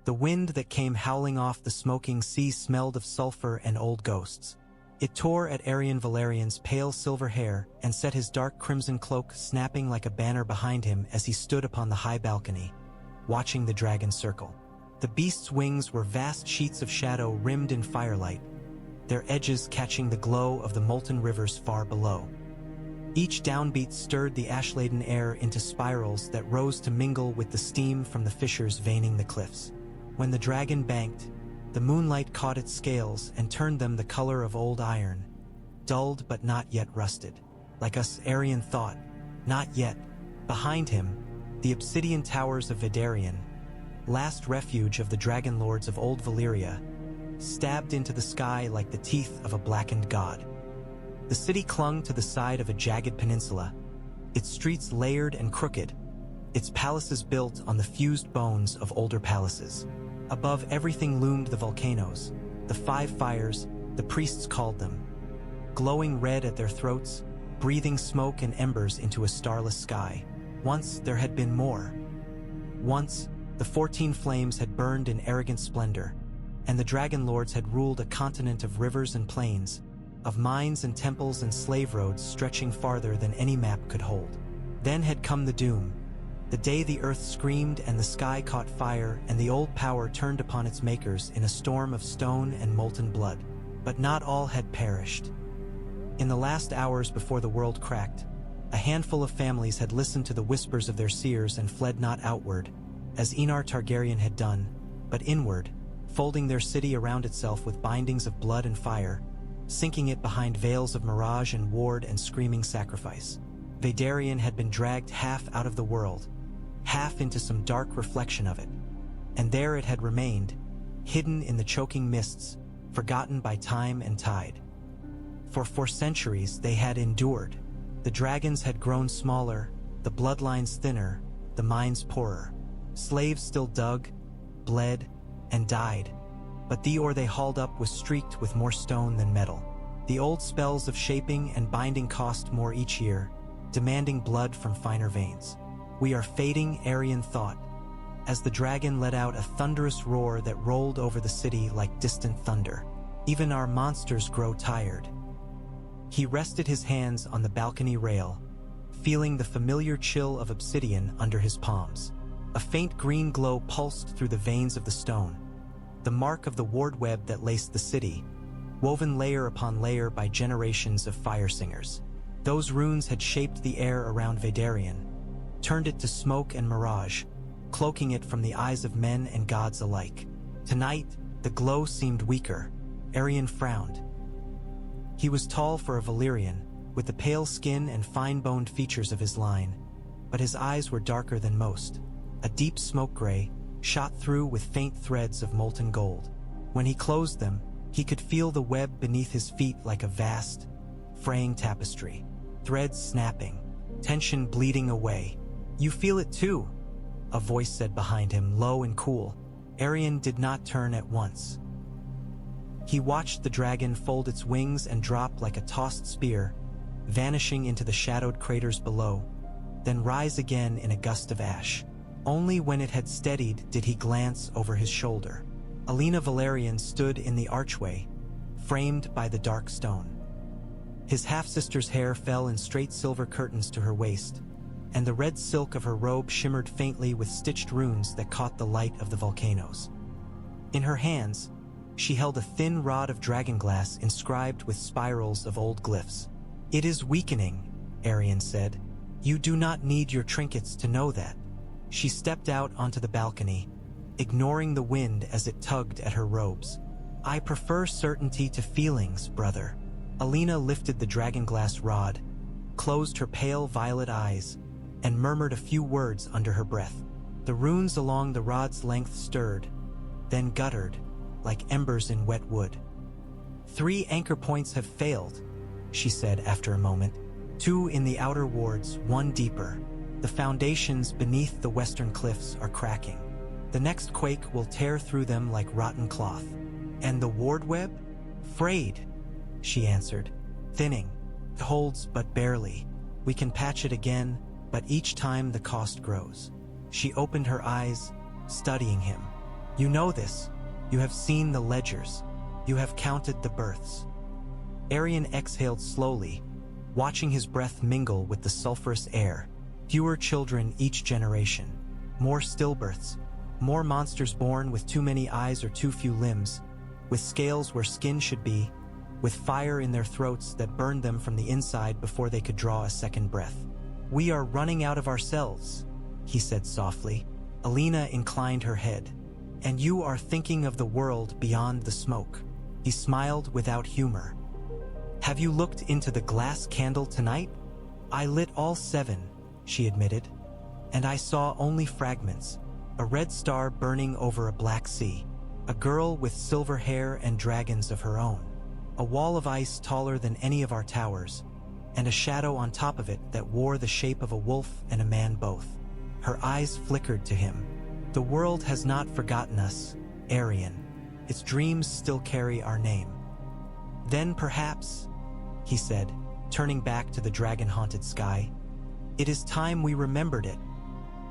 The wind that came howling off the smoking sea smelled of sulfur and old ghosts. It tore at Aerion Vhalaryon's pale silver hair and set his dark crimson cloak snapping like a banner behind him as he stood upon the high balcony, watching the dragon circle. The beast's wings were vast sheets of shadow rimmed in firelight, their edges catching the glow of the molten rivers far below. Each downbeat stirred the ash-laden air into spirals that rose to mingle with the steam from the fissures veining the cliffs. When the dragon banked, the moonlight caught its scales and turned them the color of old iron, dulled but not yet rusted. Like us, Aerion thought, not yet. Behind him, the obsidian towers of Vaedarion, last refuge of the dragonlords of Old Valyria, stabbed into the sky like the teeth of a blackened god. The city clung to the side of a jagged peninsula, its streets layered and crooked, its palaces built on the fused bones of older palaces. Above everything loomed the volcanoes, the 5 fires, the priests called them, glowing red at their throats, breathing smoke and embers into a starless sky. Once there had been more. Once, the 14 flames had burned in arrogant splendor, and the dragonlords had ruled a continent of rivers and plains, of mines and temples and slave roads stretching farther than any map could hold. Then had come the doom, the day the earth screamed and the sky caught fire and the old power turned upon its makers in a storm of stone and molten blood. But not all had perished. In the last hours before the world cracked, a handful of families had listened to the whispers of their seers and fled not outward, as Enar Targaryen had done, but inward, folding their city around itself with bindings of blood and fire, sinking it behind veils of mirage and ward and screaming sacrifice. Vaedarion had been dragged half out of the world, half into some dark reflection of it, and there it had remained, hidden in the choking mists, forgotten by time and tide. For centuries they had endured. The dragons had grown smaller, the bloodlines thinner, the mines poorer. Slaves still dug, bled, and died, but the ore they hauled up was streaked with more stone than metal. The old spells of shaping and binding cost more each year, demanding blood from finer veins. We are fading, Aerion thought, as the dragon let out a thunderous roar that rolled over the city like distant thunder. Even our monsters grow tired. He rested his hands on the balcony rail, feeling the familiar chill of obsidian under his palms. A faint green glow pulsed through the veins of the stone, the mark of the ward web that laced the city, woven layer upon layer by generations of fire singers. Those runes had shaped the air around Vaedarion, turned it to smoke and mirage, cloaking it from the eyes of men and gods alike. Tonight, the glow seemed weaker. Aerion frowned. He was tall for a Valyrian, with the pale skin and fine-boned features of his line, but his eyes were darker than most, a deep smoke gray, shot through with faint threads of molten gold. When he closed them, he could feel the web beneath his feet like a vast, fraying tapestry, threads snapping, tension bleeding away. "You feel it too," a voice said behind him, low and cool. Aerion did not turn at once. He watched the dragon fold its wings and drop like a tossed spear, vanishing into the shadowed craters below, then rise again in a gust of ash. Only when it had steadied did he glance over his shoulder. Alaena Vhalaryon stood in the archway, framed by the dark stone. His half-sister's hair fell in straight silver curtains to her waist, and the red silk of her robe shimmered faintly with stitched runes that caught the light of the volcanoes. In her hands, she held a thin rod of dragonglass inscribed with spirals of old glyphs. "It is weakening," Aerion said. "You do not need your trinkets to know that." She stepped out onto the balcony, ignoring the wind as it tugged at her robes. "I prefer certainty to feelings, brother." Alaena lifted the dragonglass rod, closed her pale violet eyes, and murmured a few words under her breath. The runes along the rod's length stirred, then guttered, like embers in wet wood. "3 anchor points have failed," she said after a moment. 2 in the outer wards, 1 deeper. The foundations beneath the western cliffs are cracking. The next quake will tear through them like rotten cloth. "And the ward web?" "Frayed," she answered, "thinning. It holds but barely. We can patch it again, but each time the cost grows." She opened her eyes, studying him. You know this. You have seen the ledgers. You have counted the births. Aerion exhaled slowly, watching his breath mingle with the sulfurous air. Fewer children each generation. More stillbirths. More monsters born with too many eyes or too few limbs, with scales where skin should be, with fire in their throats that burned them from the inside before they could draw a second breath. We are running out of ourselves, he said softly. Alaena inclined her head. And you are thinking of the world beyond the smoke. He smiled without humor. Have you looked into the glass candle tonight? I lit all 7, she admitted, and I saw only fragments. A red star burning over a black sea. A girl with silver hair and dragons of her own. A wall of ice taller than any of our towers, and a shadow on top of it that wore the shape of a wolf and a man both. Her eyes flickered to him. The world has not forgotten us, Aerion. Its dreams still carry our name. Then perhaps, he said, turning back to the dragon-haunted sky, it is time we remembered it.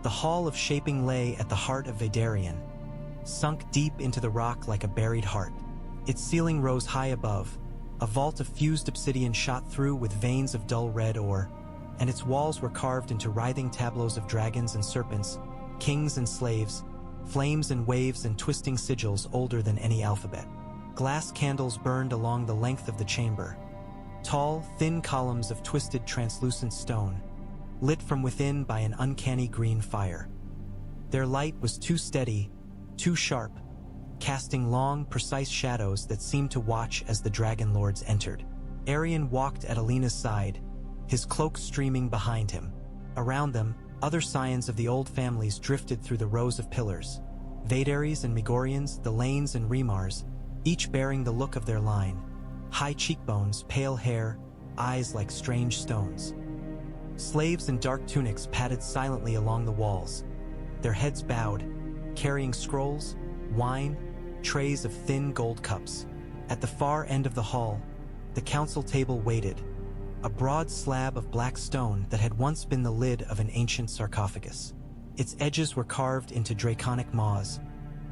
The Hall of Shaping lay at the heart of Vaedarion, sunk deep into the rock like a buried heart. Its ceiling rose high above, a vault of fused obsidian shot through with veins of dull red ore, and its walls were carved into writhing tableaus of dragons and serpents, kings and slaves, flames and waves and twisting sigils older than any alphabet. Glass candles burned along the length of the chamber, tall, thin columns of twisted translucent stone, lit from within by an uncanny green fire. Their light was too steady, too sharp, casting long, precise shadows that seemed to watch as the dragonlords entered. Aerion walked at Aleena's side, his cloak streaming behind him. Around them, other scions of the old families drifted through the rows of pillars. Vaedaries and Migorians, the Lanes and Remars, each bearing the look of their line. High cheekbones, pale hair, eyes like strange stones. Slaves in dark tunics padded silently along the walls, their heads bowed, carrying scrolls, wine, trays of thin gold cups. At the far end of the hall, the council table waited, a broad slab of black stone that had once been the lid of an ancient sarcophagus. Its edges were carved into draconic maws,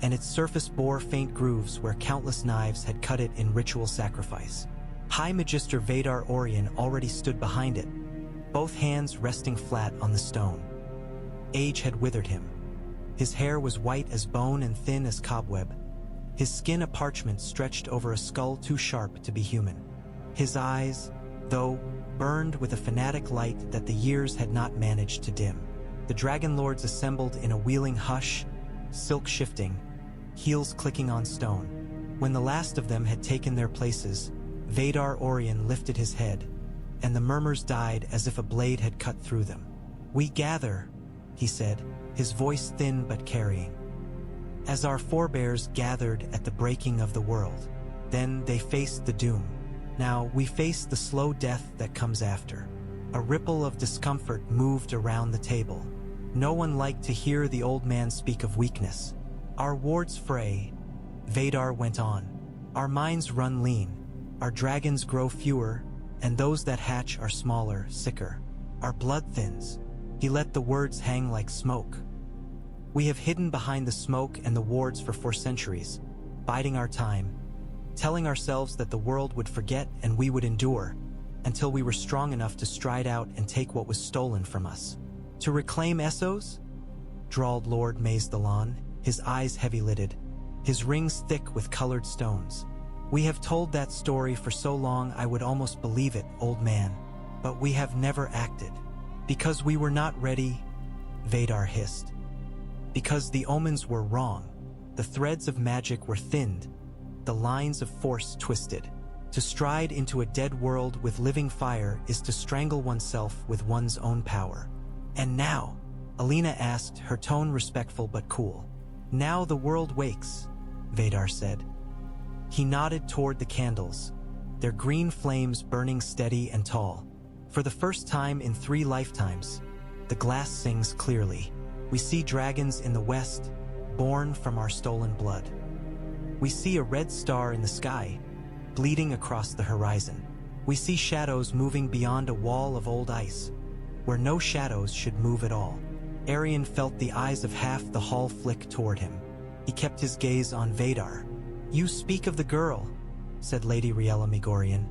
and its surface bore faint grooves where countless knives had cut it in ritual sacrifice. High Magister Vaedarion already stood behind it, both hands resting flat on the stone. Age had withered him. His hair was white as bone and thin as cobweb, his skin a parchment stretched over a skull too sharp to be human. His eyes, though, burned with a fanatic light that the years had not managed to dim. The dragonlords assembled in a wheeling hush, silk shifting, heels clicking on stone. When the last of them had taken their places, Vaedarion lifted his head, and the murmurs died as if a blade had cut through them. "We gather," he said, his voice thin but carrying, "as our forebears gathered at the breaking of the world. Then they faced the doom. Now we face the slow death that comes after." A ripple of discomfort moved around the table. No one liked to hear the old man speak of weakness. "Our wards fray," Vaedar went on. "Our minds run lean. Our dragons grow fewer, and those that hatch are smaller, sicker. Our blood thins." He let the words hang like smoke. "We have hidden behind the smoke and the wards for 4 centuries, biding our time, telling ourselves that the world would forget and we would endure, until we were strong enough to stride out and take what was stolen from us." "To reclaim Essos?" drawled Lord Maze-Thalan, his eyes heavy-lidded, his rings thick with colored stones. "We have told that story for so long I would almost believe it, old man. But we have never acted. Because we were not ready," Vaedar hissed. "Because the omens were wrong. The threads of magic were thinned, the lines of force twisted. To stride into a dead world with living fire is to strangle oneself with one's own power." "And now?" Alaena asked, her tone respectful but cool. "Now the world wakes," Vaedar said. He nodded toward the candles, their green flames burning steady and tall. "For the first time in 3 lifetimes, the glass sings clearly. We see dragons in the west, born from our stolen blood. We see a red star in the sky, bleeding across the horizon. We see shadows moving beyond a wall of old ice, where no shadows should move at all." Aerion felt the eyes of half the hall flick toward him. He kept his gaze on Vaedar. "You speak of the girl," said Lady Rhiella Migorian,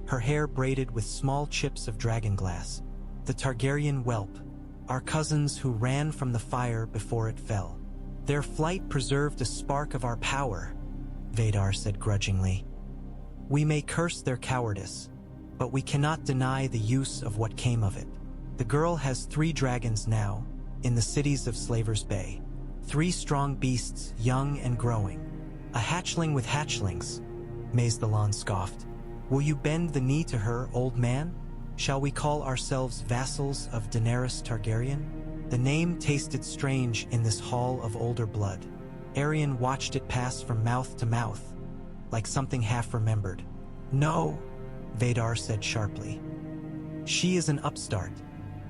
her hair braided with small chips of dragonglass. "The Targaryen whelp, our cousins who ran from the fire before it fell. Their flight preserved a spark of our power," Vaedar said grudgingly. "We may curse their cowardice, but we cannot deny the use of what came of it. The girl has 3 dragons now, in the cities of Slaver's Bay. 3 strong beasts, young and growing. A hatchling with hatchlings," Maze the Lawn scoffed. "Will you bend the knee to her, old man? Shall we call ourselves vassals of Daenerys Targaryen?" The name tasted strange in this hall of older blood. Aerion watched it pass from mouth to mouth, like something half-remembered. "No," Vaedar said sharply. "She is an upstart,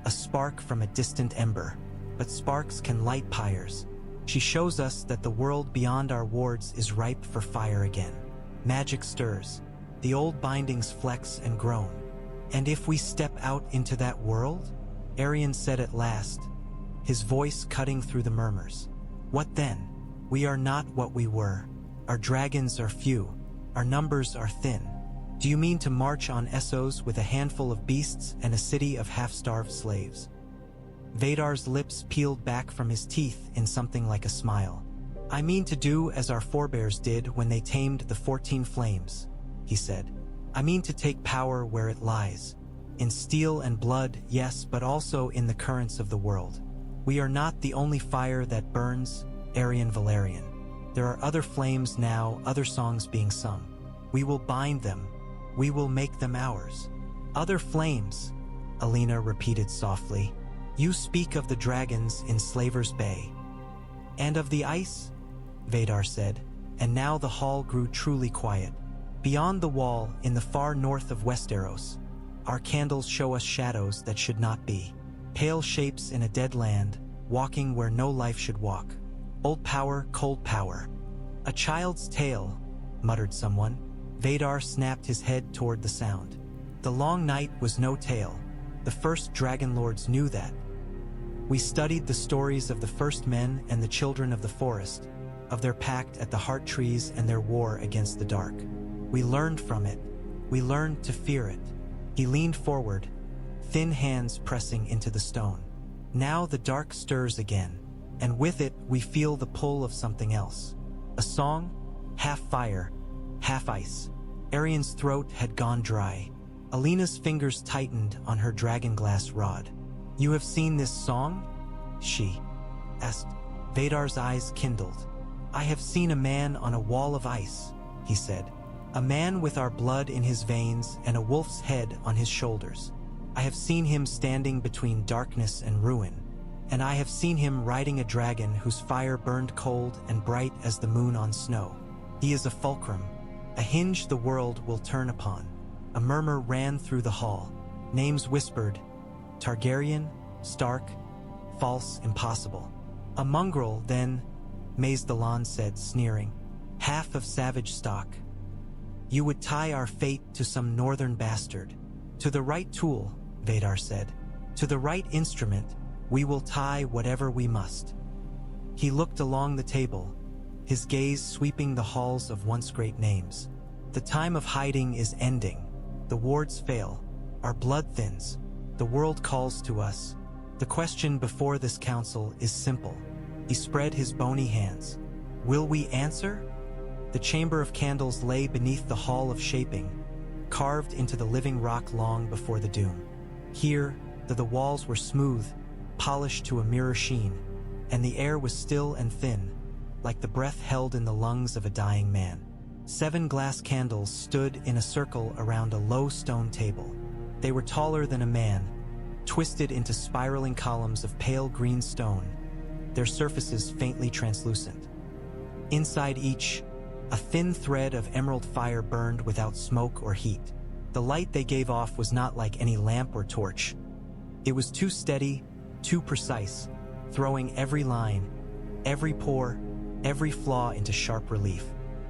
a spark from a distant ember, but sparks can light pyres. She shows us that the world beyond our wards is ripe for fire again. Magic stirs, the old bindings flex and groan. And if we step out into that world?" Aerion said at last, his voice cutting through the murmurs. "What then? We are not what we were. Our dragons are few, our numbers are thin. Do you mean to march on Essos with a handful of beasts and a city of half-starved slaves?" Vaedar's lips peeled back from his teeth in something like a smile. "I mean to do as our forebears did when they tamed the 14 flames," he said. "I mean to take power where it lies. In steel and blood, yes, but also in the currents of the world. We are not the only fire that burns, Aerion Vhalaryon. There are other flames now, other songs being sung. We will bind them. We will make them ours." "Other flames," Alaena repeated softly. "You speak of the dragons in Slaver's Bay." "And of the ice?" Vaedar said, and now the hall grew truly quiet. "Beyond the wall, in the far north of Westeros, our candles show us shadows that should not be. Pale shapes in a dead land, walking where no life should walk. Old power, cold power." "A child's tale," muttered someone. Vaedar snapped his head toward the sound. "The long night was no tale. The first dragonlords knew that. We studied the stories of the first men and the children of the forest, of their pact at the heart trees and their war against the dark. We learned from it. We learned to fear it." He leaned forward, thin hands pressing into the stone. "Now the dark stirs again, and with it we feel the pull of something else. A song, half fire, half ice." Aerion's throat had gone dry. Aleena's fingers tightened on her dragonglass rod. "You have seen this song?" she asked. Vaedar's eyes kindled. "I have seen a man on a wall of ice," he said. "A man with our blood in his veins and a wolf's head on his shoulders. I have seen him standing between darkness and ruin, and I have seen him riding a dragon whose fire burned cold and bright as the moon on snow. He is a fulcrum, a hinge the world will turn upon." A murmur ran through the hall. Names whispered: Targaryen, Stark, false, impossible. "A mongrel, then," Maze the Lawn said, sneering. "Half of savage stock. You would tie our fate to some northern bastard." "To the right tool," Vaedar said. "To the right instrument, we will tie whatever we must." He looked along the table, his gaze sweeping the halls of once great names. "The time of hiding is ending. The wards fail. Our blood thins. The world calls to us. The question before this council is simple." He spread his bony hands. "Will we answer?" The chamber of candles lay beneath the hall of shaping, carved into the living rock long before the doom. Here, the walls were smooth, polished to a mirror sheen, and the air was still and thin, like the breath held in the lungs of a dying man. 7 glass candles stood in a circle around a low stone table. They were taller than a man, twisted into spiraling columns of pale green stone, their surfaces faintly translucent. Inside each, a thin thread of emerald fire burned without smoke or heat. The light they gave off was not like any lamp or torch. It was too steady, too precise, throwing every line, every pore, every flaw into sharp relief.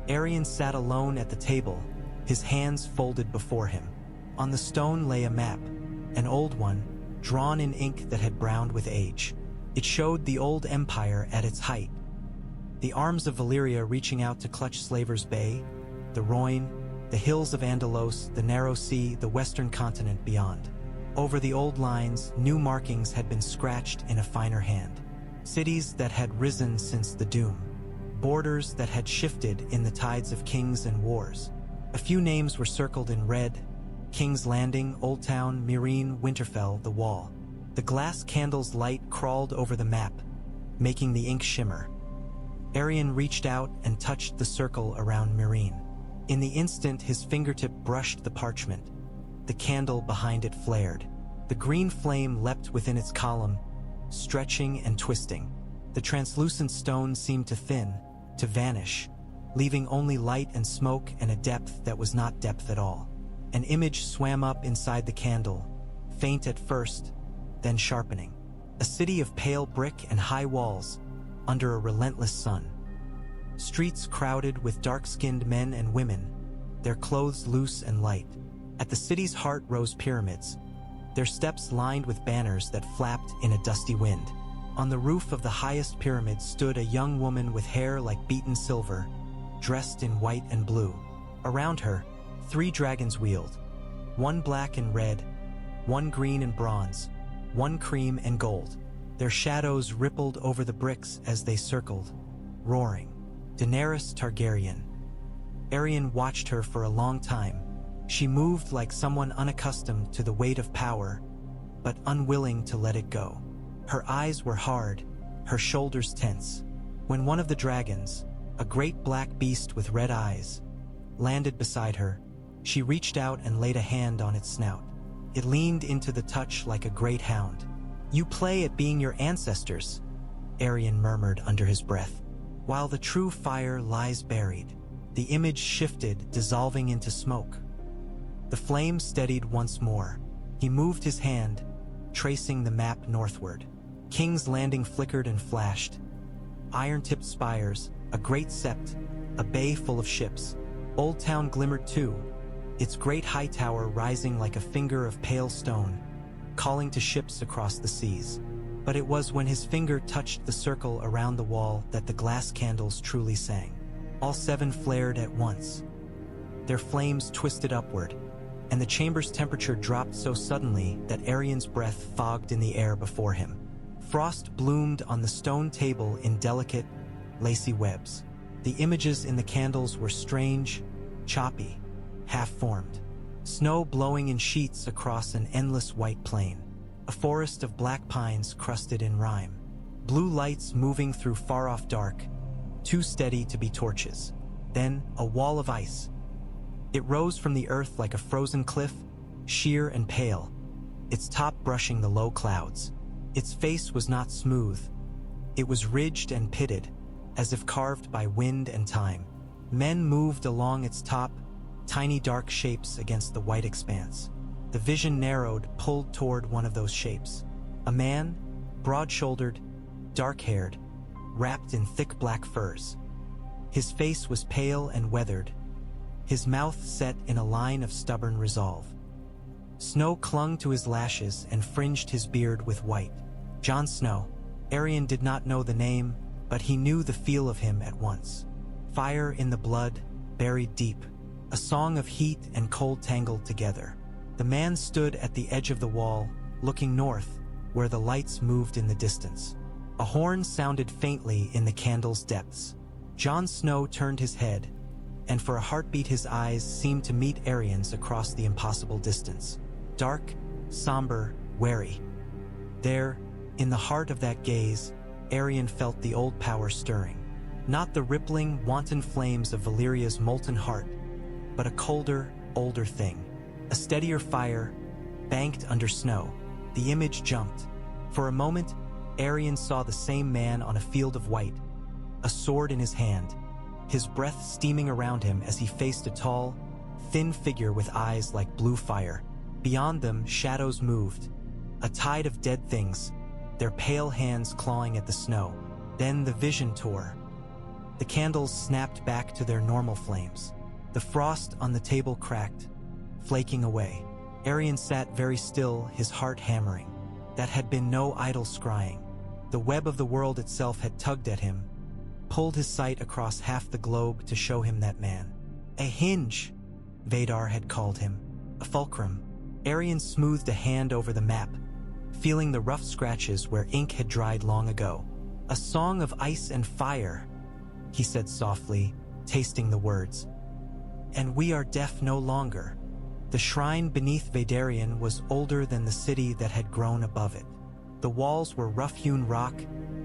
Aerion sat alone at the table, his hands folded before him. On the stone lay a map, an old one, drawn in ink that had browned with age. It showed the old empire at its height, the arms of Valyria reaching out to clutch Slaver's Bay, the Rhoyne, the hills of Andalos, the narrow sea, the western continent beyond. Over the old lines, new markings had been scratched in a finer hand. Cities that had risen since the Doom. Borders that had shifted in the tides of kings and wars. A few names were circled in red: King's Landing, Old Town, Meereen, Winterfell, the Wall. The glass candle's light crawled over the map, making the ink shimmer. Aerion reached out and touched the circle around Meereen. In the instant, his fingertip brushed the parchment. The candle behind it flared. The green flame leapt within its column, stretching and twisting. The translucent stone seemed to thin, to vanish, leaving only light and smoke and a depth that was not depth at all. An image swam up inside the candle, faint at first, then sharpening. A city of pale brick and high walls, under a relentless sun. Streets crowded with dark-skinned men and women, their clothes loose and light. At the city's heart rose pyramids, their steps lined with banners that flapped in a dusty wind. On the roof of the highest pyramid stood a young woman with hair like beaten silver, dressed in white and blue. Around her, 3 dragons wheeled, one black and red, one green and bronze, one cream and gold. Their shadows rippled over the bricks as they circled, roaring. Daenerys Targaryen. Aerion watched her for a long time. She moved like someone unaccustomed to the weight of power, but unwilling to let it go. Her eyes were hard, her shoulders tense. When one of the dragons, a great black beast with red eyes, landed beside her, she reached out and laid a hand on its snout. It leaned into the touch like a great hound. "You play at being your ancestors," Aerion murmured under his breath. "While the true fire lies buried." The image shifted, dissolving into smoke. The flame steadied once more. He moved his hand, tracing the map northward. King's Landing flickered and flashed. Iron-tipped spires, a great sept, a bay full of ships. Old Town glimmered too, its great high tower rising like a finger of pale stone, calling to ships across the seas. But it was when his finger touched the circle around the wall that the glass candles truly sang. All 7 flared at once. Their flames twisted upward, and the chamber's temperature dropped so suddenly that Aerion's breath fogged in the air before him. Frost bloomed on the stone table in delicate, lacy webs. The images in the candles were strange, choppy, half-formed. Snow blowing in sheets across an endless white plain. A forest of black pines crusted in rime. Blue lights moving through far-off dark, too steady to be torches. Then, a wall of ice. It rose from the earth like a frozen cliff, sheer and pale, its top brushing the low clouds. Its face was not smooth. It was ridged and pitted, as if carved by wind and time. Men moved along its top, tiny dark shapes against the white expanse. The vision narrowed, pulled toward one of those shapes. A man, broad-shouldered, dark-haired, wrapped in thick black furs. His face was pale and weathered, his mouth set in a line of stubborn resolve. Snow clung to his lashes and fringed his beard with white. Jon Snow. Aerion did not know the name, but he knew the feel of him at once. Fire in the blood, buried deep. A song of heat and cold tangled together. The man stood at the edge of the wall, looking north, where the lights moved in the distance. A horn sounded faintly in the candle's depths. Jon Snow turned his head, and for a heartbeat his eyes seemed to meet Aerion's across the impossible distance. Dark, somber, wary. There, in the heart of that gaze, Aerion felt the old power stirring. Not the rippling, wanton flames of Valyria's molten heart, but a colder, older thing. A steadier fire, banked under snow. The image jumped. For a moment, Aerion saw the same man on a field of white, a sword in his hand, his breath steaming around him as he faced a tall, thin figure with eyes like blue fire. Beyond them, shadows moved, a tide of dead things, their pale hands clawing at the snow. Then the vision tore. The candles snapped back to their normal flames. The frost on the table cracked, flaking away. Aerion sat very still, his heart hammering. That had been no idle scrying. The web of the world itself had tugged at him, pulled his sight across half the globe to show him that man. A hinge, Vaedar had called him. A fulcrum. Aerion smoothed a hand over the map, feeling the rough scratches where ink had dried long ago. A song of ice and fire, he said softly, tasting the words. And we are deaf no longer. The shrine beneath Vaedarion was older than the city that had grown above it. The walls were rough-hewn rock,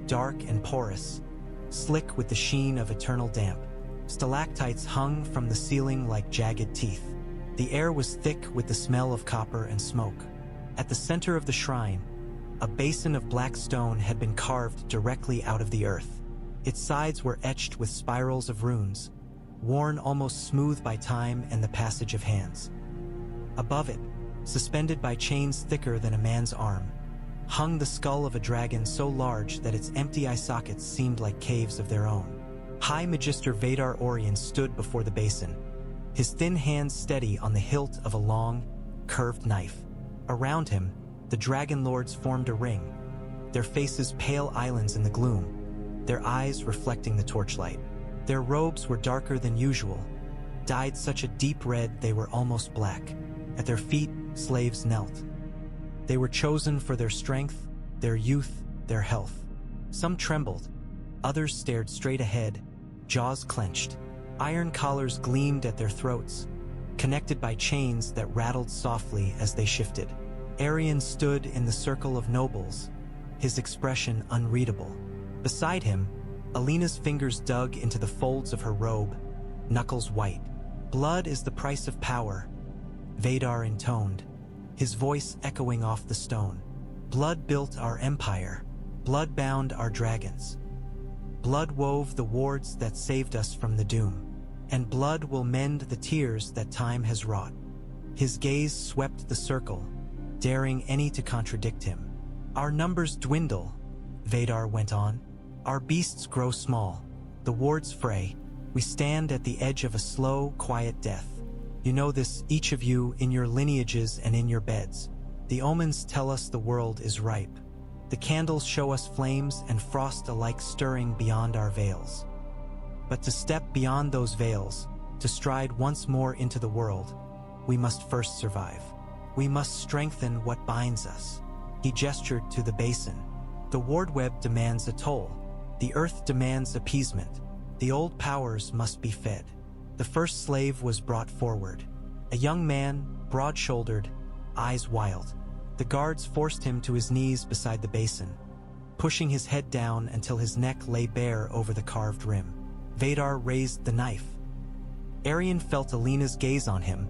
dark and porous, slick with the sheen of eternal damp. Stalactites hung from the ceiling like jagged teeth. The air was thick with the smell of copper and smoke. At the center of the shrine, a basin of black stone had been carved directly out of the earth. Its sides were etched with spirals of runes, worn almost smooth by time and the passage of hands. Above it, suspended by chains thicker than a man's arm, hung the skull of a dragon so large that its empty eye sockets seemed like caves of their own. High Magister Vaedarion stood before the basin, his thin hands steady on the hilt of a long, curved knife. Around him, the dragonlords formed a ring, their faces pale islands in the gloom, their eyes reflecting the torchlight. Their robes were darker than usual, dyed such a deep red they were almost black. At their feet, slaves knelt. They were chosen for their strength, their youth, their health. Some trembled, others stared straight ahead, jaws clenched. Iron collars gleamed at their throats, connected by chains that rattled softly as they shifted. Aerion stood in the circle of nobles, his expression unreadable. Beside him, Alaena's fingers dug into the folds of her robe, knuckles white. Blood is the price of power, Vaedar intoned, his voice echoing off the stone. Blood built our empire. Blood bound our dragons. Blood wove the wards that saved us from the doom. And blood will mend the tears that time has wrought. His gaze swept the circle, daring any to contradict him. Our numbers dwindle, Vaedar went on. Our beasts grow small. The wards fray. We stand at the edge of a slow, quiet death. You know this, each of you, in your lineages and in your beds. The omens tell us the world is ripe. The candles show us flames and frost alike stirring beyond our veils. But to step beyond those veils, to stride once more into the world, we must first survive. We must strengthen what binds us. He gestured to the basin. The wardweb demands a toll. The earth demands appeasement. The old powers must be fed. The first slave was brought forward. A young man, broad-shouldered, eyes wild. The guards forced him to his knees beside the basin, pushing his head down until his neck lay bare over the carved rim. Vaedar raised the knife. Aerion felt Alaena's gaze on him,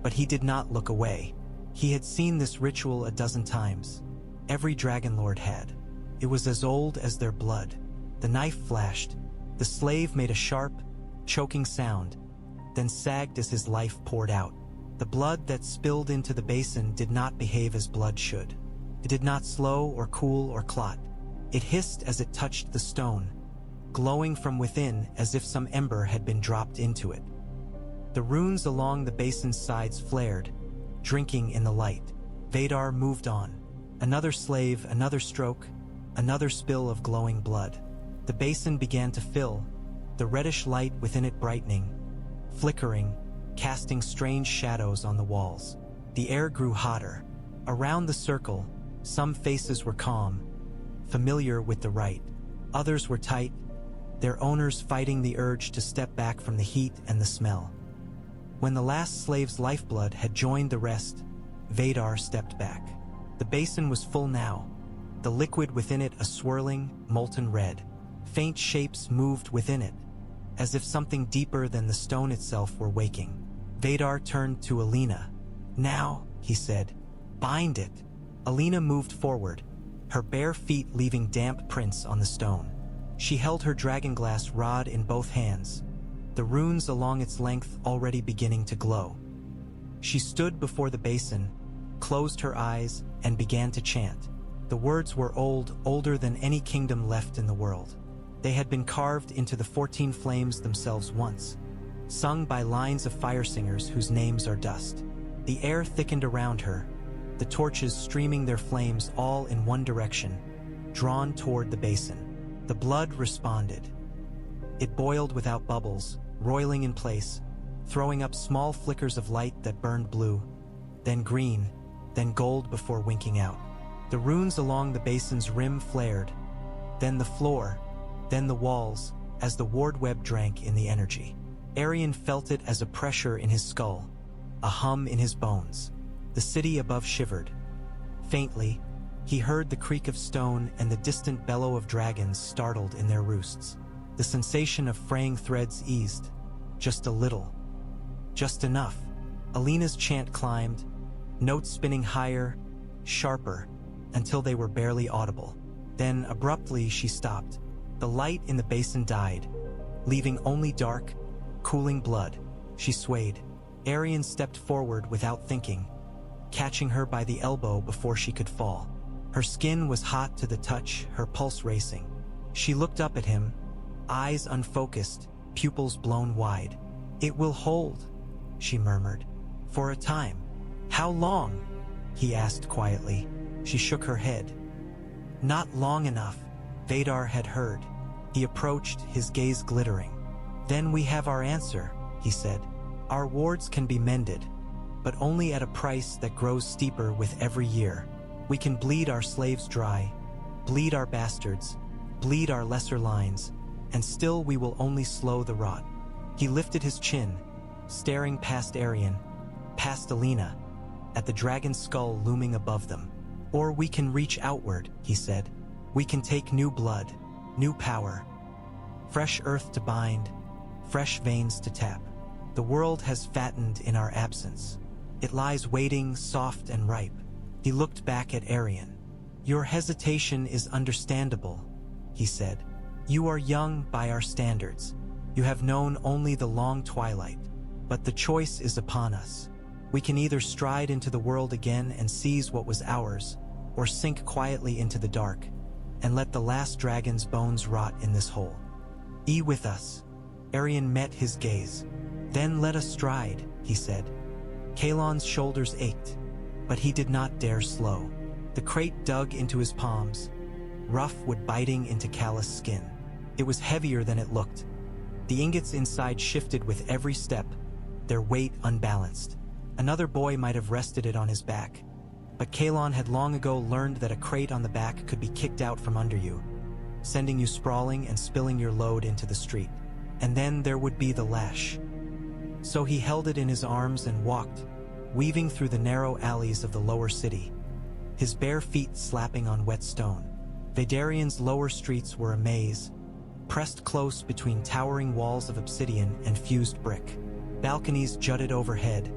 but he did not look away. He had seen this ritual a dozen times. Every dragonlord had. It was as old as their blood. The knife flashed. The slave made a sharp, choking sound, then sagged as his life poured out. The blood that spilled into the basin did not behave as blood should. It did not slow or cool or clot. It hissed as it touched the stone, glowing from within as if some ember had been dropped into it. The runes along the basin's sides flared, drinking in the light. Vaedar moved on. Another slave, another stroke, another spill of glowing blood. The basin began to fill, the reddish light within it brightening, flickering, casting strange shadows on the walls. The air grew hotter. Around the circle, some faces were calm, familiar with the rite. Others were tight, their owners fighting the urge to step back from the heat and the smell. When the last slave's lifeblood had joined the rest, Vaedar stepped back. The basin was full now, the liquid within it a swirling, molten red. Faint shapes moved within it, as if something deeper than the stone itself were waking. Vaedar turned to Alaena. Now, he said, bind it. Alaena moved forward, her bare feet leaving damp prints on the stone. She held her dragonglass rod in both hands, the runes along its length already beginning to glow. She stood before the basin, closed her eyes, and began to chant. The words were old, older than any kingdom left in the world. They had been carved into the 14 flames themselves once, sung by lines of fire singers whose names are dust. The air thickened around her, the torches streaming their flames all in one direction, drawn toward the basin. The blood responded. It boiled without bubbles, roiling in place, throwing up small flickers of light that burned blue, then green, then gold before winking out. The runes along the basin's rim flared, then the floor, then the walls, as the ward web drank in the energy. Aerion felt it as a pressure in his skull, a hum in his bones. The city above shivered. Faintly, he heard the creak of stone and the distant bellow of dragons startled in their roosts. The sensation of fraying threads eased, just a little, just enough. Aleena's chant climbed, notes spinning higher, sharper, until they were barely audible. Then, abruptly, she stopped. The light in the basin died, leaving only dark, cooling blood. She swayed. Aerion stepped forward without thinking, catching her by the elbow before she could fall. Her skin was hot to the touch, her pulse racing. She looked up at him, eyes unfocused, pupils blown wide. "It will hold," she murmured. "For a time." "How long?" he asked quietly. She shook her head. "Not long enough," Vaedar had heard. He approached, his gaze glittering. "Then we have our answer," he said. "Our wards can be mended, but only at a price that grows steeper with every year. We can bleed our slaves dry, bleed our bastards, bleed our lesser lines, and still we will only slow the rot." He lifted his chin, staring past Aerion, past Alaena, at the dragon skull looming above them. "Or we can reach outward," he said. "We can take new blood, new power, fresh earth to bind, fresh veins to tap. The world has fattened in our absence. It lies waiting, soft and ripe." He looked back at Aerion. "Your hesitation is understandable," he said. "You are young by our standards. You have known only the long twilight. But the choice is upon us. We can either stride into the world again and seize what was ours, or sink quietly into the dark, and let the last dragon's bones rot in this hole. Be with us." Aerion met his gaze. "Then let us stride," he said. Kalon's shoulders ached, but he did not dare slow. The crate dug into his palms, rough wood biting into calloused skin. It was heavier than it looked. The ingots inside shifted with every step, their weight unbalanced. Another boy might have rested it on his back, but Kalon had long ago learned that a crate on the back could be kicked out from under you, sending you sprawling and spilling your load into the street. And then there would be the lash. So he held it in his arms and walked, weaving through the narrow alleys of the lower city, his bare feet slapping on wet stone. Vaedarion's lower streets were a maze, pressed close between towering walls of obsidian and fused brick. Balconies jutted overhead,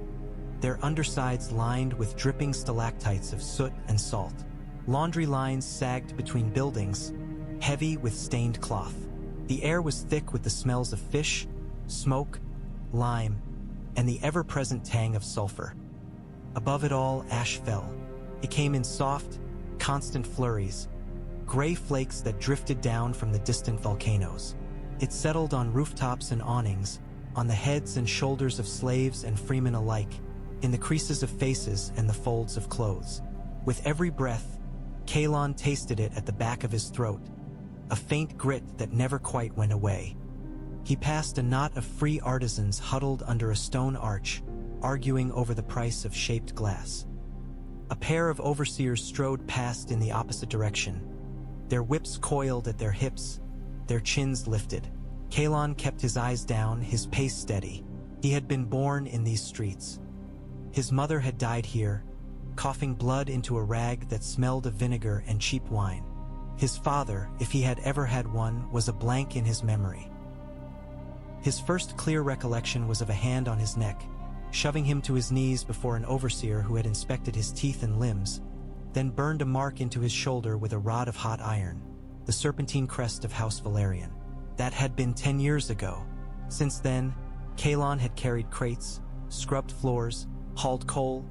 their undersides lined with dripping stalactites of soot and salt. Laundry lines sagged between buildings, heavy with stained cloth. The air was thick with the smells of fish, smoke, lime, and the ever-present tang of sulfur. Above it all, ash fell. It came in soft, constant flurries, gray flakes that drifted down from the distant volcanoes. It settled on rooftops and awnings, on the heads and shoulders of slaves and freemen alike, in the creases of faces and the folds of clothes. With every breath, Kalon tasted it at the back of his throat, a faint grit that never quite went away. He passed a knot of free artisans huddled under a stone arch, arguing over the price of shaped glass. A pair of overseers strode past in the opposite direction, their whips coiled at their hips, their chins lifted. Kalon kept his eyes down, his pace steady. He had been born in these streets. His mother had died here, coughing blood into a rag that smelled of vinegar and cheap wine. His father, if he had ever had one, was a blank in his memory. His first clear recollection was of a hand on his neck, shoving him to his knees before an overseer who had inspected his teeth and limbs, then burned a mark into his shoulder with a rod of hot iron, the serpentine crest of House Valyrian. That had been 10 years ago. Since then, Kalon had carried crates, scrubbed floors, hauled coal,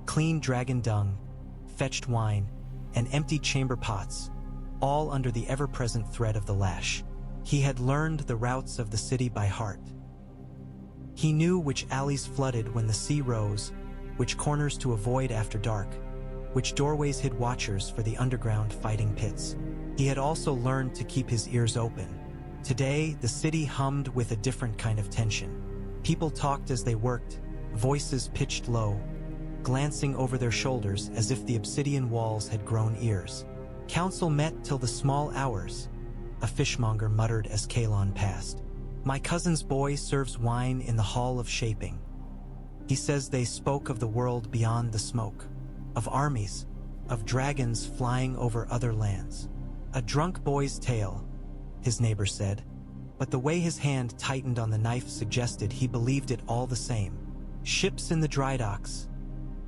cleaned dragon dung, fetched wine, and emptied chamber pots, all under the ever-present threat of the lash. He had learned the routes of the city by heart. He knew which alleys flooded when the sea rose, which corners to avoid after dark, which doorways hid watchers for the underground fighting pits. He had also learned to keep his ears open, Today, the city hummed with a different kind of tension. People talked as they worked, voices pitched low, glancing over their shoulders as if the obsidian walls had grown ears. Council met till the small hours, a fishmonger muttered as Kalon passed. My cousin's boy serves wine in the Hall of Shaping. He says they spoke of the world beyond the smoke, of armies, of dragons flying over other lands. A drunk boy's tale, his neighbor said, but the way his hand tightened on the knife suggested he believed it all the same. Ships in the dry docks.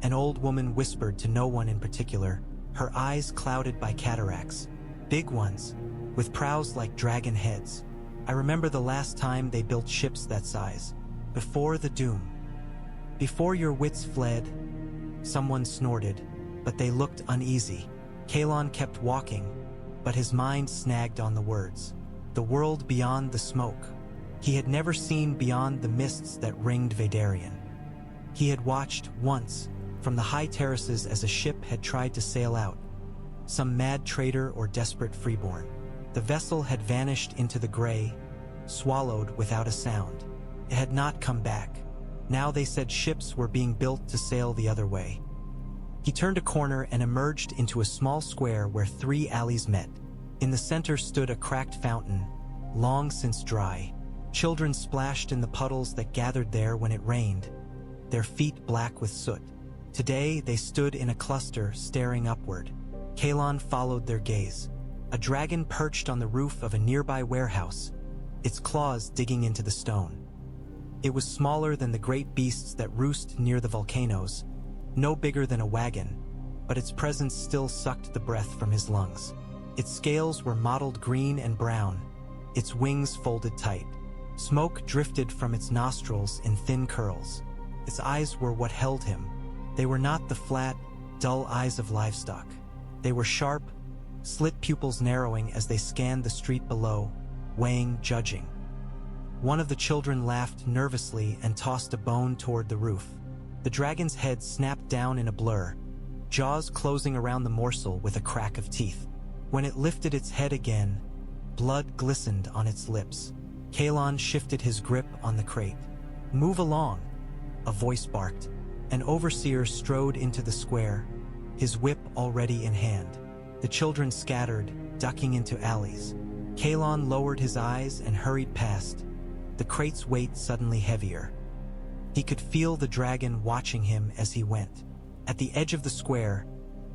An old woman whispered to no one in particular, her eyes clouded by cataracts. Big ones, with prows like dragon heads. I remember the last time they built ships that size. Before the doom. Before your wits fled, someone snorted, but they looked uneasy. Kalon kept walking, but his mind snagged on the words. The world beyond the smoke. He had never seen beyond the mists that ringed Vaedarion. He had watched, once, from the high terraces as a ship had tried to sail out. Some mad trader or desperate freeborn. The vessel had vanished into the gray, swallowed without a sound. It had not come back. Now they said ships were being built to sail the other way. He turned a corner and emerged into a small square where 3 alleys met. In the center stood a cracked fountain, long since dry. Children splashed in the puddles that gathered there when it rained, their feet black with soot. Today they stood in a cluster, staring upward. Kalon followed their gaze. A dragon perched on the roof of a nearby warehouse, its claws digging into the stone. It was smaller than the great beasts that roost near the volcanoes, no bigger than a wagon, but its presence still sucked the breath from his lungs. Its scales were mottled green and brown, its wings folded tight. Smoke drifted from its nostrils in thin curls. Its eyes were what held him. They were not the flat, dull eyes of livestock. They were sharp, slit pupils narrowing as they scanned the street below, weighing, judging. One of the children laughed nervously and tossed a bone toward the roof. The dragon's head snapped down in a blur, jaws closing around the morsel with a crack of teeth. When it lifted its head again, blood glistened on its lips. Kalon shifted his grip on the crate. Move along, a voice barked. An overseer strode into the square, his whip already in hand. The children scattered, ducking into alleys. Kalon lowered his eyes and hurried past, the crate's weight suddenly heavier. He could feel the dragon watching him as he went. At the edge of the square,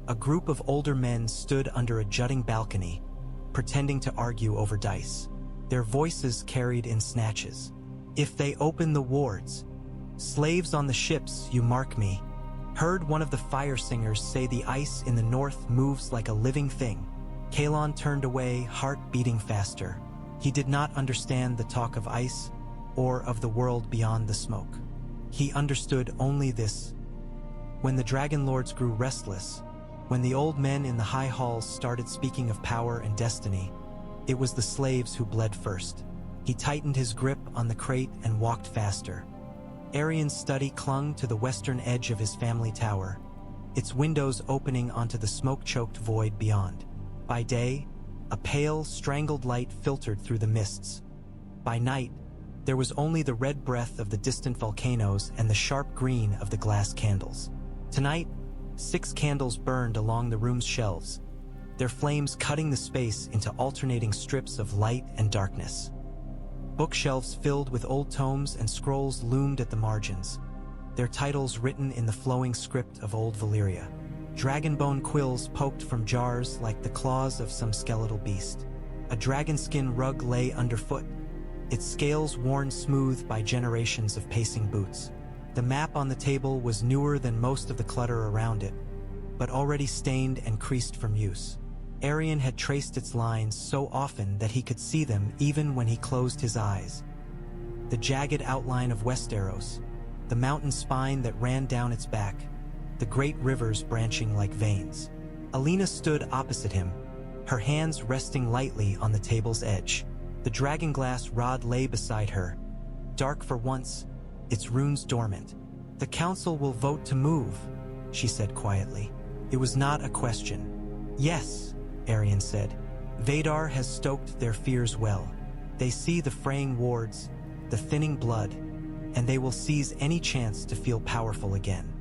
a group of older men stood under a jutting balcony, pretending to argue over dice. Their voices carried in snatches. If they open the wards, slaves on the ships, you mark me. Heard one of the fire singers say the ice in the north moves like a living thing. Kalon turned away, heart beating faster. He did not understand the talk of ice or of the world beyond the smoke. He understood only this. When the dragonlords grew restless, when the old men in the high halls started speaking of power and destiny, it was the slaves who bled first. He tightened his grip on the crate and walked faster. Aerion's study clung to the western edge of his family tower, its windows opening onto the smoke-choked void beyond. By day, a pale, strangled light filtered through the mists. By night, there was only the red breath of the distant volcanoes and the sharp green of the glass candles. Tonight, 6 candles burned along the room's shelves, their flames cutting the space into alternating strips of light and darkness. Bookshelves filled with old tomes and scrolls loomed at the margins, their titles written in the flowing script of Old Valyria. Dragonbone quills poked from jars like the claws of some skeletal beast. A dragonskin rug lay underfoot, its scales worn smooth by generations of pacing boots. The map on the table was newer than most of the clutter around it, but already stained and creased from use. Aerion had traced its lines so often that he could see them even when he closed his eyes. The jagged outline of Westeros, the mountain spine that ran down its back, the great rivers branching like veins. Alaena stood opposite him, her hands resting lightly on the table's edge. The dragonglass rod lay beside her, dark for once, its runes dormant. The council will vote to move, she said quietly. It was not a question. Yes, Aerion said. Vaedar has stoked their fears well. They see the fraying wards, the thinning blood, and they will seize any chance to feel powerful again.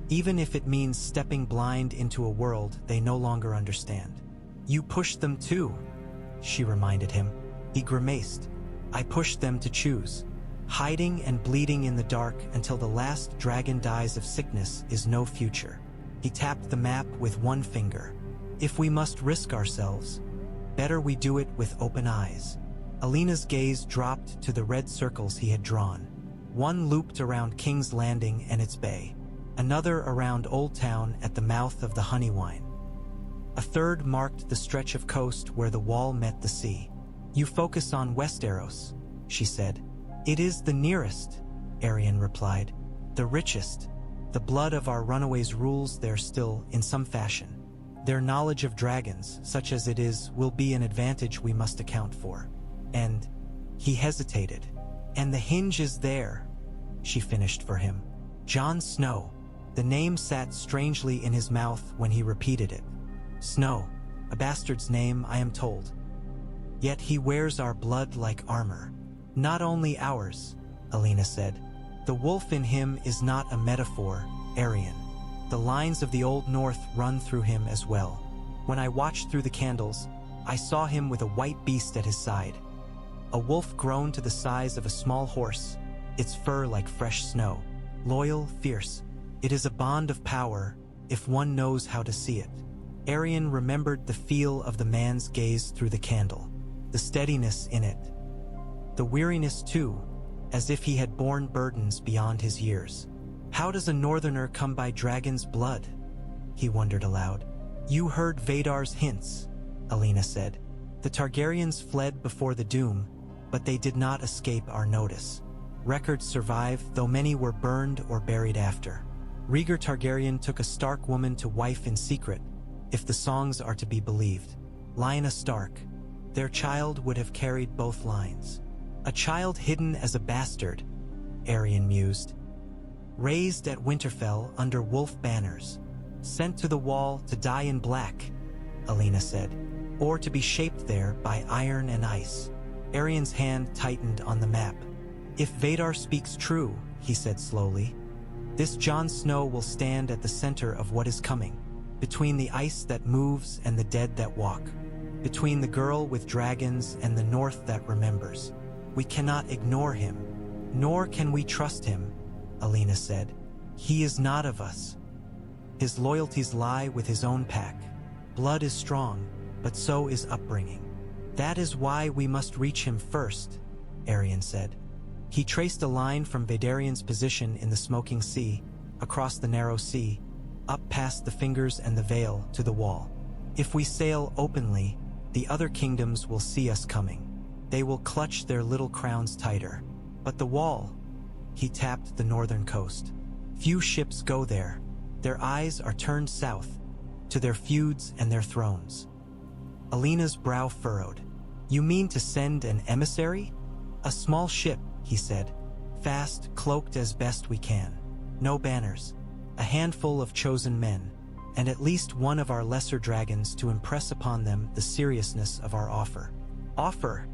Even if it means stepping blind into a world they no longer understand. You pushed them too, she reminded him. He grimaced. I pushed them to choose. Hiding and bleeding in the dark until the last dragon dies of sickness is no future. He tapped the map with one finger. If we must risk ourselves, better we do it with open eyes. Aleena's gaze dropped to the red circles he had drawn. One looped around King's Landing and its bay, another around Old Town at the mouth of the Honeywine. A third marked the stretch of coast where the wall met the sea. You focus on Westeros, she said. It is the nearest, Aerion replied. The richest. The blood of our runaways rules there still, in some fashion. Their knowledge of dragons, such as it is, will be an advantage we must account for. And he hesitated. And the hinge is there, she finished for him. Jon Snow. The name sat strangely in his mouth when he repeated it. Snow, a bastard's name, I am told. Yet he wears our blood like armor. Not only ours, Alaena said. The wolf in him is not a metaphor, Aerion. The lines of the Old North run through him as well. When I watched through the candles, I saw him with a white beast at his side. A wolf grown to the size of a small horse, its fur like fresh snow. Loyal, fierce. It is a bond of power, if one knows how to see it. Aerion remembered the feel of the man's gaze through the candle, the steadiness in it. The weariness too, as if he had borne burdens beyond his years. How does a northerner come by dragon's blood? He wondered aloud. You heard Vadar's hints, Alaena said. The Targaryens fled before the doom, but they did not escape our notice. Records survive, though many were burned or buried after. Rhaegar Targaryen took a Stark woman to wife in secret, if the songs are to be believed. Lyanna Stark. Their child would have carried both lines. A child hidden as a bastard, Aerion mused. Raised at Winterfell under wolf banners. Sent to the wall to die in black, Alaena said. Or to be shaped there by iron and ice. Aerion's hand tightened on the map. If Vaedar speaks true, he said slowly, this Jon Snow will stand at the center of what is coming. Between the ice that moves and the dead that walk. Between the girl with dragons and the North that remembers. We cannot ignore him, nor can we trust him, Alaena said. He is not of us. His loyalties lie with his own pack. Blood is strong, but so is upbringing. That is why we must reach him first, Aerion said. He traced a line from Vaedarion's position in the smoking sea, across the narrow sea, up past the fingers and the veil to the wall. If we sail openly, the other kingdoms will see us coming. They will clutch their little crowns tighter. But the wall, he tapped the northern coast. Few ships go there. Their eyes are turned south, to their feuds and their thrones. Aleena's brow furrowed. You mean to send an emissary? A small ship, he said. Fast, cloaked as best we can. No banners. A handful of chosen men, and at least one of our lesser dragons to impress upon them the seriousness of our offer. Offer,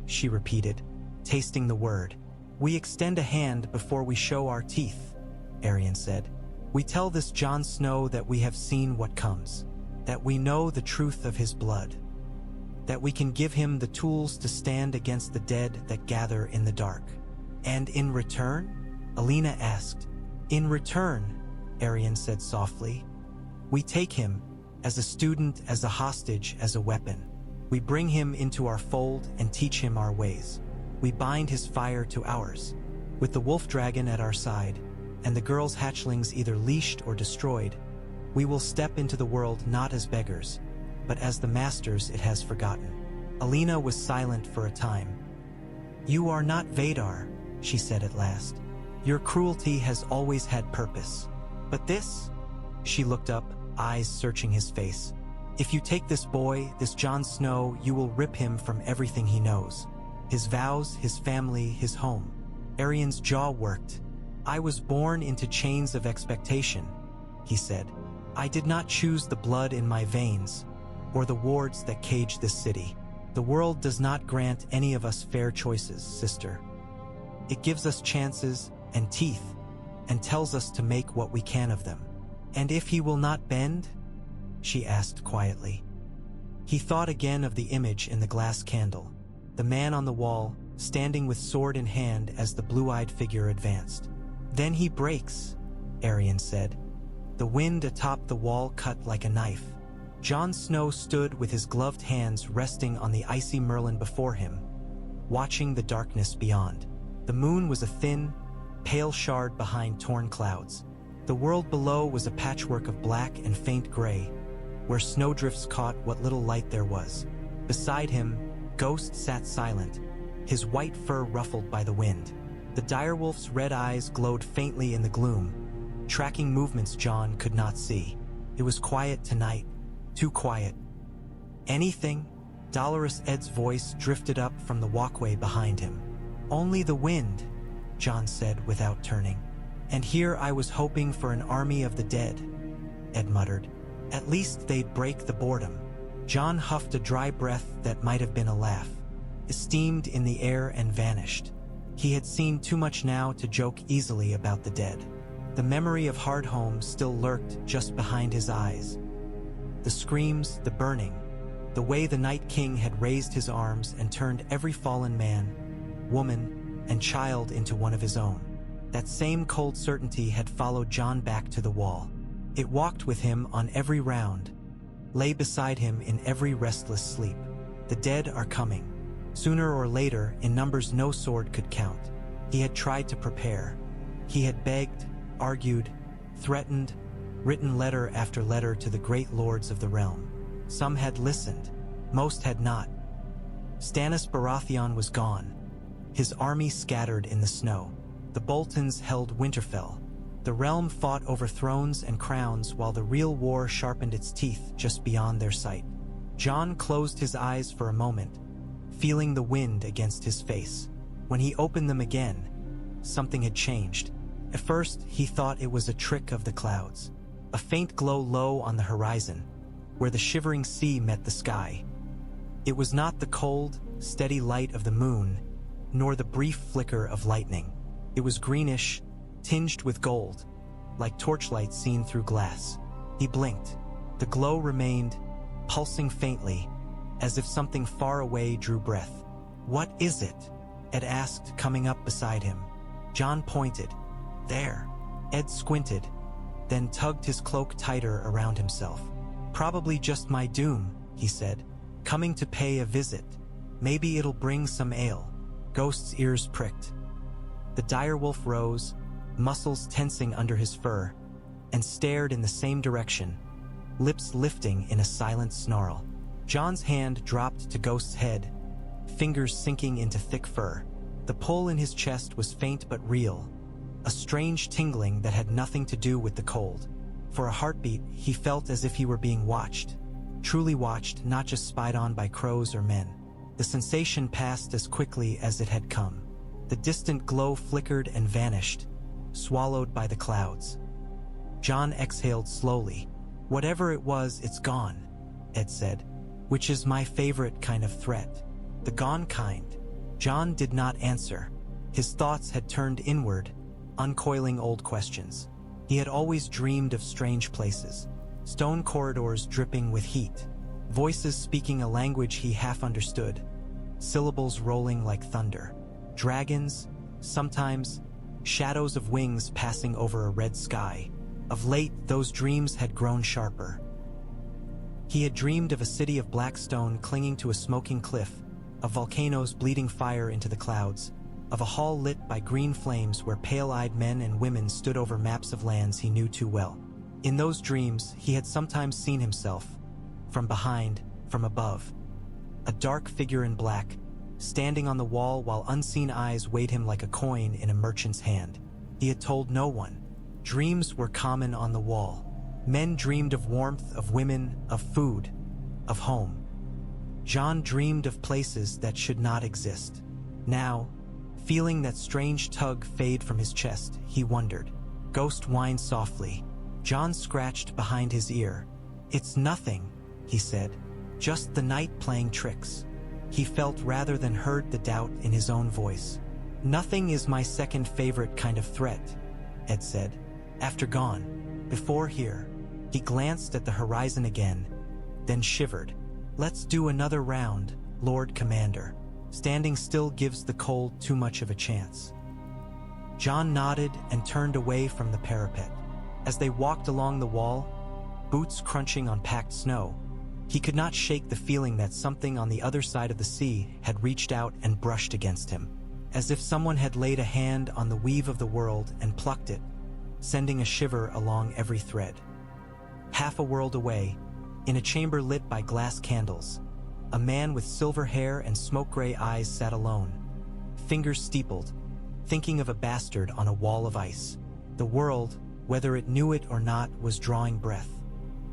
she repeated, tasting the word. We extend a hand before we show our teeth, Aerion said. We tell this Jon Snow that we have seen what comes, that we know the truth of his blood, that we can give him the tools to stand against the dead that gather in the dark. And in return? Alaena asked. In return, Aerion said softly, we take him, as a student, as a hostage, as a weapon. We bring him into our fold and teach him our ways. We bind his fire to ours, with the wolf dragon at our side, and the girl's hatchlings either leashed or destroyed. We will step into the world not as beggars, but as the masters it has forgotten. Alaena was silent for a time. You are not Vaedar, she said at last. Your cruelty has always had purpose. But this? She looked up, eyes searching his face. If you take this boy, this Jon Snow, you will rip him from everything he knows. His vows, his family, his home. Aerion's jaw worked. I was born into chains of expectation, he said. I did not choose the blood in my veins, or the wards that cage this city. The world does not grant any of us fair choices, sister. It gives us chances and teeth, and tells us to make what we can of them. And if he will not bend? She asked quietly. He thought again of the image in the glass candle, the man on the wall, standing with sword in hand as the blue-eyed figure advanced. Then he breaks, Aerion said. The wind atop the wall cut like a knife. Jon Snow stood with his gloved hands resting on the icy merlin before him, watching the darkness beyond. The moon was a thin, pale shard behind torn clouds. The world below was a patchwork of black and faint gray, where snowdrifts caught what little light there was. Beside him, Ghost sat silent, his white fur ruffled by the wind. The direwolf's red eyes glowed faintly in the gloom, tracking movements Jon could not see. It was quiet tonight, too quiet. Anything? Dolorous Ed's voice drifted up from the walkway behind him. Only the wind, Jon said without turning. And here I was hoping for an army of the dead, Ed muttered. At least they'd break the boredom. Jon huffed a dry breath that might have been a laugh, steamed in the air and vanished. He had seen too much now to joke easily about the dead. The memory of Hardhome still lurked just behind his eyes. The screams, the burning, the way the Night King had raised his arms and turned every fallen man, woman, and child into one of his own. That same cold certainty had followed Jon back to the wall. It walked with him on every round, lay beside him in every restless sleep. The dead are coming, sooner or later, in numbers no sword could count. He had tried to prepare. He had begged, argued, threatened, written letter after letter to the great lords of the realm. Some had listened, most had not. Stannis Baratheon was gone, his army scattered in the snow. The Boltons held Winterfell. The realm fought over thrones and crowns while the real war sharpened its teeth just beyond their sight. Jon closed his eyes for a moment, feeling the wind against his face. When he opened them again, something had changed. At first, he thought it was a trick of the clouds. A faint glow low on the horizon, where the shivering sea met the sky. It was not the cold, steady light of the moon, nor the brief flicker of lightning. It was greenish, tinged with gold, like torchlight seen through glass. He blinked. The glow remained, pulsing faintly, as if something far away drew breath. "What is it?" Ed asked, coming up beside him. Jon pointed. "There." Ed squinted, then tugged his cloak tighter around himself. "Probably just my doom," he said, "coming to pay a visit. Maybe it'll bring some ale." Ghost's ears pricked. The direwolf rose, muscles tensing under his fur, and stared in the same direction, lips lifting in a silent snarl. Jon's hand dropped to Ghost's head, fingers sinking into thick fur. The pull in his chest was faint but real, a strange tingling that had nothing to do with the cold. For a heartbeat, he felt as if he were being watched, truly watched, not just spied on by crows or men. The sensation passed as quickly as it had come. The distant glow flickered and vanished, swallowed by the clouds. Jon exhaled slowly. "Whatever it was, it's gone," Ed said, "which is my favorite kind of threat. The gone kind." Jon did not answer. His thoughts had turned inward, uncoiling old questions. He had always dreamed of strange places, stone corridors dripping with heat, voices speaking a language he half understood, syllables rolling like thunder. Dragons, sometimes, shadows of wings passing over a red sky. Of late, those dreams had grown sharper. He had dreamed of a city of black stone clinging to a smoking cliff, of volcanoes bleeding fire into the clouds, of a hall lit by green flames where pale-eyed men and women stood over maps of lands he knew too well. In those dreams, he had sometimes seen himself, from behind, from above, a dark figure in black, standing on the wall while unseen eyes weighed him like a coin in a merchant's hand. He had told no one. Dreams were common on the wall. Men dreamed of warmth, of women, of food, of home. Jon dreamed of places that should not exist. Now, feeling that strange tug fade from his chest, he wondered. Ghost whined softly. Jon scratched behind his ear. "It's nothing," he said. "Just the night playing tricks." He felt rather than heard the doubt in his own voice. "Nothing is my second favorite kind of threat," Ed said. "After gone, before here." He glanced at the horizon again, then shivered. "Let's do another round, Lord Commander. Standing still gives the cold too much of a chance." Jon nodded and turned away from the parapet. As they walked along the wall, boots crunching on packed snow, he could not shake the feeling that something on the other side of the sea had reached out and brushed against him, as if someone had laid a hand on the weave of the world and plucked it, sending a shiver along every thread. Half a world away, in a chamber lit by glass candles, a man with silver hair and smoke-gray eyes sat alone, fingers steepled, thinking of a bastard on a wall of ice. The world, whether it knew it or not, was drawing breath.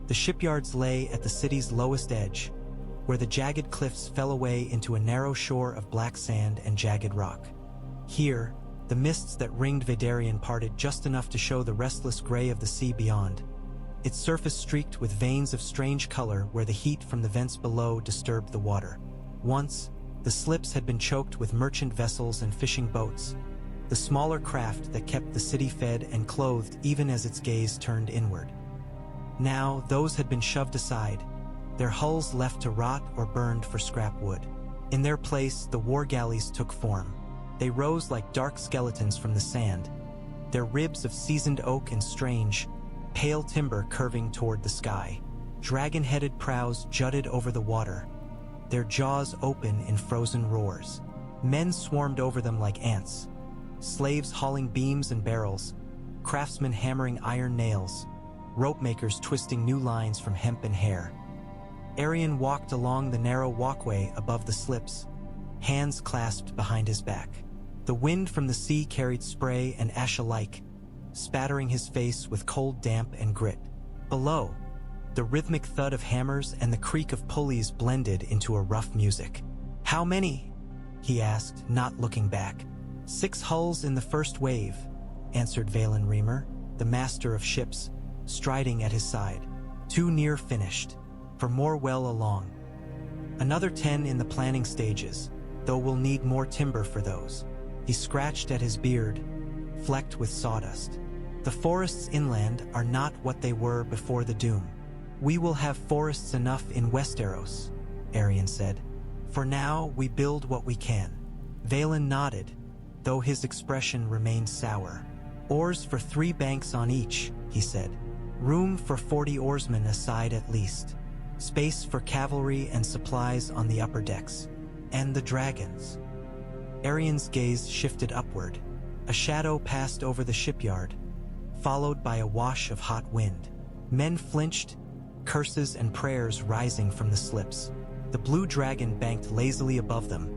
The shipyards lay at the city's lowest edge, where the jagged cliffs fell away into a narrow shore of black sand and jagged rock. Here, the mists that ringed Vaedarion parted just enough to show the restless gray of the sea beyond, its surface streaked with veins of strange color where the heat from the vents below disturbed the water. Once, the slips had been choked with merchant vessels and fishing boats, the smaller craft that kept the city fed and clothed even as its gaze turned inward. Now, those had been shoved aside, their hulls left to rot or burned for scrap wood. In their place, the war galleys took form. They rose like dark skeletons from the sand, their ribs of seasoned oak and strange, pale timber curving toward the sky. Dragon-headed prows jutted over the water, their jaws open in frozen roars. Men swarmed over them like ants, slaves hauling beams and barrels, craftsmen hammering iron nails, rope makers twisting new lines from hemp and hair. Aerion walked along the narrow walkway above the slips, hands clasped behind his back. The wind from the sea carried spray and ash alike, spattering his face with cold damp and grit. Below, the rhythmic thud of hammers and the creak of pulleys blended into a rough music. "How many?" he asked, not looking back. "6 hulls in the first wave," answered Vaelin Reamer, the master of ships, striding at his side. "2 near finished, for more well along. Another 10 in the planning stages, though we'll need more timber for those." He scratched at his beard, flecked with sawdust. "The forests inland are not what they were before the doom. We will have forests enough in Westeros," Aerion said. "For now, we build what we can." Vaelin nodded, though his expression remained sour. "Oars for 3 banks on each," he said. "Room for 40 oarsmen aside at least. Space for cavalry and supplies on the upper decks. And the dragons." Aerion's gaze shifted upward. A shadow passed over the shipyard, followed by a wash of hot wind. Men flinched, curses and prayers rising from the slips. The blue dragon banked lazily above them,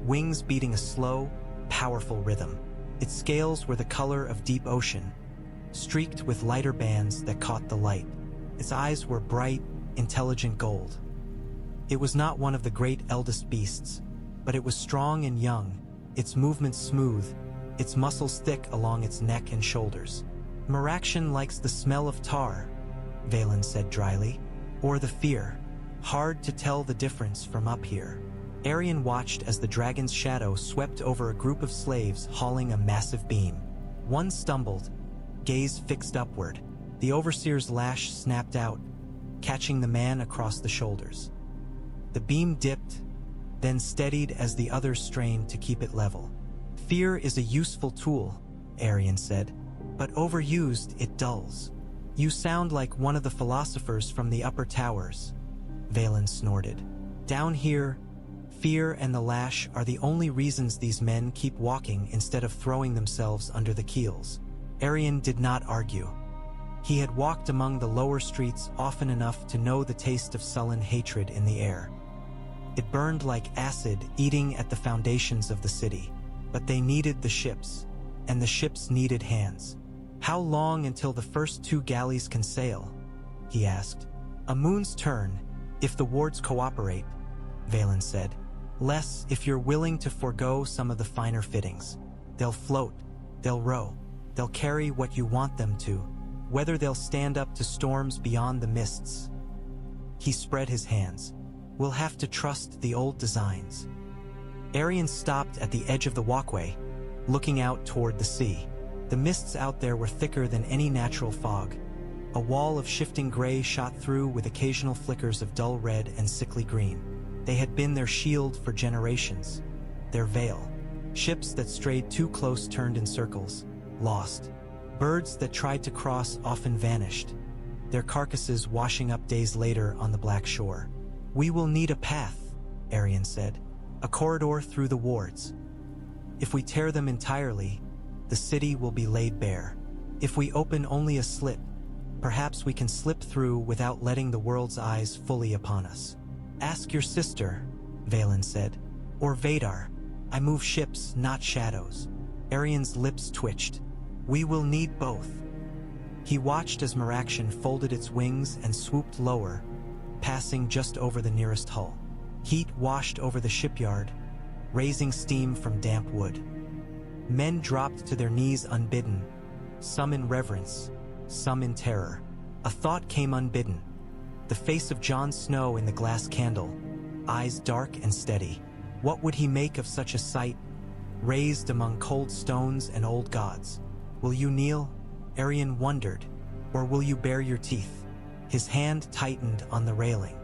wings beating a slow, powerful rhythm. Its scales were the color of deep ocean, streaked with lighter bands that caught the light. Its eyes were bright, intelligent gold. It was not one of the great eldest beasts, but it was strong and young, its movements smooth, its muscles thick along its neck and shoulders. "Meraction likes the smell of tar," Vaelin said dryly. "Or the fear. Hard to tell the difference from up here." Aerion watched as the dragon's shadow swept over a group of slaves hauling a massive beam. One stumbled, gaze fixed upward. The overseer's lash snapped out, catching the man across the shoulders. The beam dipped, then steadied as the others strained to keep it level. "Fear is a useful tool," Aerion said, "but overused it dulls." "You sound like one of the philosophers from the upper towers," Vaelin snorted. "Down here, fear and the lash are the only reasons these men keep walking instead of throwing themselves under the keels." Aerion did not argue. He had walked among the lower streets often enough to know the taste of sullen hatred in the air. It burned like acid eating at the foundations of the city. But they needed the ships, and the ships needed hands. "How long until the first 2 galleys can sail?" he asked. "A moon's turn, if the wards cooperate," Vaelin said. "Less if you're willing to forego some of the finer fittings. They'll float, they'll row, they'll carry what you want them to, whether they'll stand up to storms beyond the mists." He spread his hands. We'll have to trust the old designs. Aerion stopped at the edge of the walkway, looking out toward the sea. The mists out there were thicker than any natural fog. A wall of shifting gray shot through with occasional flickers of dull red and sickly green. They had been their shield for generations, their veil. Ships that strayed too close turned in circles, lost. Birds that tried to cross often vanished, their carcasses washing up days later on the black shore. "We will need a path," Aerion said, "a corridor through the wards. If we tear them entirely, the city will be laid bare. If we open only a slit, perhaps we can slip through without letting the world's eyes fully upon us." "Ask your sister," Vaelin said, "or Vaedar. I move ships, not shadows." Aerion's lips twitched. "We will need both." He watched as Meraction folded its wings and swooped lower, passing just over the nearest hull. Heat washed over the shipyard, raising steam from damp wood. Men dropped to their knees unbidden, some in reverence, some in terror. A thought came unbidden. The face of Jon Snow in the glass candle, eyes dark and steady. What would he make of such a sight, raised among cold stones and old gods? "Will you kneel?" Aerion wondered. "Or will you bare your teeth?" His hand tightened on the railing.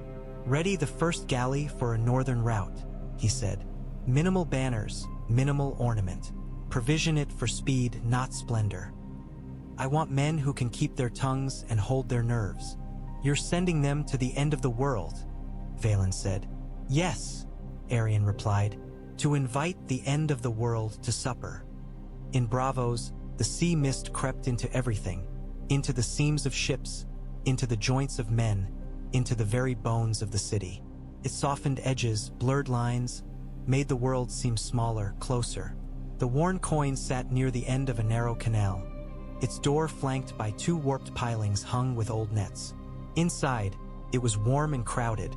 "Ready the first galley for a northern route," he said. "Minimal banners, minimal ornament. Provision it for speed, not splendor. I want men who can keep their tongues and hold their nerves." "You're sending them to the end of the world," Vaelin said. "Yes," Aerion replied, "to invite the end of the world to supper." In Bravos, the sea mist crept into everything, into the seams of ships, into the joints of men, into the very bones of the city. It softened edges, blurred lines, made the world seem smaller, closer. The worn coin sat near the end of a narrow canal, its door flanked by two warped pilings hung with old nets. Inside, it was warm and crowded,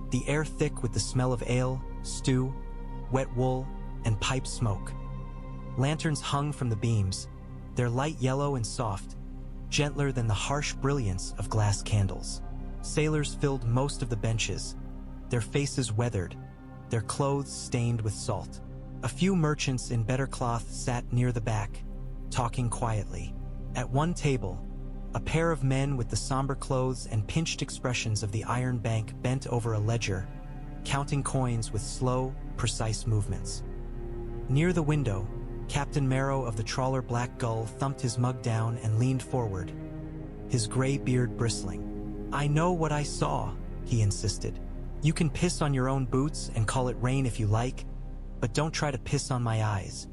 the air thick with the smell of ale, stew, wet wool, and pipe smoke. Lanterns hung from the beams, their light yellow and soft, gentler than the harsh brilliance of glass candles. Sailors filled most of the benches, their faces weathered, their clothes stained with salt. A few merchants in better cloth sat near the back, talking quietly. At one table, a pair of men with the somber clothes and pinched expressions of the Iron Bank bent over a ledger, counting coins with slow, precise movements. Near the window, Captain Marrow of the trawler Black Gull thumped his mug down and leaned forward, his gray beard bristling. "I know what I saw," he insisted. "You can piss on your own boots and call it rain if you like, but don't try to piss on my eyes."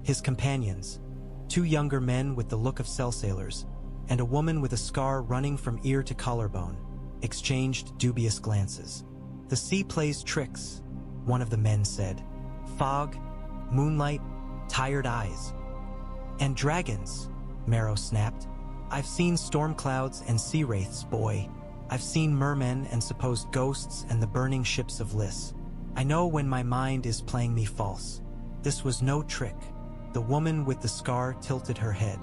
His companions, two younger men with the look of cell sailors, and a woman with a scar running from ear to collarbone, exchanged dubious glances. "The sea plays tricks," one of the men said. "Fog, moonlight, tired eyes." "And dragons," Marrow snapped. "I've seen storm clouds and sea wraiths, boy. I've seen mermen and supposed ghosts and the burning ships of Lys. I know when my mind is playing me false. This was no trick." The woman with the scar tilted her head.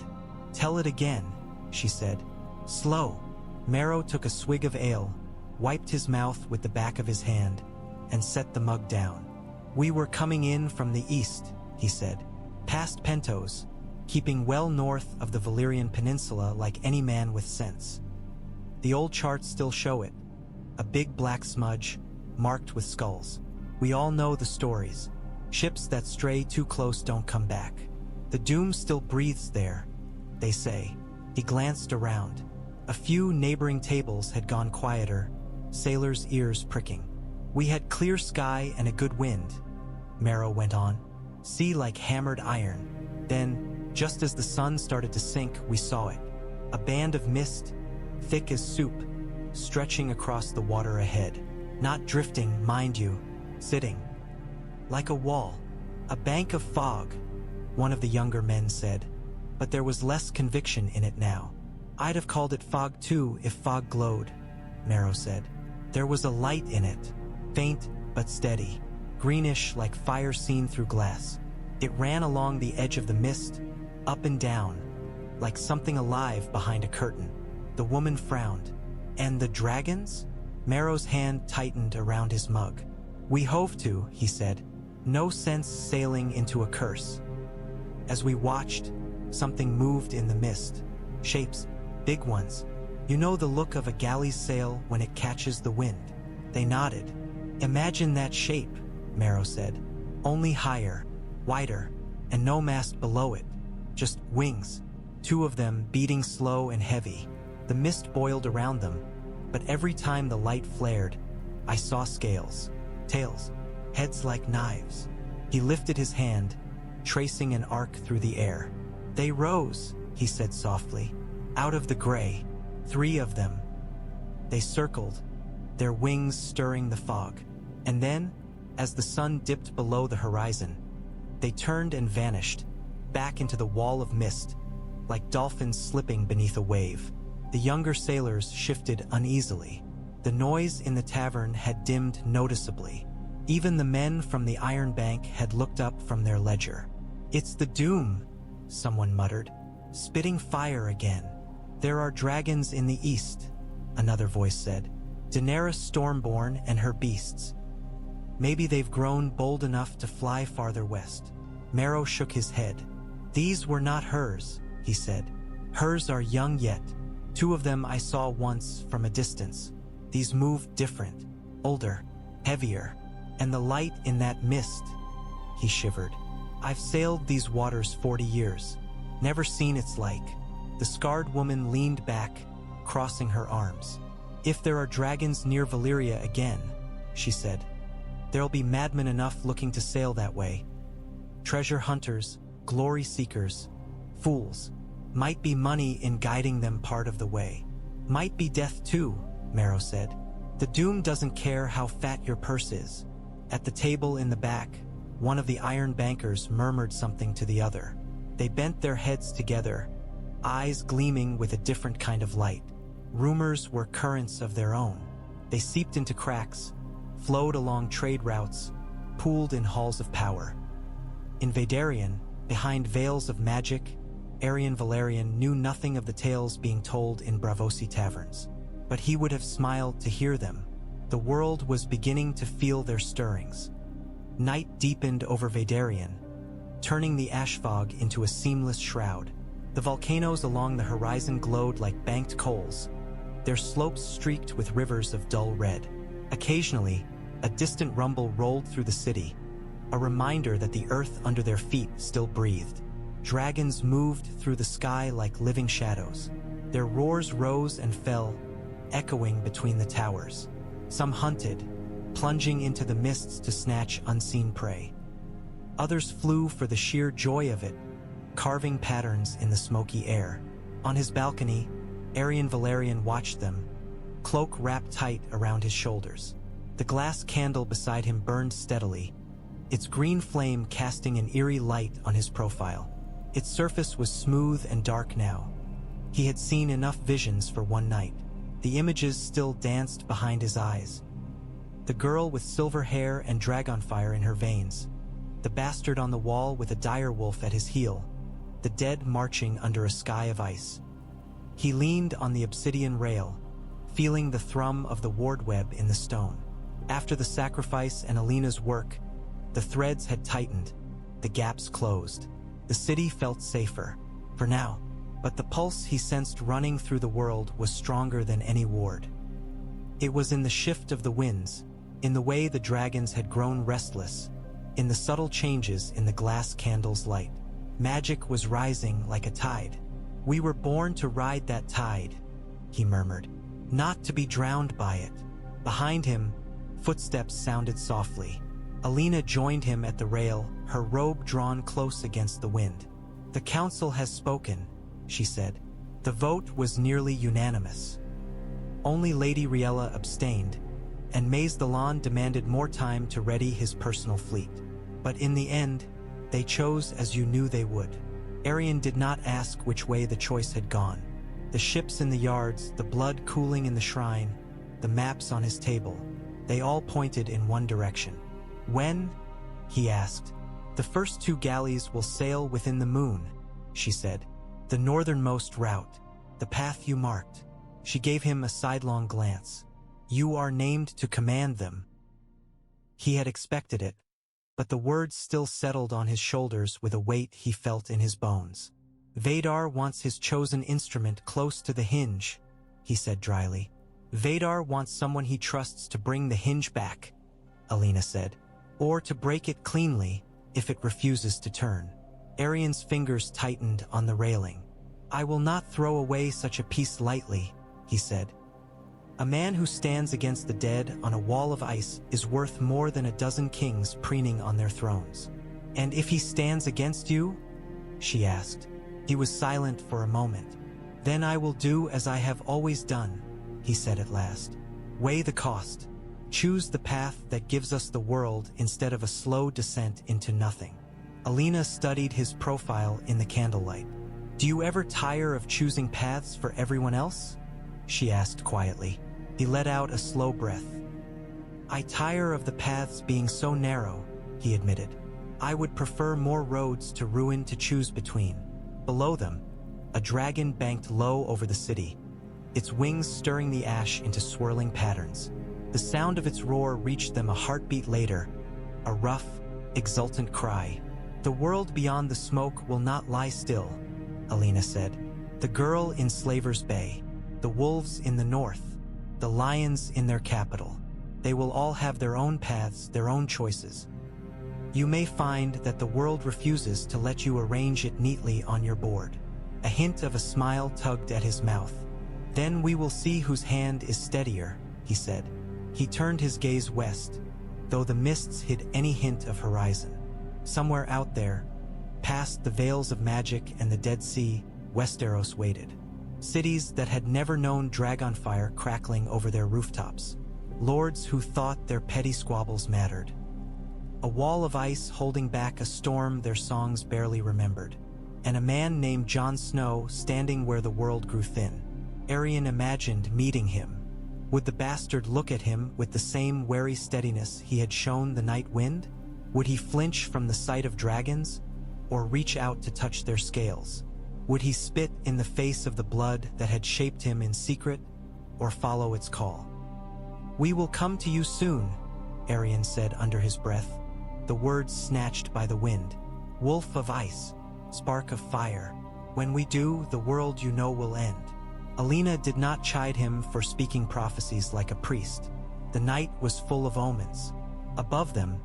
"Tell it again," she said. "Slow." Marrow took a swig of ale, wiped his mouth with the back of his hand, and set the mug down. "We were coming in from the east," he said, "past Pentos, keeping well north of the Valyrian peninsula like any man with sense. The old charts still show it, a big black smudge, marked with skulls. We all know the stories. Ships that stray too close don't come back. The doom still breathes there, they say." He glanced around. A few neighboring tables had gone quieter, sailors' ears pricking. "We had clear sky and a good wind," Marrow went on. "Sea like hammered iron. Then, just as the sun started to sink, we saw it. A band of mist, thick as soup, stretching across the water ahead. Not drifting, mind you, sitting. Like a wall. A bank of fog," one of the younger men said. But there was less conviction in it now. "I'd have called it fog too if fog glowed," Marrow said. "There was a light in it, faint but steady, greenish like fire seen through glass. It ran along the edge of the mist, up and down, like something alive behind a curtain." The woman frowned. "And the dragons?" Merrow's hand tightened around his mug. "We hove to," he said. "No sense sailing into a curse." As we watched, something moved in the mist. Shapes, big ones. "You know the look of a galley's sail when it catches the wind?" They nodded. "Imagine that shape," Merrow said. "Only higher, wider, and no mast below it. Just wings. 2 of them beating slow and heavy. The mist boiled around them, but every time the light flared, I saw scales, tails, heads like knives." He lifted his hand, tracing an arc through the air. "They rose," he said softly, "out of the gray. 3 of them. They circled, their wings stirring the fog. And then, as the sun dipped below the horizon, they turned and vanished, back into the wall of mist, like dolphins slipping beneath a wave." The younger sailors shifted uneasily. The noise in the tavern had dimmed noticeably. Even the men from the Iron Bank had looked up from their ledger. "It's the doom," someone muttered, "spitting fire again." "There are dragons in the east," another voice said. "Daenerys Stormborn and her beasts. Maybe they've grown bold enough to fly farther west." Merrow shook his head. "These were not hers," he said. "Hers are young yet. 2 of them I saw once from a distance. These moved different, older, heavier, and the light in that mist." He shivered. "I've sailed these waters 40 years, never seen its like." The scarred woman leaned back, crossing her arms. "If there are dragons near Valyria again," she said, "there'll be madmen enough looking to sail that way. Treasure hunters, glory seekers, fools. Might be money in guiding them part of the way. Might be death too," Merrow said. "The doom doesn't care how fat your purse is." At the table in the back, one of the Iron Bankers murmured something to the other. They bent their heads together, eyes gleaming with a different kind of light. Rumors were currents of their own. They seeped into cracks, flowed along trade routes, pooled in halls of power. In Vaedarion, behind veils of magic, Aerion Vhalaryon knew nothing of the tales being told in Braavosi taverns. But he would have smiled to hear them. The world was beginning to feel their stirrings. Night deepened over Vaedarion, turning the ash fog into a seamless shroud. The volcanoes along the horizon glowed like banked coals, their slopes streaked with rivers of dull red. Occasionally, a distant rumble rolled through the city, a reminder that the earth under their feet still breathed. Dragons moved through the sky like living shadows. Their roars rose and fell, echoing between the towers. Some hunted, plunging into the mists to snatch unseen prey. Others flew for the sheer joy of it, carving patterns in the smoky air. On his balcony, Aerion Vhalaryon watched them, cloak wrapped tight around his shoulders. The glass candle beside him burned steadily, its green flame casting an eerie light on his profile. Its surface was smooth and dark now. He had seen enough visions for one night. The images still danced behind his eyes. The girl with silver hair and dragonfire in her veins. The bastard on the wall with a direwolf at his heel. The dead marching under a sky of ice. He leaned on the obsidian rail, feeling the thrum of the ward web in the stone. After the sacrifice and Aleena's work, the threads had tightened, the gaps closed. The city felt safer, for now, but the pulse he sensed running through the world was stronger than any ward. It was in the shift of the winds, in the way the dragons had grown restless, in the subtle changes in the glass candle's light. Magic was rising like a tide. "We were born to ride that tide," he murmured, "not to be drowned by it." Behind him, footsteps sounded softly. Alaena joined him at the rail, her robe drawn close against the wind. "The council has spoken," she said. The vote was nearly unanimous. Only Lady Riella abstained, and Maze Thalan demanded more time to ready his personal fleet. But in the end, they chose as you knew they would. Aerion did not ask which way the choice had gone. The ships in the yards, the blood cooling in the shrine, the maps on his table, they all pointed in one direction. "When?" he asked. "The first 2 galleys will sail within the moon," she said. "The northernmost route, the path you marked." She gave him a sidelong glance. You are named to command them." He had expected it, but the words still settled on his shoulders with a weight he felt in his bones. "Vaedar wants his chosen instrument close to the hinge," he said dryly. "Vaedar wants someone he trusts to bring the hinge back," Alaena said, "or to break it cleanly if it refuses to turn." Aerion's fingers tightened on the railing. "I will not throw away such a piece lightly," he said. "A man who stands against the dead on a wall of ice is worth more than a dozen kings preening on their thrones." "And if he stands against you?" she asked. He was silent for a moment. "Then I will do as I have always done," he said at last. "Weigh the cost. Choose the path that gives us the world instead of a slow descent into nothing." Alaena studied his profile in the candlelight. "Do you ever tire of choosing paths for everyone else?" she asked quietly. He let out a slow breath. "I tire of the paths being so narrow," he admitted. "I would prefer more roads to ruin to choose between." Below them, a dragon banked low over the city, its wings stirring the ash into swirling patterns. The sound of its roar reached them a heartbeat later, a rough, exultant cry. "The world beyond the smoke will not lie still," Alaena said. "The girl in Slaver's Bay, the wolves in the north, the lions in their capital. They will all have their own paths, their own choices. You may find that the world refuses to let you arrange it neatly on your board." A hint of a smile tugged at his mouth. "Then we will see whose hand is steadier," he said. He turned his gaze west, though the mists hid any hint of horizon. Somewhere out there, past the veils of magic and the Dead Sea, Westeros waited. Cities that had never known dragonfire crackling over their rooftops. Lords who thought their petty squabbles mattered. A wall of ice holding back a storm their songs barely remembered. And a man named Jon Snow standing where the world grew thin. Aerion imagined meeting him. Would the bastard look at him with the same wary steadiness he had shown the night wind? Would he flinch from the sight of dragons, or reach out to touch their scales? Would he spit in the face of the blood that had shaped him in secret, or follow its call? "We will come to you soon," Aerion said under his breath, the words snatched by the wind. "Wolf of ice, spark of fire. When we do, the world you know will end." Alaena did not chide him for speaking prophecies like a priest. The night was full of omens. Above them,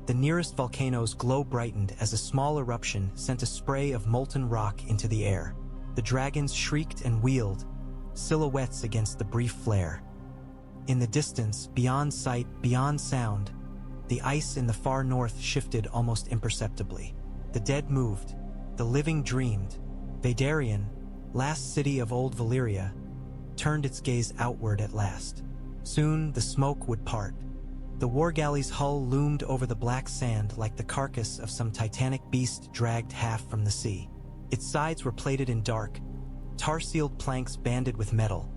the nearest volcano's glow brightened as a small eruption sent a spray of molten rock into the air. The dragons shrieked and wheeled, silhouettes against the brief flare. In the distance, beyond sight, beyond sound, the ice in the far north shifted almost imperceptibly. The dead moved, the living dreamed. Vaedarion, last city of Old Valyria, turned its gaze outward at last. Soon the smoke would part. The war galley's hull loomed over the black sand like the carcass of some titanic beast dragged half from the sea. Its sides were plated in dark, tar-sealed planks banded with metal,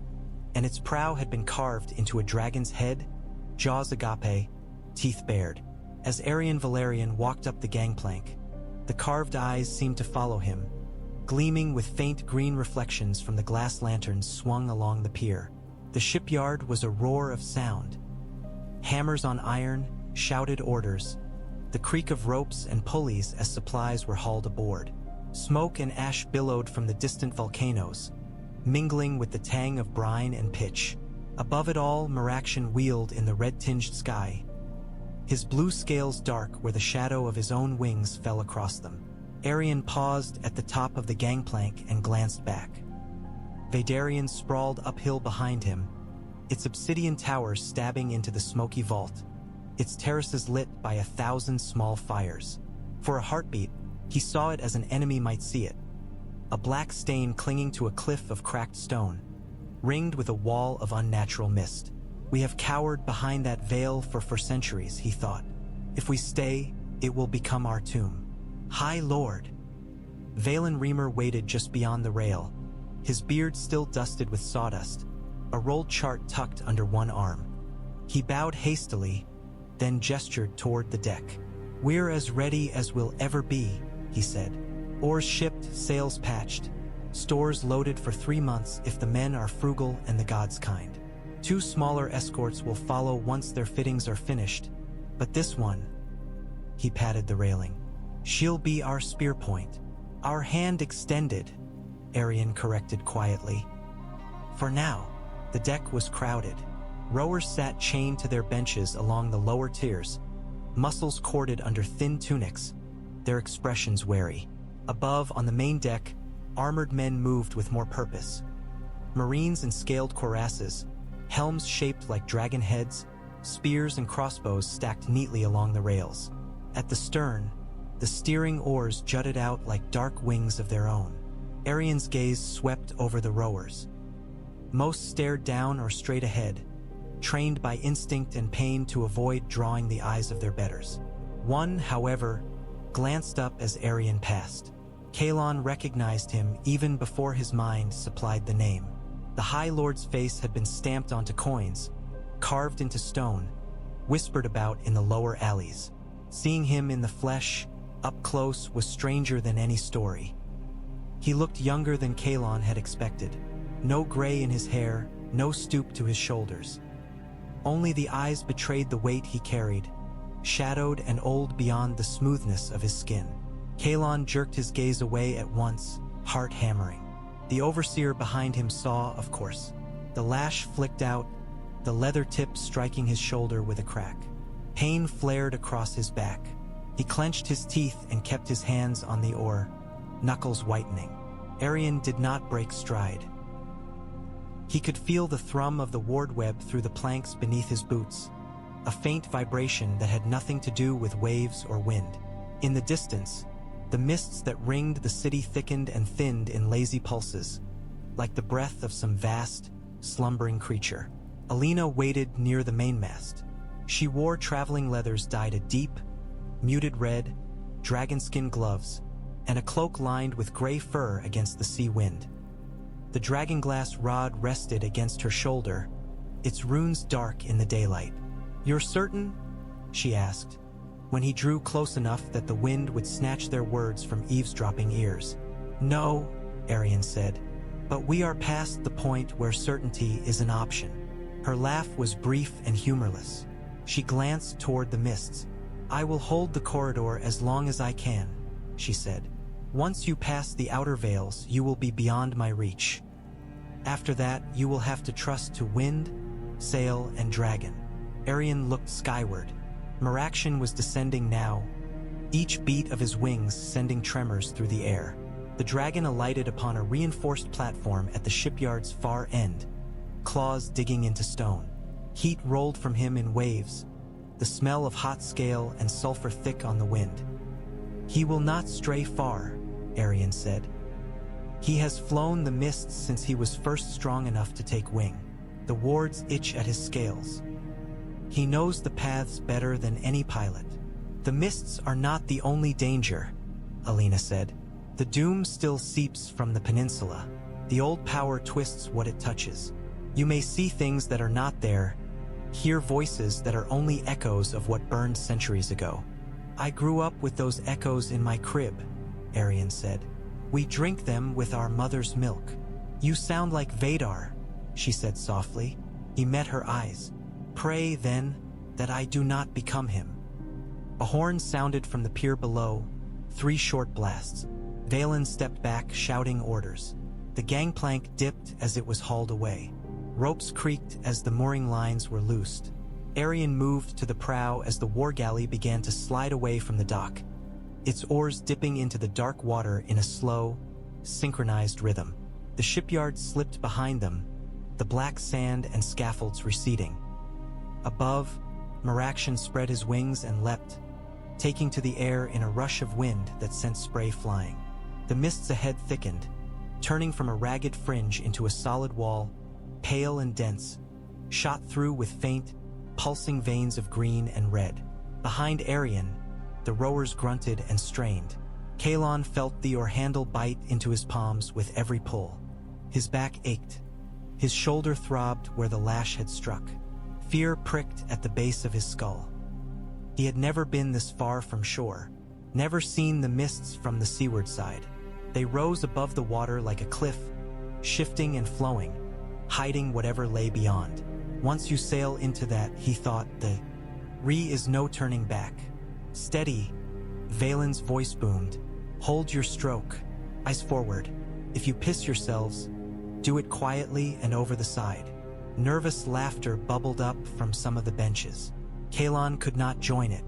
and its prow had been carved into a dragon's head, jaws agape, teeth bared. As Aerion Vhalaryon walked up the gangplank, the carved eyes seemed to follow him, gleaming with faint green reflections from the glass lanterns swung along the pier. The shipyard was a roar of sound. Hammers on iron shouted orders, the creak of ropes and pulleys as supplies were hauled aboard. Smoke and ash billowed from the distant volcanoes, mingling with the tang of brine and pitch. Above it all, Merakshan wheeled in the red-tinged sky, his blue scales dark where the shadow of his own wings fell across them. Aerion paused at the top of the gangplank and glanced back. Vaedarion sprawled uphill behind him, its obsidian towers stabbing into the smoky vault, its terraces lit by 1,000 small fires. For a heartbeat, he saw it as an enemy might see it, a black stain clinging to a cliff of cracked stone, ringed with a wall of unnatural mist. "We have cowered behind that veil for centuries," he thought. "If we stay, it will become our tomb." "High Lord." Valen Reamer waited just beyond the rail, his beard still dusted with sawdust, a rolled chart tucked under one arm. He bowed hastily, then gestured toward the deck. "We're as ready as we'll ever be," he said. "Oars shipped, sails patched, stores loaded for 3 months if the men are frugal and the gods kind. 2 smaller escorts will follow once their fittings are finished, but this one," he patted the railing, "she'll be our spear point." "Our hand extended," Aerion corrected quietly. For now, the deck was crowded. Rowers sat chained to their benches along the lower tiers, muscles corded under thin tunics, their expressions wary. Above, on the main deck, armored men moved with more purpose. Marines in scaled cuirasses, helms shaped like dragon heads, spears and crossbows stacked neatly along the rails. At the stern, the steering oars jutted out like dark wings of their own. Aerion's gaze swept over the rowers. Most stared down or straight ahead, trained by instinct and pain to avoid drawing the eyes of their betters. One, however, glanced up as Aerion passed. Kalon recognized him even before his mind supplied the name. The High Lord's face had been stamped onto coins, carved into stone, whispered about in the lower alleys. Seeing him in the flesh, up close, was stranger than any story. He looked younger than Kalon had expected. No gray in his hair, no stoop to his shoulders. Only the eyes betrayed the weight he carried, shadowed and old beyond the smoothness of his skin. Kalon jerked his gaze away at once, heart hammering. The overseer behind him saw, of course. The lash flicked out, the leather tip striking his shoulder with a crack. Pain flared across his back. He clenched his teeth and kept his hands on the oar, knuckles whitening. Aerion did not break stride. He could feel the thrum of the ward web through the planks beneath his boots, a faint vibration that had nothing to do with waves or wind. In the distance, the mists that ringed the city thickened and thinned in lazy pulses, like the breath of some vast, slumbering creature. Alaena waited near the mainmast. She wore traveling leathers dyed a deep, muted red, dragonskin gloves, and a cloak lined with gray fur against the sea wind. The dragonglass rod rested against her shoulder, its runes dark in the daylight. "You're certain?" she asked, when he drew close enough that the wind would snatch their words from eavesdropping ears. "No," Aerion said, "but we are past the point where certainty is an option." Her laugh was brief and humorless. She glanced toward the mists. "I will hold the corridor as long as I can," she said. "Once you pass the outer veils, you will be beyond my reach. After that, you will have to trust to wind, sail, and dragon." Aerion looked skyward. Meraction was descending now, each beat of his wings sending tremors through the air. The dragon alighted upon a reinforced platform at the shipyard's far end, claws digging into stone. Heat rolled from him in waves, the smell of hot scale and sulfur thick on the wind. "He will not stray far," Aerion said. "He has flown the mists since he was first strong enough to take wing. The wards itch at his scales. He knows the paths better than any pilot." "The mists are not the only danger," Alaena said. "The doom still seeps from the peninsula. The old power twists what it touches. You may see things that are not there, hear voices that are only echoes of what burned centuries ago." "I grew up with those echoes in my crib," Aerion said. "We drink them with our mother's milk." "You sound like Vaedar," she said softly. He met her eyes. "Pray, then, that I do not become him." A horn sounded from the pier below, 3 short blasts. Valen stepped back, shouting orders. The gangplank dipped as it was hauled away. Ropes creaked as the mooring lines were loosed. Aerion moved to the prow as the war galley began to slide away from the dock, its oars dipping into the dark water in a slow, synchronized rhythm. The shipyard slipped behind them, the black sand and scaffolds receding. Above, Meraction spread his wings and leapt, taking to the air in a rush of wind that sent spray flying. The mists ahead thickened, turning from a ragged fringe into a solid wall, pale and dense, shot through with faint, pulsing veins of green and red. Behind Aerion, the rowers grunted and strained. Kalon felt the oar handle bite into his palms with every pull. His back ached. His shoulder throbbed where the lash had struck. Fear pricked at the base of his skull. He had never been this far from shore, never seen the mists from the seaward side. They rose above the water like a cliff, shifting and flowing, hiding whatever lay beyond. Once you sail into that, he thought, the Re is no turning back. Steady, Vaelin's voice boomed. Hold your stroke. Eyes forward. If you piss yourselves, do it quietly and over the side. Nervous laughter bubbled up from some of the benches. Kalon could not join it.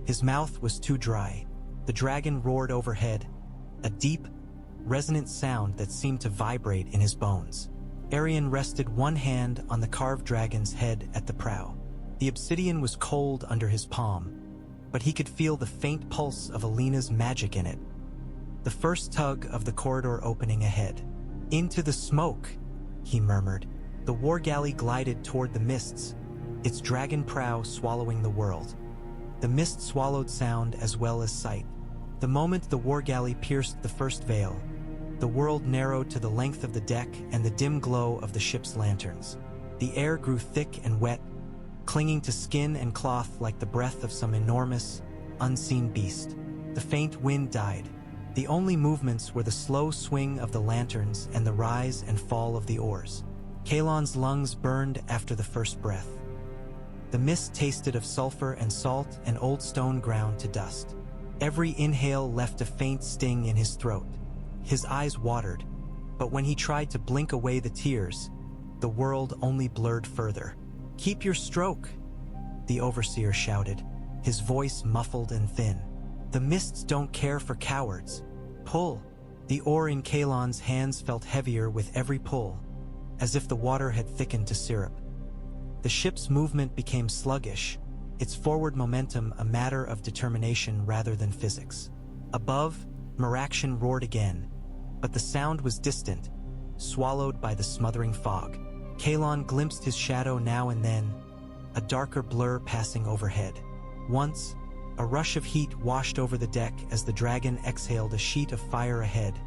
His mouth was too dry. The dragon roared overhead, a deep, resonant sound that seemed to vibrate in his bones. Aerion rested one hand on the carved dragon's head at the prow. The obsidian was cold under his palm, but he could feel the faint pulse of Aleena's magic in it. The first tug of the corridor opening ahead. Into the smoke, he murmured. The war galley glided toward the mists, its dragon prow swallowing the world. The mist swallowed sound as well as sight. The moment the war galley pierced the first veil, the world narrowed to the length of the deck and the dim glow of the ship's lanterns. The air grew thick and wet, clinging to skin and cloth like the breath of some enormous, unseen beast. The faint wind died. The only movements were the slow swing of the lanterns and the rise and fall of the oars. Kalon's lungs burned after the first breath. The mist tasted of sulfur and salt and old stone ground to dust. Every inhale left a faint sting in his throat. His eyes watered, but when he tried to blink away the tears, the world only blurred further. "Keep your stroke," the overseer shouted, his voice muffled and thin. "The mists don't care for cowards. Pull." The oar in Kalon's hands felt heavier with every pull, as if the water had thickened to syrup. The ship's movement became sluggish, its forward momentum a matter of determination rather than physics. Above, Merakshan roared again, but the sound was distant, swallowed by the smothering fog. Kalon glimpsed his shadow now and then, a darker blur passing overhead. Once, a rush of heat washed over the deck as the dragon exhaled a sheet of fire ahead,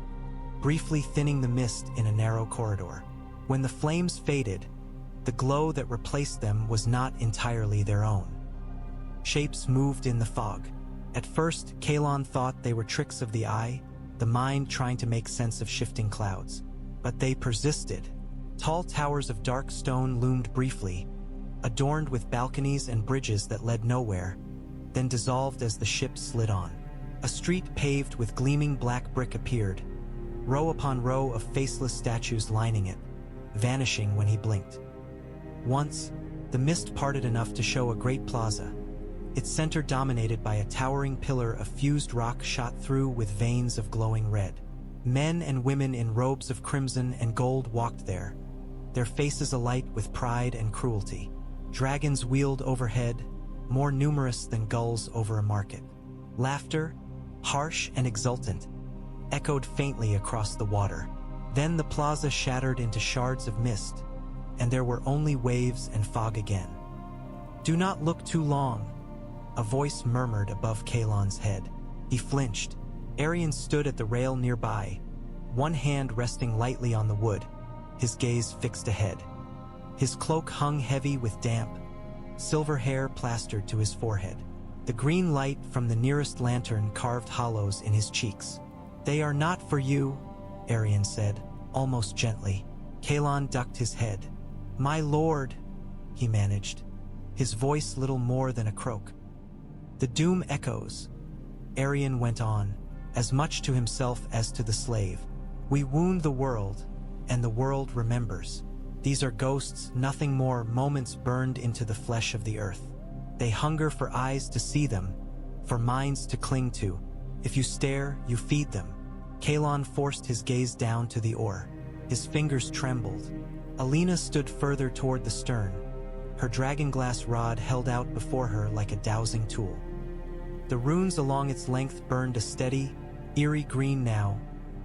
briefly thinning the mist in a narrow corridor. When the flames faded, the glow that replaced them was not entirely their own. Shapes moved in the fog. At first, Kalon thought they were tricks of the eye, the mind trying to make sense of shifting clouds. But they persisted. Tall towers of dark stone loomed briefly, adorned with balconies and bridges that led nowhere, then dissolved as the ship slid on. A street paved with gleaming black brick appeared, row upon row of faceless statues lining it, vanishing when he blinked. Once, the mist parted enough to show a great plaza, its center dominated by a towering pillar of fused rock shot through with veins of glowing red. Men and women in robes of crimson and gold walked there, their faces alight with pride and cruelty. Dragons wheeled overhead, more numerous than gulls over a market. Laughter, harsh and exultant, echoed faintly across the water. Then the plaza shattered into shards of mist, and there were only waves and fog again. "Do not look too long," a voice murmured above Kalon's head. He flinched. Aerion stood at the rail nearby, one hand resting lightly on the wood, his gaze fixed ahead. His cloak hung heavy with damp, silver hair plastered to his forehead. The green light from the nearest lantern carved hollows in his cheeks. "They are not for you," Aerion said, almost gently. Kalon ducked his head. "My lord," he managed, his voice little more than a croak. "The doom echoes," Aerion went on, as much to himself as to the slave. "We wound the world, and the world remembers. These are ghosts, nothing more, moments burned into the flesh of the earth. They hunger for eyes to see them, for minds to cling to. If you stare, you feed them." Kalon forced his gaze down to the oar. His fingers trembled. Alaena stood further toward the stern, her dragonglass rod held out before her like a dowsing tool. The runes along its length burned a steady, eerie green now,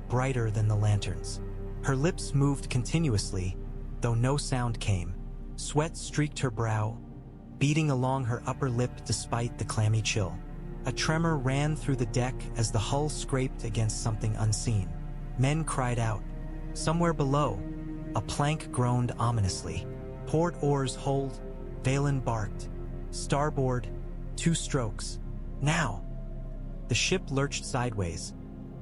brighter than the lanterns. Her lips moved continuously, though no sound came. Sweat streaked her brow, beating along her upper lip despite the clammy chill. A tremor ran through the deck as the hull scraped against something unseen. Men cried out. Somewhere below, a plank groaned ominously. "Port oars hold," Vaelin barked. "Starboard, 2 strokes. Now!" The ship lurched sideways,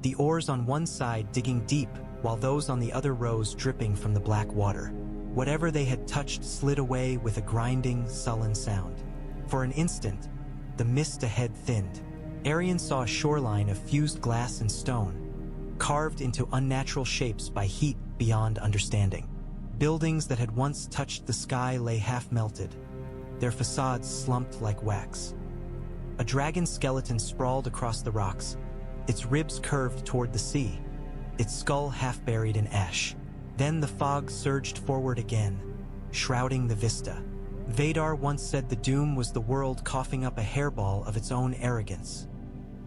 the oars on one side digging deep while those on the other rose dripping from the black water. Whatever they had touched slid away with a grinding, sullen sound. For an instant, the mist ahead thinned. Aerion saw a shoreline of fused glass and stone, carved into unnatural shapes by heat beyond understanding. Buildings that had once touched the sky lay half-melted, their facades slumped like wax. A dragon skeleton sprawled across the rocks, its ribs curved toward the sea, its skull half-buried in ash. Then the fog surged forward again, shrouding the vista. Vaedar once said the doom was the world coughing up a hairball of its own arrogance,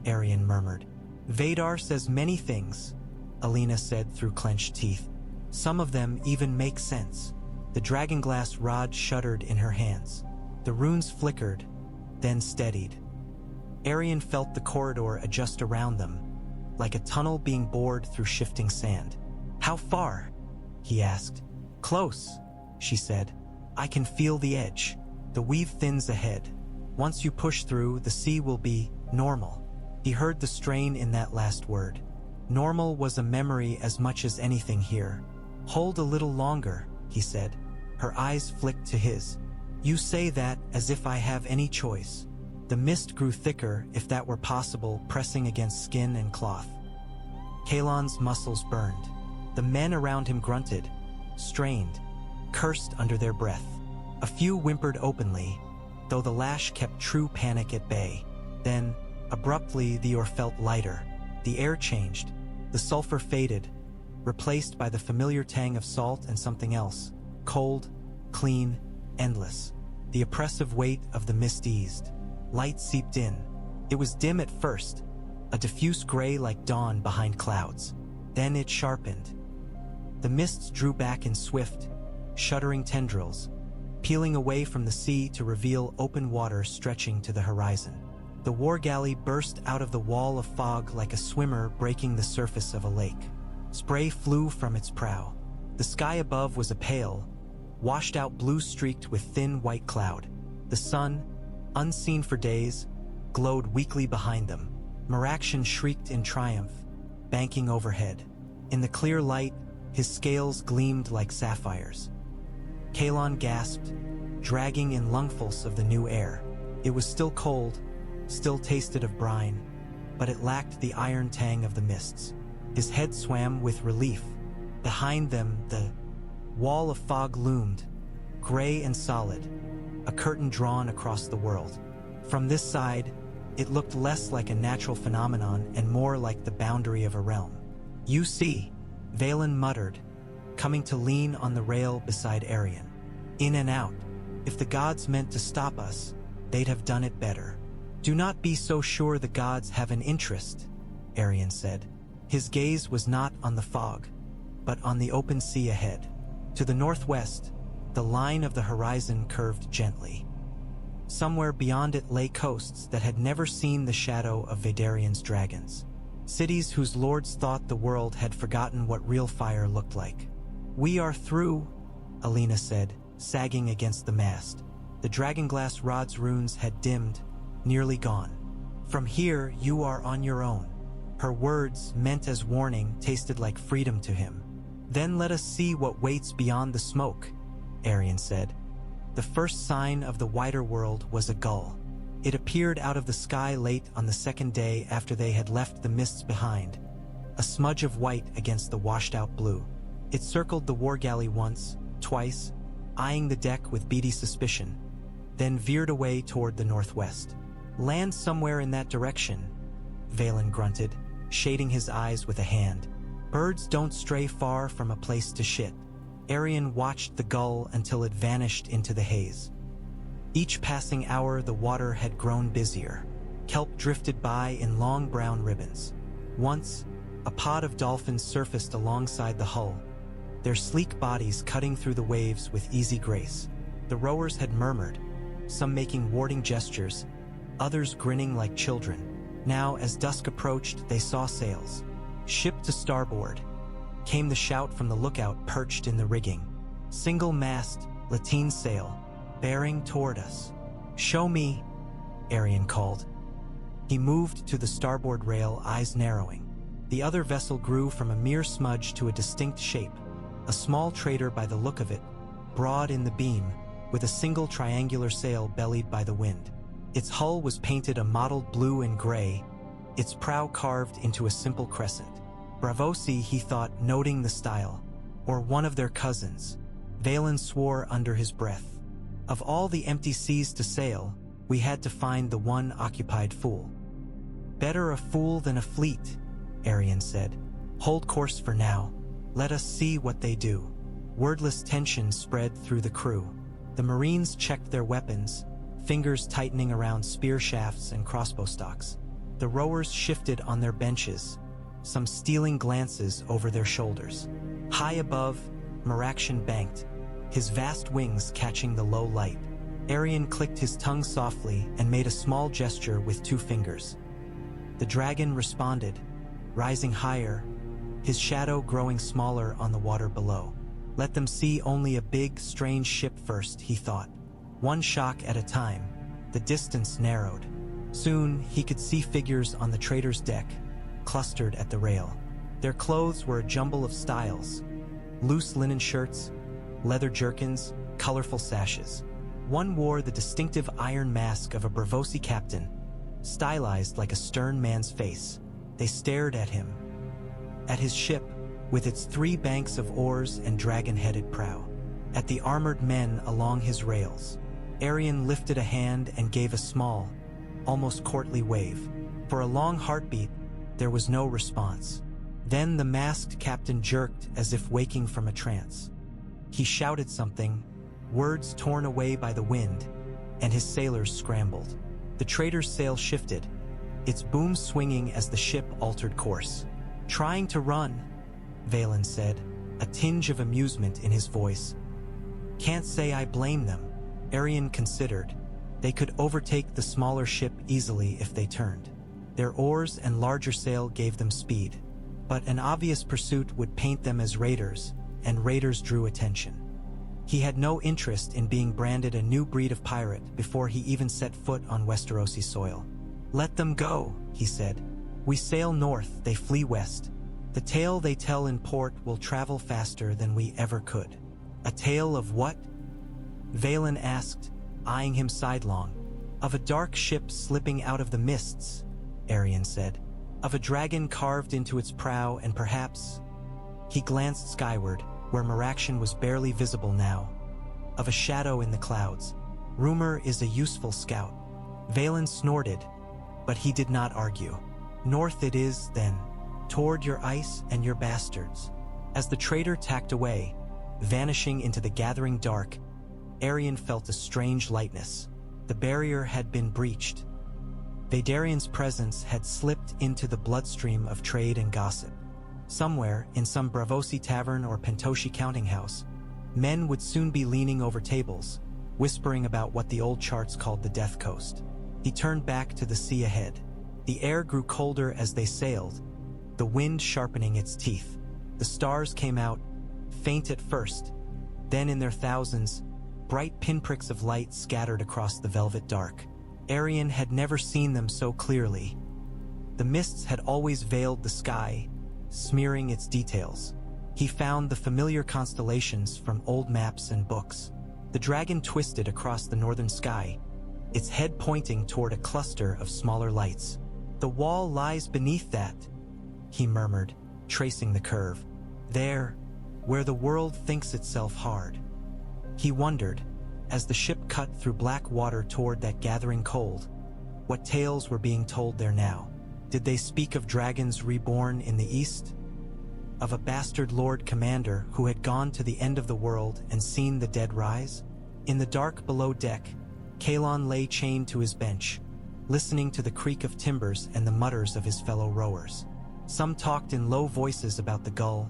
Aerion murmured. Vaedar says many things, Alaena said through clenched teeth. Some of them even make sense. The dragonglass rod shuddered in her hands. The runes flickered, then steadied. Aerion felt the corridor adjust around them, like a tunnel being bored through shifting sand. How far? He asked. Close, she said. I can feel the edge. The weave thins ahead. Once you push through, the sea will be normal. He heard the strain in that last word. Normal was a memory as much as anything here. Hold a little longer, he said. Her eyes flicked to his. You say that as if I have any choice. The mist grew thicker, if that were possible, pressing against skin and cloth. Kalon's muscles burned. The men around him grunted, strained, cursed under their breath. A few whimpered openly, though the lash kept true panic at bay. Then, abruptly, the air felt lighter. The air changed. The sulfur faded, replaced by the familiar tang of salt and something else. Cold, clean, endless. The oppressive weight of the mist eased. Light seeped in. It was dim at first, a diffuse gray like dawn behind clouds. Then it sharpened. The mists drew back in swift, shuddering tendrils, peeling away from the sea to reveal open water stretching to the horizon. The war galley burst out of the wall of fog like a swimmer breaking the surface of a lake. Spray flew from its prow. The sky above was a pale, washed-out blue streaked with thin white cloud. The sun, unseen for days, glowed weakly behind them. Meraxion shrieked in triumph, banking overhead. In the clear light, his scales gleamed like sapphires. Kalon gasped, dragging in lungfuls of the new air. It was still cold, still tasted of brine, but it lacked the iron tang of the mists. His head swam with relief. Behind them, the wall of fog loomed, gray and solid, a curtain drawn across the world. From this side, it looked less like a natural phenomenon and more like the boundary of a realm. You see, Vaelin muttered, coming to lean on the rail beside Aerion. In and out. If the gods meant to stop us, they'd have done it better. Do not be so sure the gods have an interest, Aerion said. His gaze was not on the fog, but on the open sea ahead. To the northwest, the line of the horizon curved gently. Somewhere beyond it lay coasts that had never seen the shadow of Vaedarion's dragons. Cities whose lords thought the world had forgotten what real fire looked like. We are through, Alaena said, sagging against the mast. The dragonglass rod's runes had dimmed, nearly gone. From here, you are on your own. Her words, meant as warning, tasted like freedom to him. Then let us see what waits beyond the smoke, Aerion said. The first sign of the wider world was a gull. It appeared out of the sky late on the second day after they had left the mists behind, a smudge of white against the washed-out blue. It circled the war galley once, twice, eyeing the deck with beady suspicion, then veered away toward the northwest. Land somewhere in that direction, Vaelin grunted, shading his eyes with a hand. Birds don't stray far from a place to shit. Aerion watched the gull until it vanished into the haze. Each passing hour, the water had grown busier. Kelp drifted by in long brown ribbons. Once, a pod of dolphins surfaced alongside the hull, their sleek bodies cutting through the waves with easy grace. The rowers had murmured, some making warding gestures, others grinning like children. Now, as dusk approached, they saw sails. Ship to starboard, came the shout from the lookout perched in the rigging. Single mast, lateen sail, bearing toward us. Show me, Aerion called. He moved to the starboard rail, eyes narrowing. The other vessel grew from a mere smudge to a distinct shape, a small trader by the look of it, broad in the beam, with a single triangular sail bellied by the wind. Its hull was painted a mottled blue and gray, its prow carved into a simple crescent. Braavosi, he thought, noting the style. Or one of their cousins. Vaelin swore under his breath. Of all the empty seas to sail, we had to find the one occupied fool. Better a fool than a fleet, Aerion said. Hold course for now. Let us see what they do. Wordless tension spread through the crew. The Marines checked their weapons, fingers tightening around spear shafts and crossbow stocks. The rowers shifted on their benches, some stealing glances over their shoulders. High above, Merakshan banked, his vast wings catching the low light. Aerion clicked his tongue softly and made a small gesture with 2 fingers. The dragon responded, rising higher, his shadow growing smaller on the water below. Let them see only a big, strange ship first, he thought. One shock at a time, the distance narrowed. Soon, he could see figures on the trader's deck, clustered at the rail. Their clothes were a jumble of styles. Loose linen shirts, leather jerkins, colorful sashes. One wore the distinctive iron mask of a Braavosi captain, stylized like a stern man's face. They stared at him. At his ship, with its 3 banks of oars and dragon-headed prow. At the armored men along his rails. Aerion lifted a hand and gave a small, almost courtly wave. For a long heartbeat, there was no response. Then the masked captain jerked as if waking from a trance. He shouted something, words torn away by the wind, and his sailors scrambled. The trader's sail shifted, its boom swinging as the ship altered course. Trying to run, Vaelin said, a tinge of amusement in his voice. Can't say I blame them, Aerion considered. They could overtake the smaller ship easily if they turned. Their oars and larger sail gave them speed. But an obvious pursuit would paint them as raiders, and raiders drew attention. He had no interest in being branded a new breed of pirate before he even set foot on Westerosi soil. Let them go, he said. We sail north, they flee west. The tale they tell in port will travel faster than we ever could. A tale of what? Vaelin asked, eyeing him sidelong. Of a dark ship slipping out of the mists, Aerion said. Of a dragon carved into its prow and perhaps... He glanced skyward, where Merakshan was barely visible now. Of a shadow in the clouds. Rumor is a useful scout. Vaelin snorted, but he did not argue. North it is, then, toward your ice and your bastards. As the trader tacked away, vanishing into the gathering dark, Aerion felt a strange lightness. The barrier had been breached. Vaedarion's presence had slipped into the bloodstream of trade and gossip. Somewhere, in some Braavosi tavern or Pentoshi counting house, men would soon be leaning over tables, whispering about what the old charts called the Death Coast. He turned back to the sea ahead. The air grew colder as they sailed, the wind sharpening its teeth. The stars came out, faint at first, then in their thousands, bright pinpricks of light scattered across the velvet dark. Aerion had never seen them so clearly. The mists had always veiled the sky, smearing its details. He found the familiar constellations from old maps and books. The dragon twisted across the northern sky, its head pointing toward a cluster of smaller lights. The wall lies beneath that, he murmured, tracing the curve. There, where the world thinks itself hard. He wondered, as the ship cut through black water toward that gathering cold, what tales were being told there now. Did they speak of dragons reborn in the east? Of a bastard lord commander who had gone to the end of the world and seen the dead rise? In the dark below deck, Kalon lay chained to his bench, listening to the creak of timbers and the mutters of his fellow rowers. Some talked in low voices about the gull,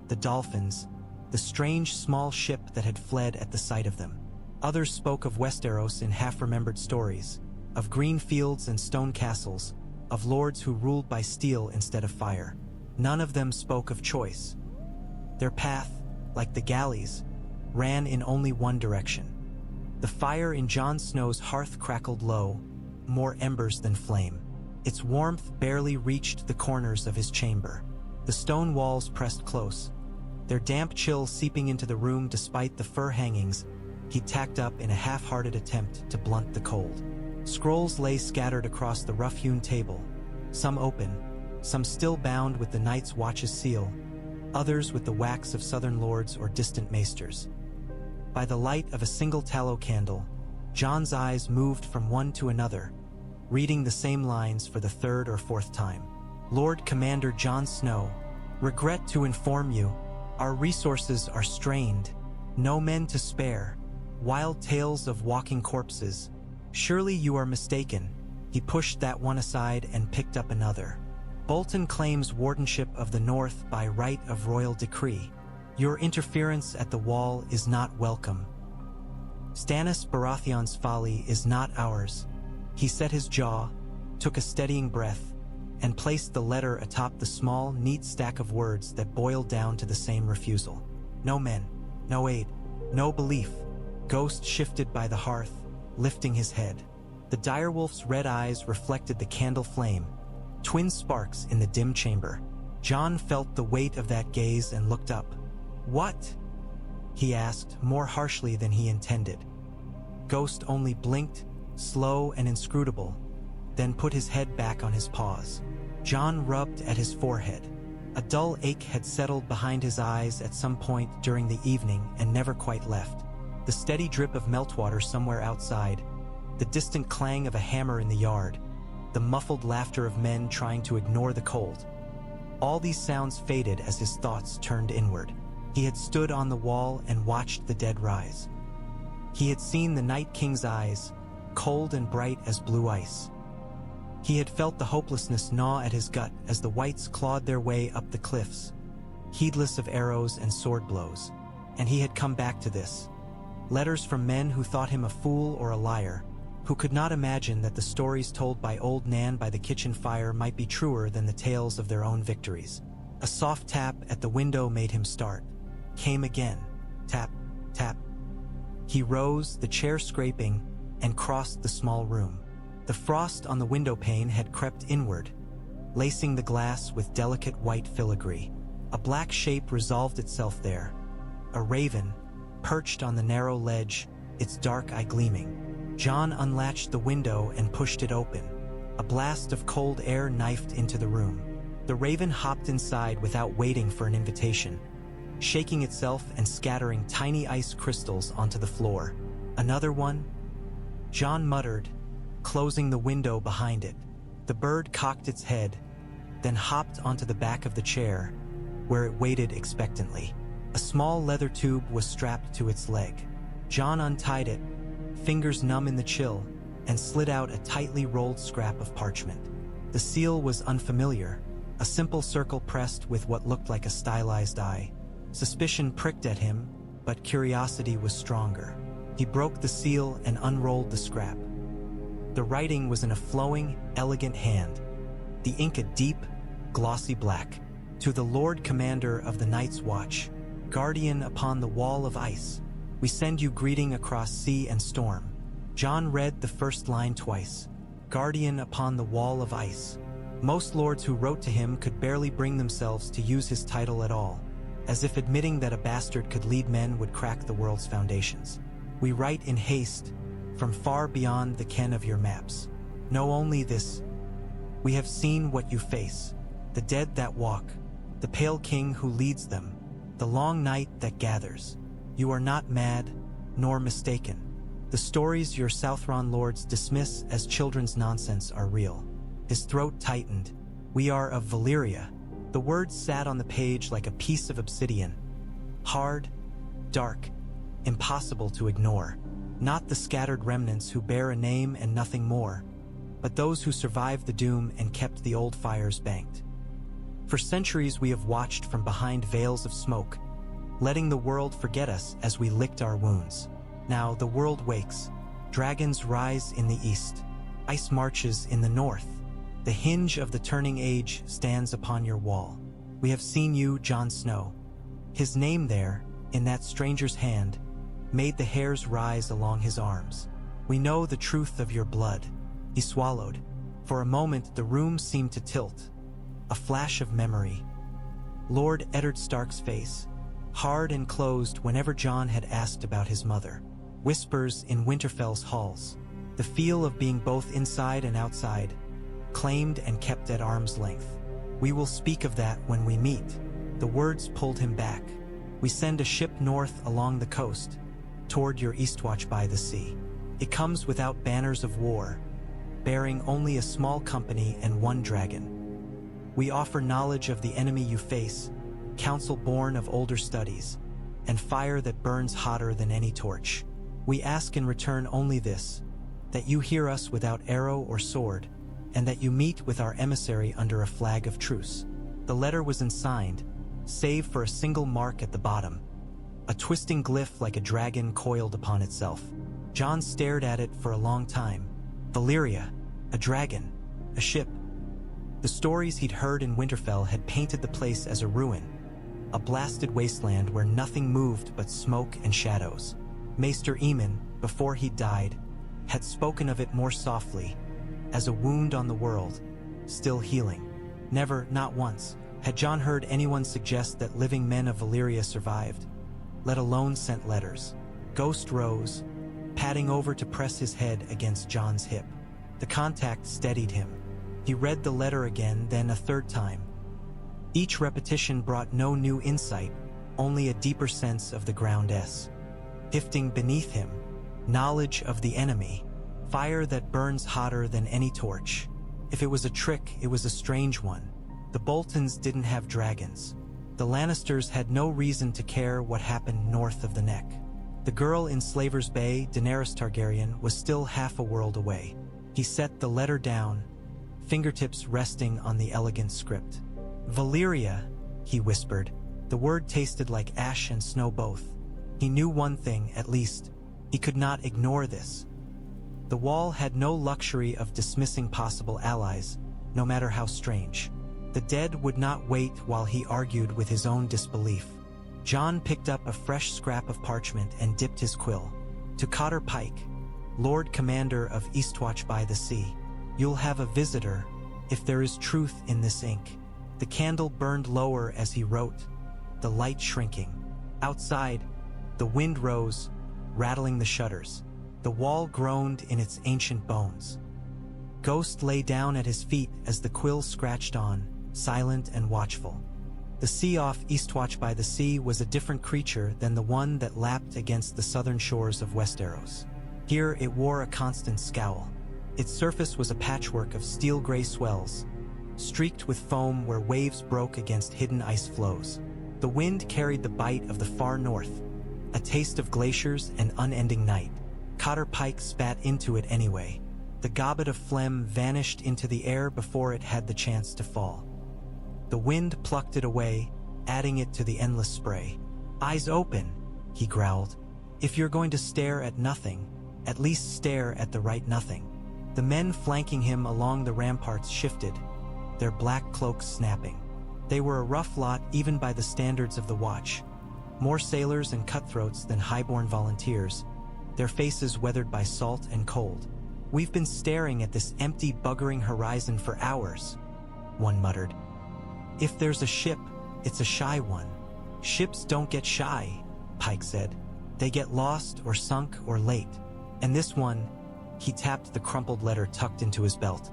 the dolphins, the strange small ship that had fled at the sight of them. Others spoke of Westeros in half-remembered stories, of green fields and stone castles, of lords who ruled by steel instead of fire. None of them spoke of choice. Their path, like the Galleys, ran in only one direction. The fire in Jon Snow's hearth crackled low, more embers than flame. Its warmth barely reached the corners of his chamber. The stone walls pressed close, their damp chill seeping into the room despite the fur hangings he'd tacked up in a half-hearted attempt to blunt the cold. Scrolls lay scattered across the rough-hewn table, some open, some still bound with the Night's Watch's seal, others with the wax of southern lords or distant maesters. By the light of a single tallow candle, Jon's eyes moved from one to another, reading the same lines for the third or fourth time. Lord Commander Jon Snow, regret to inform you, our resources are strained, no men to spare, wild tales of walking corpses. Surely you are mistaken. He pushed that one aside and picked up another. Bolton claims wardenship of the North by right of royal decree. Your interference at the wall is not welcome. Stannis Baratheon's folly is not ours. He set his jaw, took a steadying breath, and placed the letter atop the small, neat stack of words that boiled down to the same refusal. No men, no aid, no belief. Ghost shifted by the hearth, lifting his head. The direwolf's red eyes reflected the candle flame, twin sparks in the dim chamber. Jon felt the weight of that gaze and looked up. What? He asked, more harshly than he intended. Ghost only blinked, slow and inscrutable, then put his head back on his paws. Jon rubbed at his forehead. A dull ache had settled behind his eyes at some point during the evening and never quite left. The steady drip of meltwater somewhere outside, the distant clang of a hammer in the yard, the muffled laughter of men trying to ignore the cold. All these sounds faded as his thoughts turned inward. He had stood on the wall and watched the dead rise. He had seen the Night King's eyes, cold and bright as blue ice. He had felt the hopelessness gnaw at his gut as the Whites clawed their way up the cliffs, heedless of arrows and sword blows. And he had come back to this. Letters from men who thought him a fool or a liar, who could not imagine that the stories told by old Nan by the kitchen fire might be truer than the tales of their own victories. A soft tap at the window made him start. Came again. Tap, tap. He rose, the chair scraping, and crossed the small room. The frost on the window pane had crept inward, lacing the glass with delicate white filigree. A black shape resolved itself there. A raven, perched on the narrow ledge, its dark eye gleaming. Jon unlatched the window and pushed it open. A blast of cold air knifed into the room. The raven hopped inside without waiting for an invitation, shaking itself and scattering tiny ice crystals onto the floor. Another one? Jon muttered, closing the window behind it. The bird cocked its head, then hopped onto the back of the chair, where it waited expectantly. A small leather tube was strapped to its leg. Jon untied it, fingers numb in the chill, and slid out a tightly rolled scrap of parchment. The seal was unfamiliar, a simple circle pressed with what looked like a stylized eye. Suspicion pricked at him, but curiosity was stronger. He broke the seal and unrolled the scrap. The writing was in a flowing, elegant hand, the ink a deep, glossy black. To the Lord Commander of the Night's Watch, guardian upon the wall of ice, we send you greeting across sea and storm. Jon read the first line twice. Guardian upon the wall of ice. Most lords who wrote to him could barely bring themselves to use his title at all, as if admitting that a bastard could lead men would crack the world's foundations. We write in haste, from far beyond the ken of your maps. Know only this: we have seen what you face, the dead that walk, the pale king who leads them, the long night that gathers. You are not mad, nor mistaken. The stories your Southron lords dismiss as children's nonsense are real. His throat tightened. We are of Valyria. The words sat on the page like a piece of obsidian. Hard, dark, impossible to ignore. Not the scattered remnants who bear a name and nothing more, but those who survived the doom and kept the old fires banked. For centuries we have watched from behind veils of smoke, letting the world forget us as we licked our wounds. Now the world wakes. Dragons rise in the east. Ice marches in the north. The hinge of the turning age stands upon your wall. We have seen you, Jon Snow. His name there, in that stranger's hand, made the hairs rise along his arms. We know the truth of your blood. He swallowed. For a moment the room seemed to tilt. A flash of memory. Lord Eddard Stark's face, hard and closed whenever Jon had asked about his mother. Whispers in Winterfell's halls. The feel of being both inside and outside, claimed and kept at arm's length. We will speak of that when we meet. The words pulled him back. We send a ship north along the coast, toward your Eastwatch by the sea. It comes without banners of war, bearing only a small company and one dragon. We offer knowledge of the enemy you face, counsel born of older studies, and fire that burns hotter than any torch. We ask in return only this, that you hear us without arrow or sword, and that you meet with our emissary under a flag of truce. The letter was unsigned, save for a single mark at the bottom, a twisting glyph like a dragon coiled upon itself. Jon stared at it for a long time. Valyria, a dragon, a ship. The stories he'd heard in Winterfell had painted the place as a ruin, a blasted wasteland where nothing moved but smoke and shadows. Maester Aemon, before he died, had spoken of it more softly, as a wound on the world, still healing. Never, not once, had Jon heard anyone suggest that living men of Valyria survived, let alone sent letters. Ghost rose, padding over to press his head against Jon's hip. The contact steadied him. He read the letter again, then a third time. Each repetition brought no new insight, only a deeper sense of the ground-s. Hifting beneath him, knowledge of the enemy, fire that burns hotter than any torch. If it was a trick, it was a strange one. The Boltons didn't have dragons. The Lannisters had no reason to care what happened north of the Neck. The girl in Slaver's Bay, Daenerys Targaryen, was still half a world away. He set the letter down, fingertips resting on the elegant script. Valyria, he whispered. The word tasted like ash and snow both. He knew one thing, at least. He could not ignore this. The wall had no luxury of dismissing possible allies, no matter how strange. The dead would not wait while he argued with his own disbelief. Jon picked up a fresh scrap of parchment and dipped his quill. To Cotter Pike, Lord Commander of Eastwatch by the Sea. You'll have a visitor, if there is truth in this ink. The candle burned lower as he wrote, the light shrinking. Outside, the wind rose, rattling the shutters. The wall groaned in its ancient bones. Ghost lay down at his feet as the quill scratched on, silent and watchful. The sea off Eastwatch by the Sea was a different creature than the one that lapped against the southern shores of Westeros. Here it wore a constant scowl. Its surface was a patchwork of steel-gray swells, streaked with foam where waves broke against hidden ice flows. The wind carried the bite of the far north, a taste of glaciers and unending night. Cotter Pike spat into it anyway. The gobbet of phlegm vanished into the air before it had the chance to fall. The wind plucked it away, adding it to the endless spray. Eyes open, he growled. If you're going to stare at nothing, at least stare at the right nothing. The men flanking him along the ramparts shifted, their black cloaks snapping. They were a rough lot even by the standards of the Watch. More sailors and cutthroats than highborn volunteers, their faces weathered by salt and cold. We've been staring at this empty, buggering horizon for hours, one muttered. If there's a ship, it's a shy one. Ships don't get shy, Pike said. They get lost or sunk or late. And this one, he tapped the crumpled letter tucked into his belt,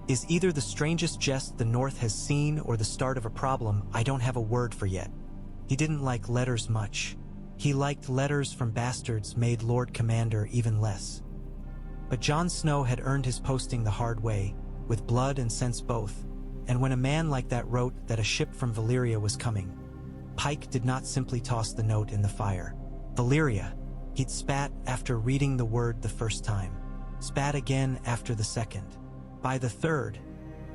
is either the strangest jest the North has seen or the start of a problem I don't have a word for yet. He didn't like letters much. He liked letters from bastards made Lord Commander even less. But Jon Snow had earned his posting the hard way, with blood and sense both, and when a man like that wrote that a ship from Valyria was coming, Pike did not simply toss the note in the fire. Valyria, he'd spat after reading the word the first time, spat again after the second. By the third,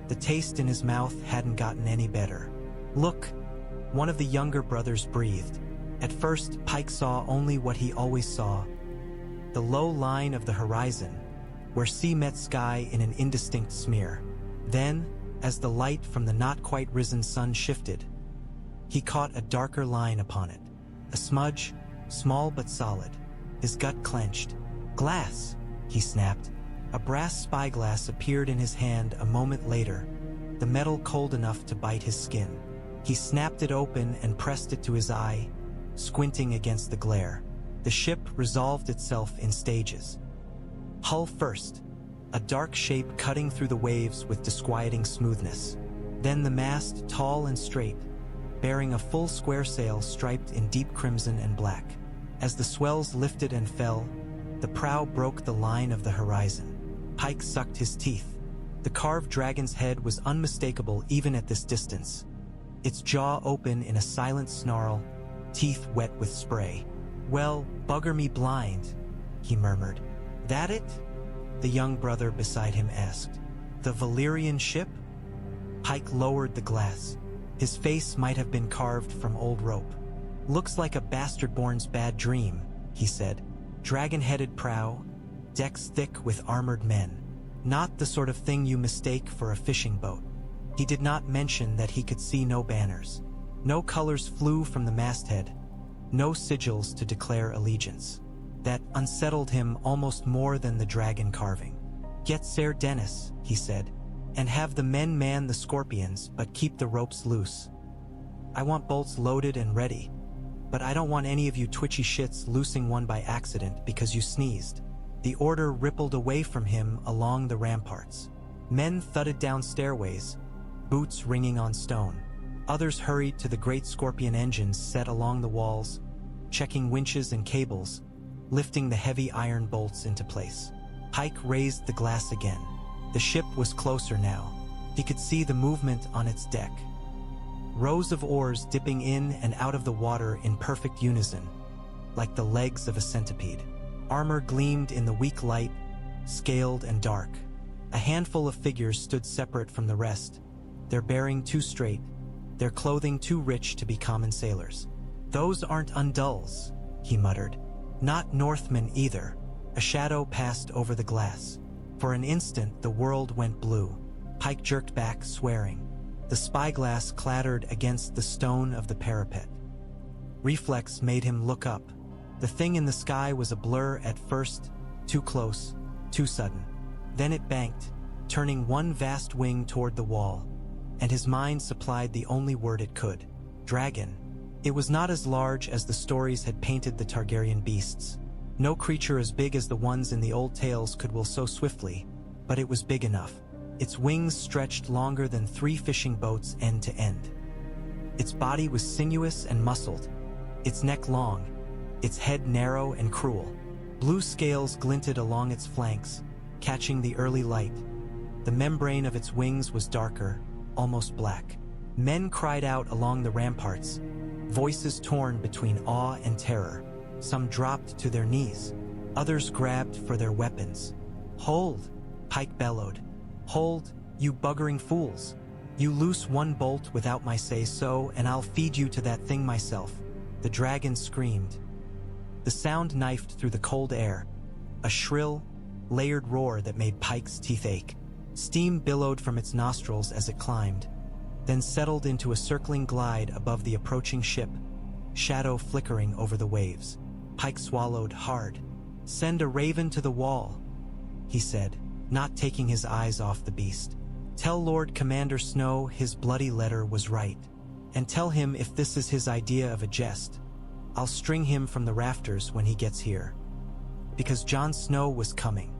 the taste in his mouth hadn't gotten any better. Look, one of the younger brothers breathed. At first, Pike saw only what he always saw, the low line of the horizon, where sea met sky in an indistinct smear. Then, as the light from the not-quite-risen sun shifted, he caught a darker line upon it. A smudge, small but solid. His gut clenched. Glass, he snapped. A brass spyglass appeared in his hand a moment later, the metal cold enough to bite his skin. He snapped it open and pressed it to his eye, squinting against the glare. The ship resolved itself in stages. Hull first, a dark shape cutting through the waves with disquieting smoothness. Then the mast, tall and straight, bearing a full square sail striped in deep crimson and black. As the swells lifted and fell, the prow broke the line of the horizon. Pike sucked his teeth. The carved dragon's head was unmistakable even at this distance. Its jaw open in a silent snarl, teeth wet with spray. "Well, bugger me blind," he murmured. "That it?" the young brother beside him asked. "The Valyrian ship?" Pike lowered the glass. His face might have been carved from old rope. "Looks like a bastard-born's bad dream," he said. "Dragon-headed prow, decks thick with armored men. Not the sort of thing you mistake for a fishing boat." He did not mention that he could see no banners. No colors flew from the masthead. No sigils to declare allegiance. That unsettled him almost more than the dragon carving. "Get Ser Dennis," he said, "and have the men man the scorpions, but keep the ropes loose. I want bolts loaded and ready, but I don't want any of you twitchy shits loosing one by accident because you sneezed." The order rippled away from him along the ramparts. Men thudded down stairways, boots ringing on stone. Others hurried to the great scorpion engines set along the walls, checking winches and cables, lifting the heavy iron bolts into place. Pike raised the glass again. The ship was closer now. He could see the movement on its deck. Rows of oars dipping in and out of the water in perfect unison, like the legs of a centipede. Armor gleamed in the weak light, scaled and dark. A handful of figures stood separate from the rest, their bearing too straight, their clothing too rich to be common sailors. "Those aren't Undulls," he muttered. "Not Northmen either." A shadow passed over the glass. For an instant the world went blue. Pike jerked back, swearing. The spyglass clattered against the stone of the parapet. Reflex made him look up. The thing in the sky was a blur at first, too close, too sudden. Then it banked, turning one vast wing toward the wall, and his mind supplied the only word it could: dragon. It was not as large as the stories had painted the Targaryen beasts. No creature as big as the ones in the old tales could will so swiftly, but it was big enough. Its wings stretched longer than 3 fishing boats end to end. Its body was sinuous and muscled, its neck long, its head narrow and cruel. Blue scales glinted along its flanks, catching the early light. The membrane of its wings was darker, almost black. Men cried out along the ramparts, voices torn between awe and terror. Some dropped to their knees. Others grabbed for their weapons. "Hold!" Pike bellowed. "Hold, you buggering fools! You loose one bolt without my say-so, and I'll feed you to that thing myself." The dragon screamed. The sound knifed through the cold air, a shrill, layered roar that made Pike's teeth ache. Steam billowed from its nostrils as it climbed, then settled into a circling glide above the approaching ship, shadow flickering over the waves. Pike swallowed hard. "Send a raven to the wall," he said, not taking his eyes off the beast. "Tell Lord Commander Snow his bloody letter was right. And tell him if this is his idea of a jest, I'll string him from the rafters when he gets here." Because Jon Snow was coming.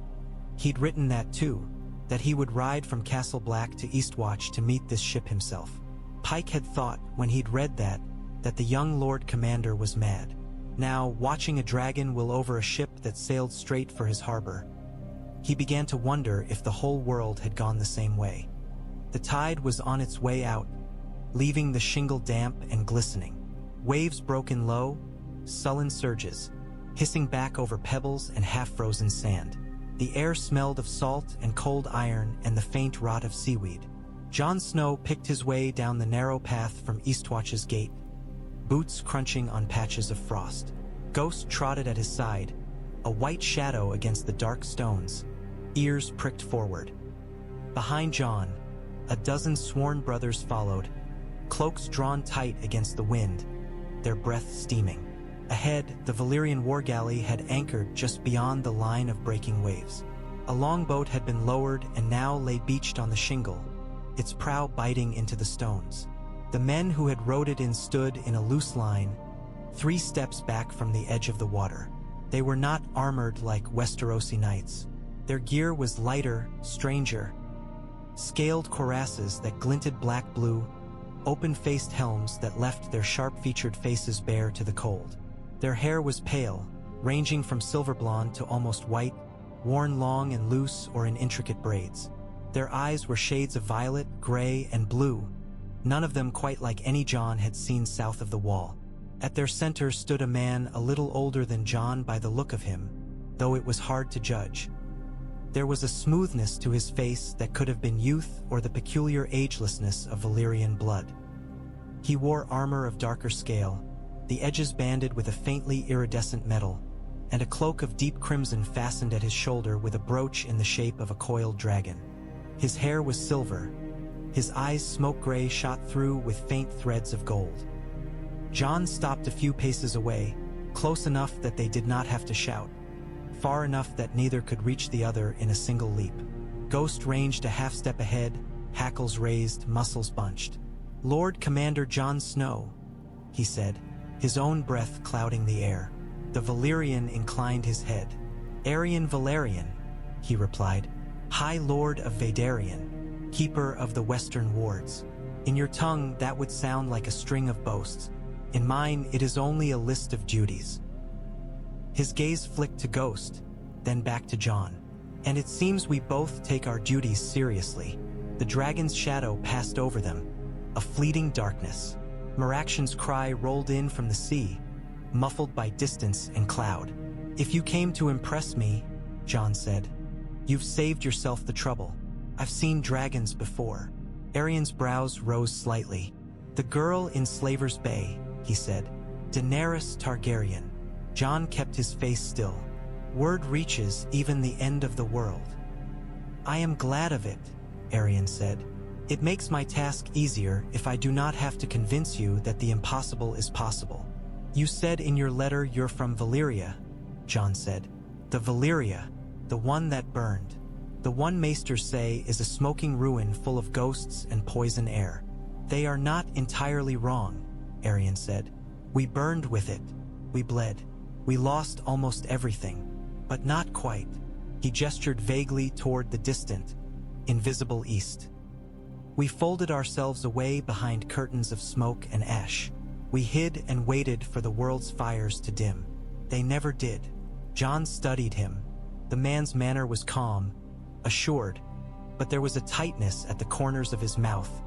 He'd written that too, that he would ride from Castle Black to Eastwatch to meet this ship himself. Pike had thought, when he'd read that the young Lord Commander was mad. Now, watching a dragon will over a ship that sailed straight for his harbor, he began to wonder if the whole world had gone the same way. The tide was on its way out, leaving the shingle damp and glistening. Waves broke in low, sullen surges, hissing back over pebbles and half-frozen sand. The air smelled of salt and cold iron and the faint rot of seaweed. Jon Snow picked his way down the narrow path from Eastwatch's gate, boots crunching on patches of frost. Ghost trotted at his side, a white shadow against the dark stones, ears pricked forward. Behind Jon, a dozen sworn brothers followed, cloaks drawn tight against the wind, their breath steaming. Ahead, the Valyrian war galley had anchored just beyond the line of breaking waves. A longboat had been lowered and now lay beached on the shingle, its prow biting into the stones. The men who had rowed it in stood in a loose line, 3 steps back from the edge of the water. They were not armored like Westerosi knights. Their gear was lighter, stranger. Scaled cuirasses that glinted black-blue, open-faced helms that left their sharp-featured faces bare to the cold. Their hair was pale, ranging from silver blonde to almost white, worn long and loose or in intricate braids. Their eyes were shades of violet, gray, and blue, none of them quite like any Jon had seen south of the Wall. At their center stood a man a little older than Jon by the look of him, though it was hard to judge. There was a smoothness to his face that could have been youth or the peculiar agelessness of Valyrian blood. He wore armor of darker scale, the edges banded with a faintly iridescent metal, and a cloak of deep crimson fastened at his shoulder with a brooch in the shape of a coiled dragon. His hair was silver, his eyes smoke-gray shot through with faint threads of gold. Jon stopped a few paces away, close enough that they did not have to shout, far enough that neither could reach the other in a single leap. Ghost ranged a half-step ahead, hackles raised, muscles bunched. "Lord Commander Jon Snow," he said, his own breath clouding the air. The Valyrian inclined his head. "Aerion Vhalaryon," he replied, "High Lord of Vaedarion, Keeper of the Western Wards. In your tongue that would sound like a string of boasts. In mine it is only a list of duties." His gaze flicked to Ghost, then back to Jon. "And it seems we both take our duties seriously." The dragon's shadow passed over them, a fleeting darkness. Meraxion's cry rolled in from the sea, muffled by distance and cloud. "If you came to impress me," Jon said, "you've saved yourself the trouble. I've seen dragons before." Arion's brows rose slightly. "The girl in Slaver's Bay," he said. "Daenerys Targaryen." Jon kept his face still. "Word reaches even the end of the world." "I am glad of it," Aerion said. "It makes my task easier if I do not have to convince you that the impossible is possible." "You said in your letter you're from Valyria," Jon said. "The Valyria, the one that burned. The one maesters say is a smoking ruin full of ghosts and poison air." "They are not entirely wrong," Aerion said. "We burned with it. We bled. We lost almost everything. But not quite." He gestured vaguely toward the distant, invisible east. "We folded ourselves away behind curtains of smoke and ash. We hid and waited for the world's fires to dim. They never did." Jon studied him. The man's manner was calm, assured, but there was a tightness at the corners of his mouth,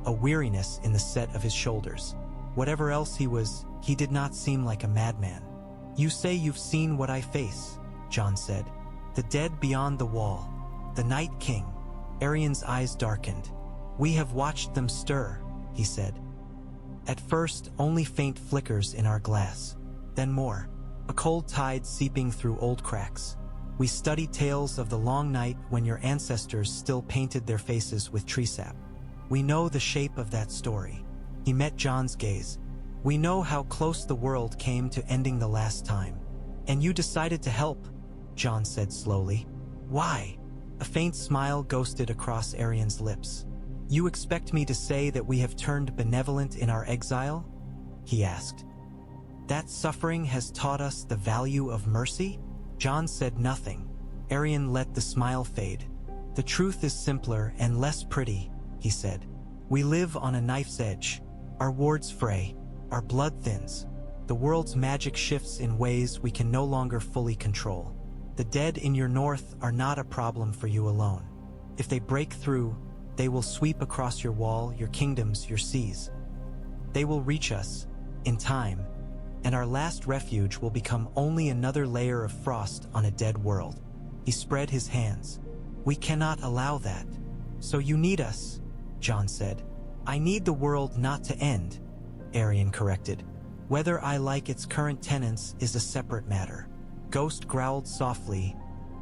a weariness in the set of his shoulders. Whatever else he was, he did not seem like a madman. "You say you've seen what I face," Jon said. "The dead beyond the wall, the Night King." Arion's eyes darkened. "We have watched them stir," he said. "At first, only faint flickers in our glass. Then more, a cold tide seeping through old cracks. We studied tales of the long night when your ancestors still painted their faces with tree sap. We know the shape of that story." He met Jon's gaze. "We know how close the world came to ending the last time. And you decided to help," Jon said slowly. "Why?" A faint smile ghosted across Arion's lips. "You expect me to say that we have turned benevolent in our exile?" he asked. "That suffering has taught us the value of mercy?" Jon said nothing. Aerion let the smile fade. "The truth is simpler and less pretty," he said. "We live on a knife's edge. Our wards fray. Our blood thins. The world's magic shifts in ways we can no longer fully control. The dead in your north are not a problem for you alone. If they break through, they will sweep across your wall, your kingdoms, your seas. They will reach us, in time, and our last refuge will become only another layer of frost on a dead world." He spread his hands. "We cannot allow that. So you need us," Jon said. "I need the world not to end," Aerion corrected. "Whether I like its current tenets is a separate matter." Ghost growled softly,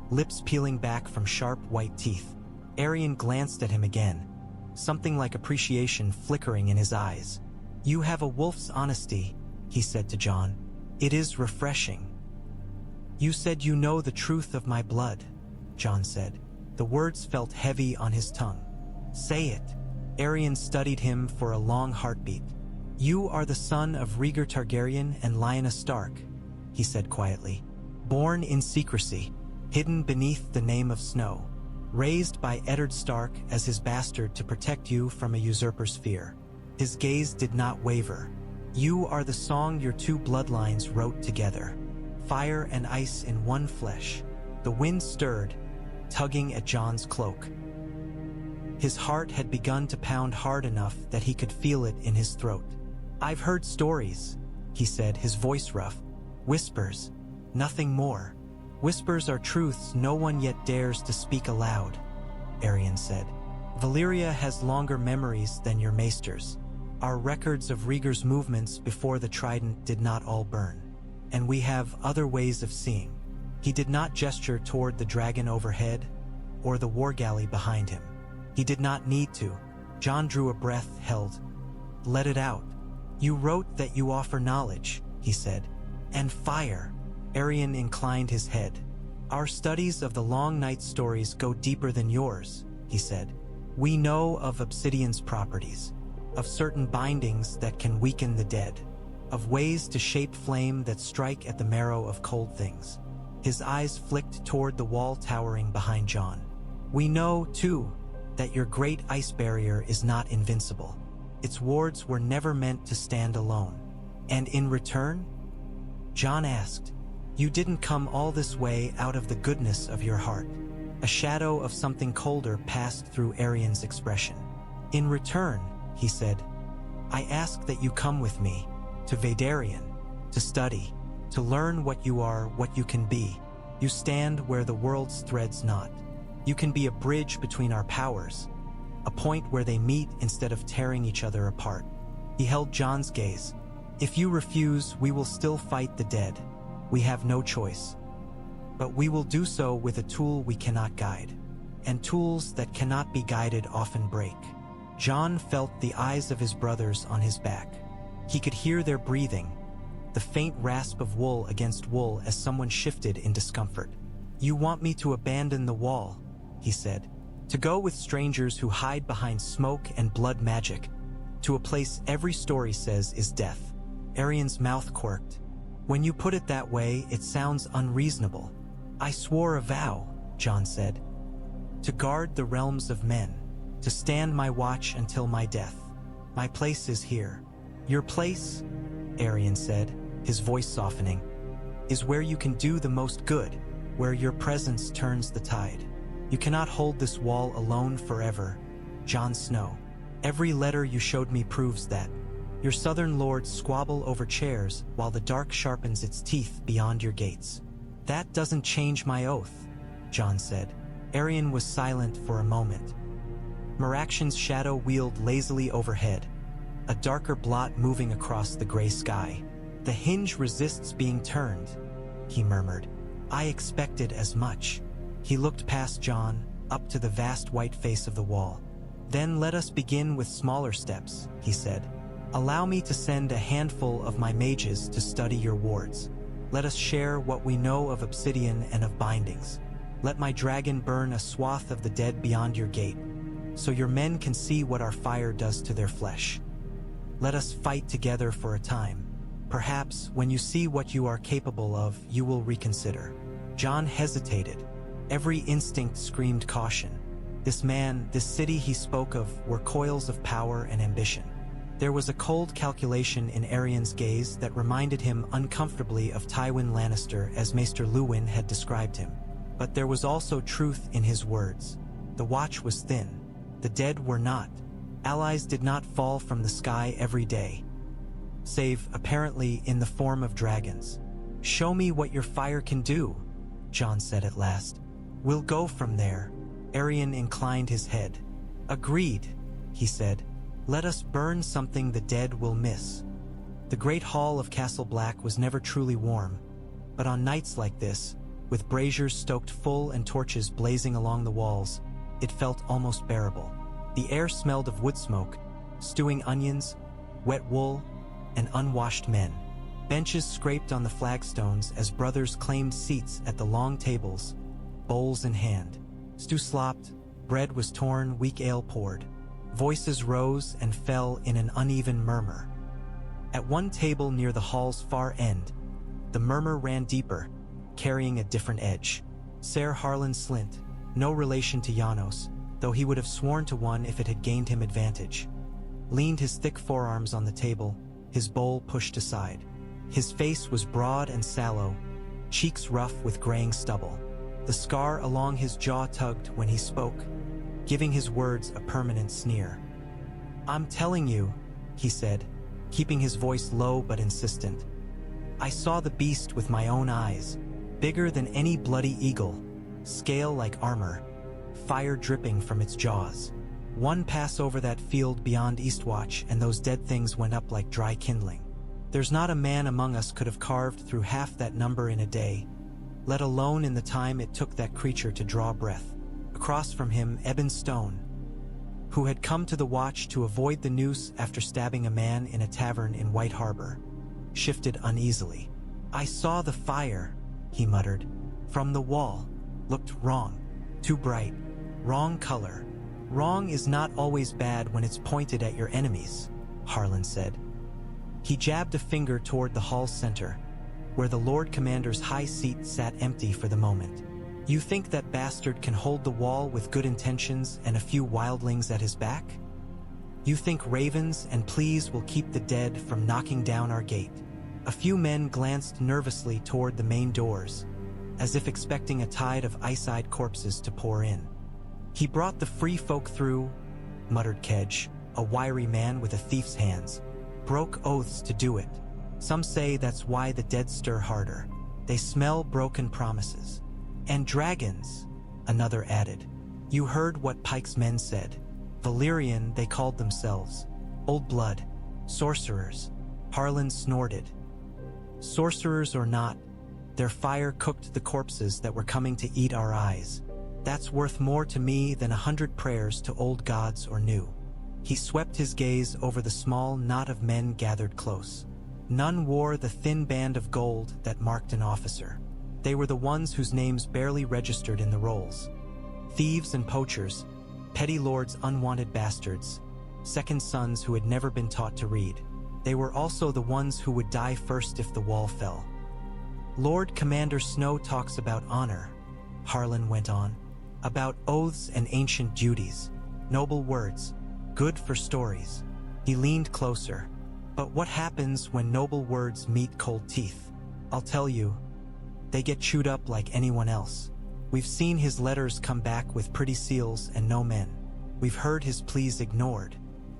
lips peeling back from sharp white teeth. Aerion glanced at him again, something like appreciation flickering in his eyes. "You have a wolf's honesty," he said to Jon. "It is refreshing." "You said you know the truth of my blood," Jon said. The words felt heavy on his tongue. "Say it." Aerion studied him for a long heartbeat. "You are the son of Rhaegar Targaryen and Lyanna Stark," he said quietly. "Born in secrecy, hidden beneath the name of Snow, raised by Eddard Stark as his bastard to protect you from a usurper's fear." His gaze did not waver. "You are the song your two bloodlines wrote together. Fire and ice in one flesh." The wind stirred, tugging at Jon's cloak. His heart had begun to pound hard enough that he could feel it in his throat. "I've heard stories," he said, his voice rough. "Whispers, nothing more. Whispers are truths no one yet dares to speak aloud," Aerion said. "Valyria has longer memories than your maesters. Our records of Rhaegar's movements before the trident did not all burn. And we have other ways of seeing." He did not gesture toward the dragon overhead or the war galley behind him. He did not need to. Jon drew a breath, held. "Let it out. You wrote that you offer knowledge," he said. "And fire." Aerion inclined his head. "Our studies of the long night stories go deeper than yours," he said. "We know of obsidian's properties, of certain bindings that can weaken the dead, of ways to shape flame that strike at the marrow of cold things." His eyes flicked toward the wall towering behind Jon. "We know, too, that your great ice barrier is not invincible. Its wards were never meant to stand alone. And in return?" Jon asked. "You didn't come all this way out of the goodness of your heart." A shadow of something colder passed through Aerion's expression. "In return," he said, "I ask that you come with me, to Vaedarion, to study, to learn what you are, what you can be. You stand where the world's threads knot. You can be a bridge between our powers, a point where they meet instead of tearing each other apart." He held Jon's gaze. "If you refuse, we will still fight the dead. We have no choice. But we will do so with a tool we cannot guide. And tools that cannot be guided often break." Jon felt the eyes of his brothers on his back. He could hear their breathing, the faint rasp of wool against wool as someone shifted in discomfort. "You want me to abandon the wall," he said. "To go with strangers who hide behind smoke and blood magic, to a place every story says is death." Aerion's mouth quirked. "When you put it that way, it sounds unreasonable." "I swore a vow," Jon said, "to guard the realms of men, to stand my watch until my death. My place is here." "Your place," Aerion said, his voice softening, "is where you can do the most good, where your presence turns the tide. You cannot hold this wall alone forever, Jon Snow. Every letter you showed me proves that. Your southern lords squabble over chairs while the dark sharpens its teeth beyond your gates." "That doesn't change my oath," Jon said. Aerion was silent for a moment. Meraxion's shadow wheeled lazily overhead, a darker blot moving across the gray sky. "The hinge resists being turned," he murmured. "I expected as much." He looked past Jon, up to the vast white face of the wall. "Then let us begin with smaller steps," he said. "Allow me to send a handful of my mages to study your wards. Let us share what we know of obsidian and of bindings. Let my dragon burn a swath of the dead beyond your gate, so your men can see what our fire does to their flesh. Let us fight together for a time. Perhaps when you see what you are capable of, you will reconsider." Jon hesitated. Every instinct screamed caution. This man, this city he spoke of, were coils of power and ambition. There was a cold calculation in Aerion's gaze that reminded him uncomfortably of Tywin Lannister as Maester Luwin had described him. But there was also truth in his words. The watch was thin. The dead were not. Allies did not fall from the sky every day, save, apparently, in the form of dragons. "Show me what your fire can do," Jon said at last. "We'll go from there." Aerion inclined his head. "Agreed," he said. "Let us burn something the dead will miss." The great hall of Castle Black was never truly warm, but on nights like this, with braziers stoked full and torches blazing along the walls, it felt almost bearable. The air smelled of wood smoke, stewing onions, wet wool, and unwashed men. Benches scraped on the flagstones as brothers claimed seats at the long tables, bowls in hand. Stew slopped, bread was torn, weak ale poured. Voices rose and fell in an uneven murmur. At one table near the hall's far end, the murmur ran deeper, carrying a different edge. Ser Harlan Slint, no relation to Janos, though he would have sworn to one if it had gained him advantage, leaned his thick forearms on the table, his bowl pushed aside. His face was broad and sallow, cheeks rough with graying stubble. The scar along his jaw tugged when he spoke, giving his words a permanent sneer. "I'm telling you," he said, keeping his voice low but insistent. "I saw the beast with my own eyes, bigger than any bloody eagle, scale like armor, fire dripping from its jaws. One pass over that field beyond Eastwatch and those dead things went up like dry kindling. There's not a man among us could have carved through half that number in a day, let alone in the time it took that creature to draw breath." Across from him, Eben Stone, who had come to the watch to avoid the noose after stabbing a man in a tavern in White Harbor, shifted uneasily. "I saw the fire," he muttered, "from the wall. Looked wrong. Too bright. Wrong color." "Wrong is not always bad when it's pointed at your enemies," Harlan said. He jabbed a finger toward the hall's center, where the Lord Commander's high seat sat empty for the moment. "You think that bastard can hold the wall with good intentions and a few wildlings at his back? You think ravens and pleas will keep the dead from knocking down our gate?" A few men glanced nervously toward the main doors, as if expecting a tide of ice-eyed corpses to pour in. "He brought the free folk through," muttered Kedge, a wiry man with a thief's hands. "Broke oaths to do it. Some say that's why the dead stir harder. They smell broken promises. And dragons," another added. "You heard what Pike's men said. Valyrian they called themselves. Old blood. Sorcerers." Harlan snorted. "Sorcerers or not, their fire cooked the corpses that were coming to eat our eyes. That's worth more to me than 100 prayers to old gods or new." He swept his gaze over the small knot of men gathered close. None wore the thin band of gold that marked an officer. They were the ones whose names barely registered in the rolls. Thieves and poachers, petty lords, unwanted bastards, second sons who had never been taught to read. They were also the ones who would die first if the wall fell. "Lord Commander Snow talks about honor," Harlan went on, "about oaths and ancient duties. Noble words, good for stories." He leaned closer. "But what happens when noble words meet cold teeth? I'll tell you, they get chewed up like anyone else. We've seen his letters come back with pretty seals and no men. We've heard his pleas ignored.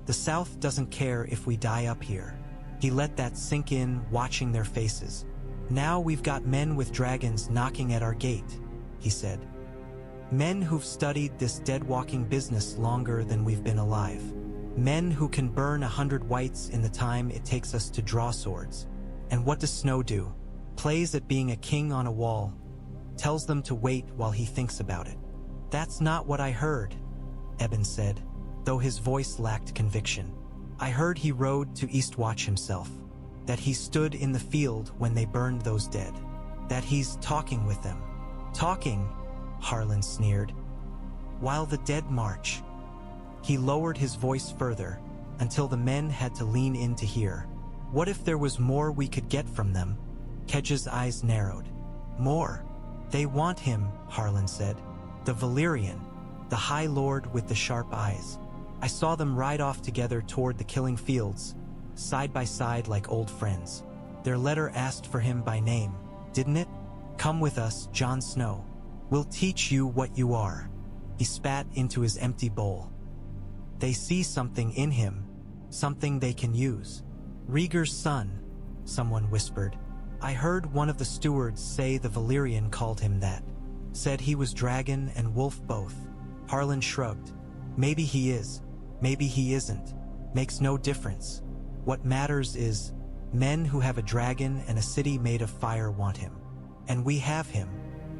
The South doesn't care if we die up here." He let that sink in, watching their faces. "Now we've got men with dragons knocking at our gate," he said. "Men who've studied this dead-walking business longer than we've been alive. Men who can burn 100 whites in the time it takes us to draw swords. And what does Snow do? Plays at being a king on a wall. Tells them to wait while he thinks about it." "That's not what I heard," Eben said, though his voice lacked conviction. "I heard he rode to Eastwatch himself. That he stood in the field when they burned those dead. That he's talking with them." "Talking?" Harlan sneered. "While the dead march." He lowered his voice further, until the men had to lean in to hear. "What if there was more we could get from them?" Kedge's eyes narrowed. "More? They want him," Harlan said. "The Valyrian, the High Lord with the sharp eyes. I saw them ride off together toward the killing fields, side by side like old friends. Their letter asked for him by name, didn't it? Come with us, Jon Snow. We'll teach you what you are." He spat into his empty bowl. "They see something in him, something they can use." "Rhaegar's son," someone whispered. "I heard one of the stewards say the Valyrian called him that. Said he was dragon and wolf both." Harlan shrugged. "Maybe he is, maybe he isn't. Makes no difference. What matters is, men who have a dragon and a city made of fire want him. And we have him."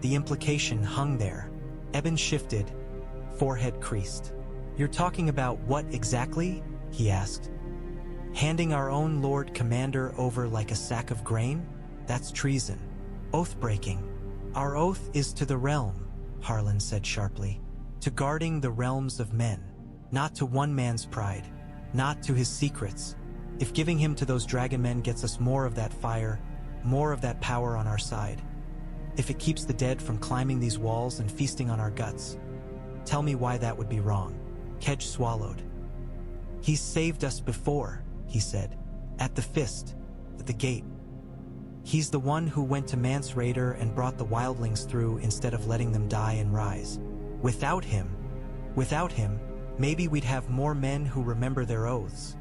The implication hung there. Eben shifted, forehead creased. "You're talking about what exactly?" he asked. "Handing our own Lord Commander over like a sack of grain? That's treason. Oath-breaking." "Our oath is to the realm," Harlan said sharply. "To guarding the realms of men. Not to one man's pride. Not to his secrets. If giving him to those dragon men gets us more of that fire, more of that power on our side. If it keeps the dead from climbing these walls and feasting on our guts. Tell me why that would be wrong. Kedge swallowed. He's saved us before, he said. At the fist, at the gate. He's the one who went to Mance Rayder and brought the wildlings through instead of letting them die and rise. Without him, maybe we'd have more men who remember their oaths.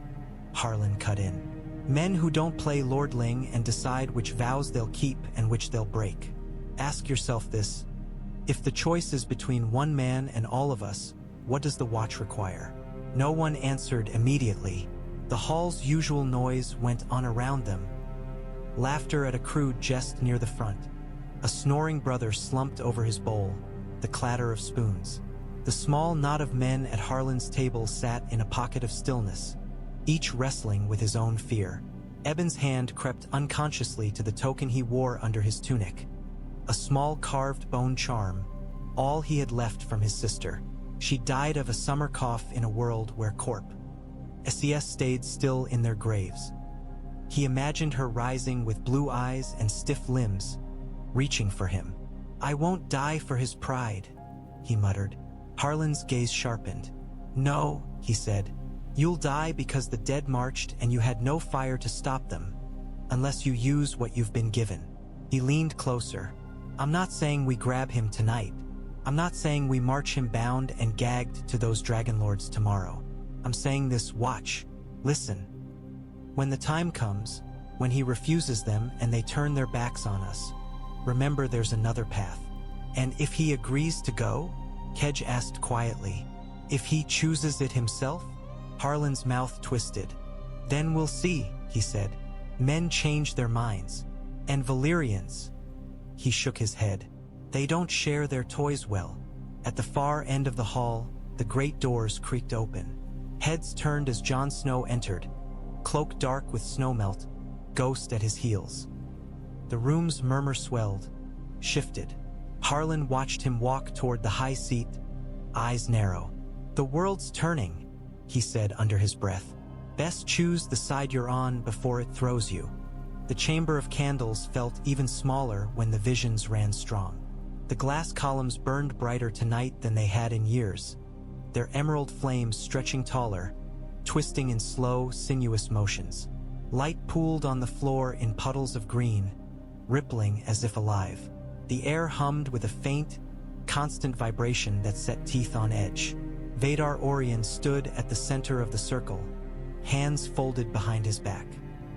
Harlan cut in. Men who don't play lordling and decide which vows they'll keep and which they'll break. Ask yourself this. If the choice is between one man and all of us, what does the watch require? No one answered immediately. The hall's usual noise went on around them. Laughter at a crude jest near the front. A snoring brother slumped over his bowl, the clatter of spoons. The small knot of men at Harlan's table sat in a pocket of stillness, each wrestling with his own fear. Eben's hand crept unconsciously to the token he wore under his tunic. A small carved bone charm, all he had left from his sister. She died of a summer cough in a world where SES stayed still in their graves. He imagined her rising with blue eyes and stiff limbs, reaching for him. I won't die for his pride, he muttered. Harlan's gaze sharpened. No, he said. You'll die because the dead marched and you had no fire to stop them, unless you use what you've been given. He leaned closer. I'm not saying we grab him tonight. I'm not saying we march him bound and gagged to those dragonlords tomorrow. I'm saying this, watch, listen. When the time comes, when he refuses them and they turn their backs on us, remember there's another path. And if he agrees to go? Kedge asked quietly. If he chooses it himself? Harlan's mouth twisted. Then we'll see, he said. Men change their minds. And Valyrians. He shook his head. They don't share their toys well. At the far end of the hall, the great doors creaked open. Heads turned as Jon Snow entered, cloak dark with snowmelt, ghost at his heels. The room's murmur swelled, shifted. Harlan watched him walk toward the high seat, eyes narrow. The world's turning, he said under his breath. Best choose the side you're on before it throws you. The chamber of candles felt even smaller when the visions ran strong. The glass columns burned brighter tonight than they had in years, their emerald flames stretching taller, twisting in slow, sinuous motions. Light pooled on the floor in puddles of green, rippling as if alive. The air hummed with a faint, constant vibration that set teeth on edge. Vaedarion stood at the center of the circle, hands folded behind his back.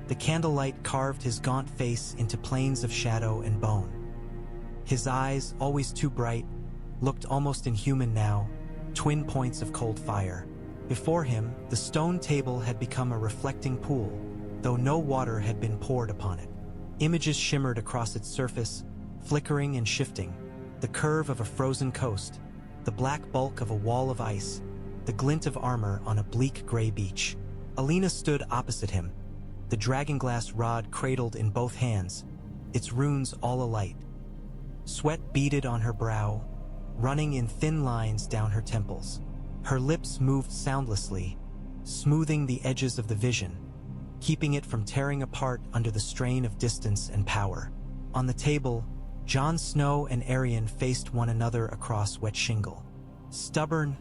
The candlelight carved his gaunt face into planes of shadow and bone. His eyes, always too bright, looked almost inhuman now, twin points of cold fire. Before him, the stone table had become a reflecting pool, though no water had been poured upon it. Images shimmered across its surface, flickering and shifting. The curve of a frozen coast, the black bulk of a wall of ice, the glint of armor on a bleak gray beach. Alaena stood opposite him, the dragonglass rod cradled in both hands, its runes all alight. Sweat beaded on her brow, running in thin lines down her temples. Her lips moved soundlessly, smoothing the edges of the vision, keeping it from tearing apart under the strain of distance and power. On the table, Jon Snow and Aerion faced one another across wet shingle. Stubborn,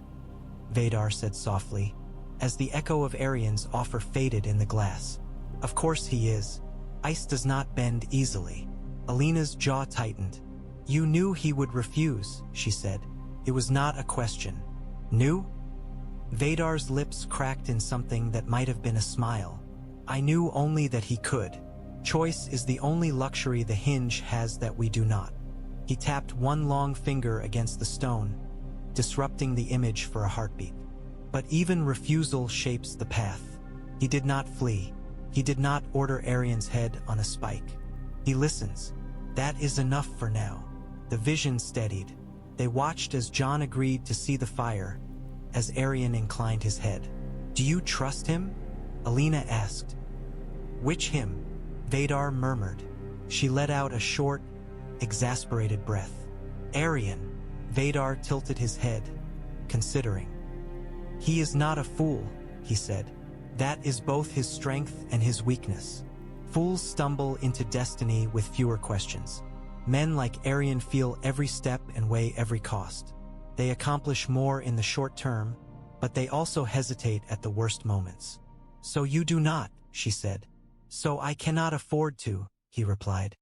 Vaedar said softly, as the echo of Aerion's offer faded in the glass. Of course he is. Ice does not bend easily. Aleena's jaw tightened. You knew he would refuse, she said. It was not a question. Knew? Vaedar's lips cracked in something that might have been a smile. I knew only that he could. Choice is the only luxury the hinge has that we do not. He tapped one long finger against the stone, disrupting the image for a heartbeat. But even refusal shapes the path. He did not flee. He did not order Aerion's head on a spike. He listens. That is enough for now. The vision steadied. They watched as Jon agreed to see the fire, as Aerion inclined his head. Do you trust him? Alaena asked. Which him? Vaedar murmured. She let out a short, exasperated breath. Aerion. Vaedar tilted his head, considering. He is not a fool, he said. That is both his strength and his weakness. Fools stumble into destiny with fewer questions. Men like Aerion feel every step and weigh every cost. They accomplish more in the short term, but they also hesitate at the worst moments. "So you do not," she said. "So I cannot afford to," he replied.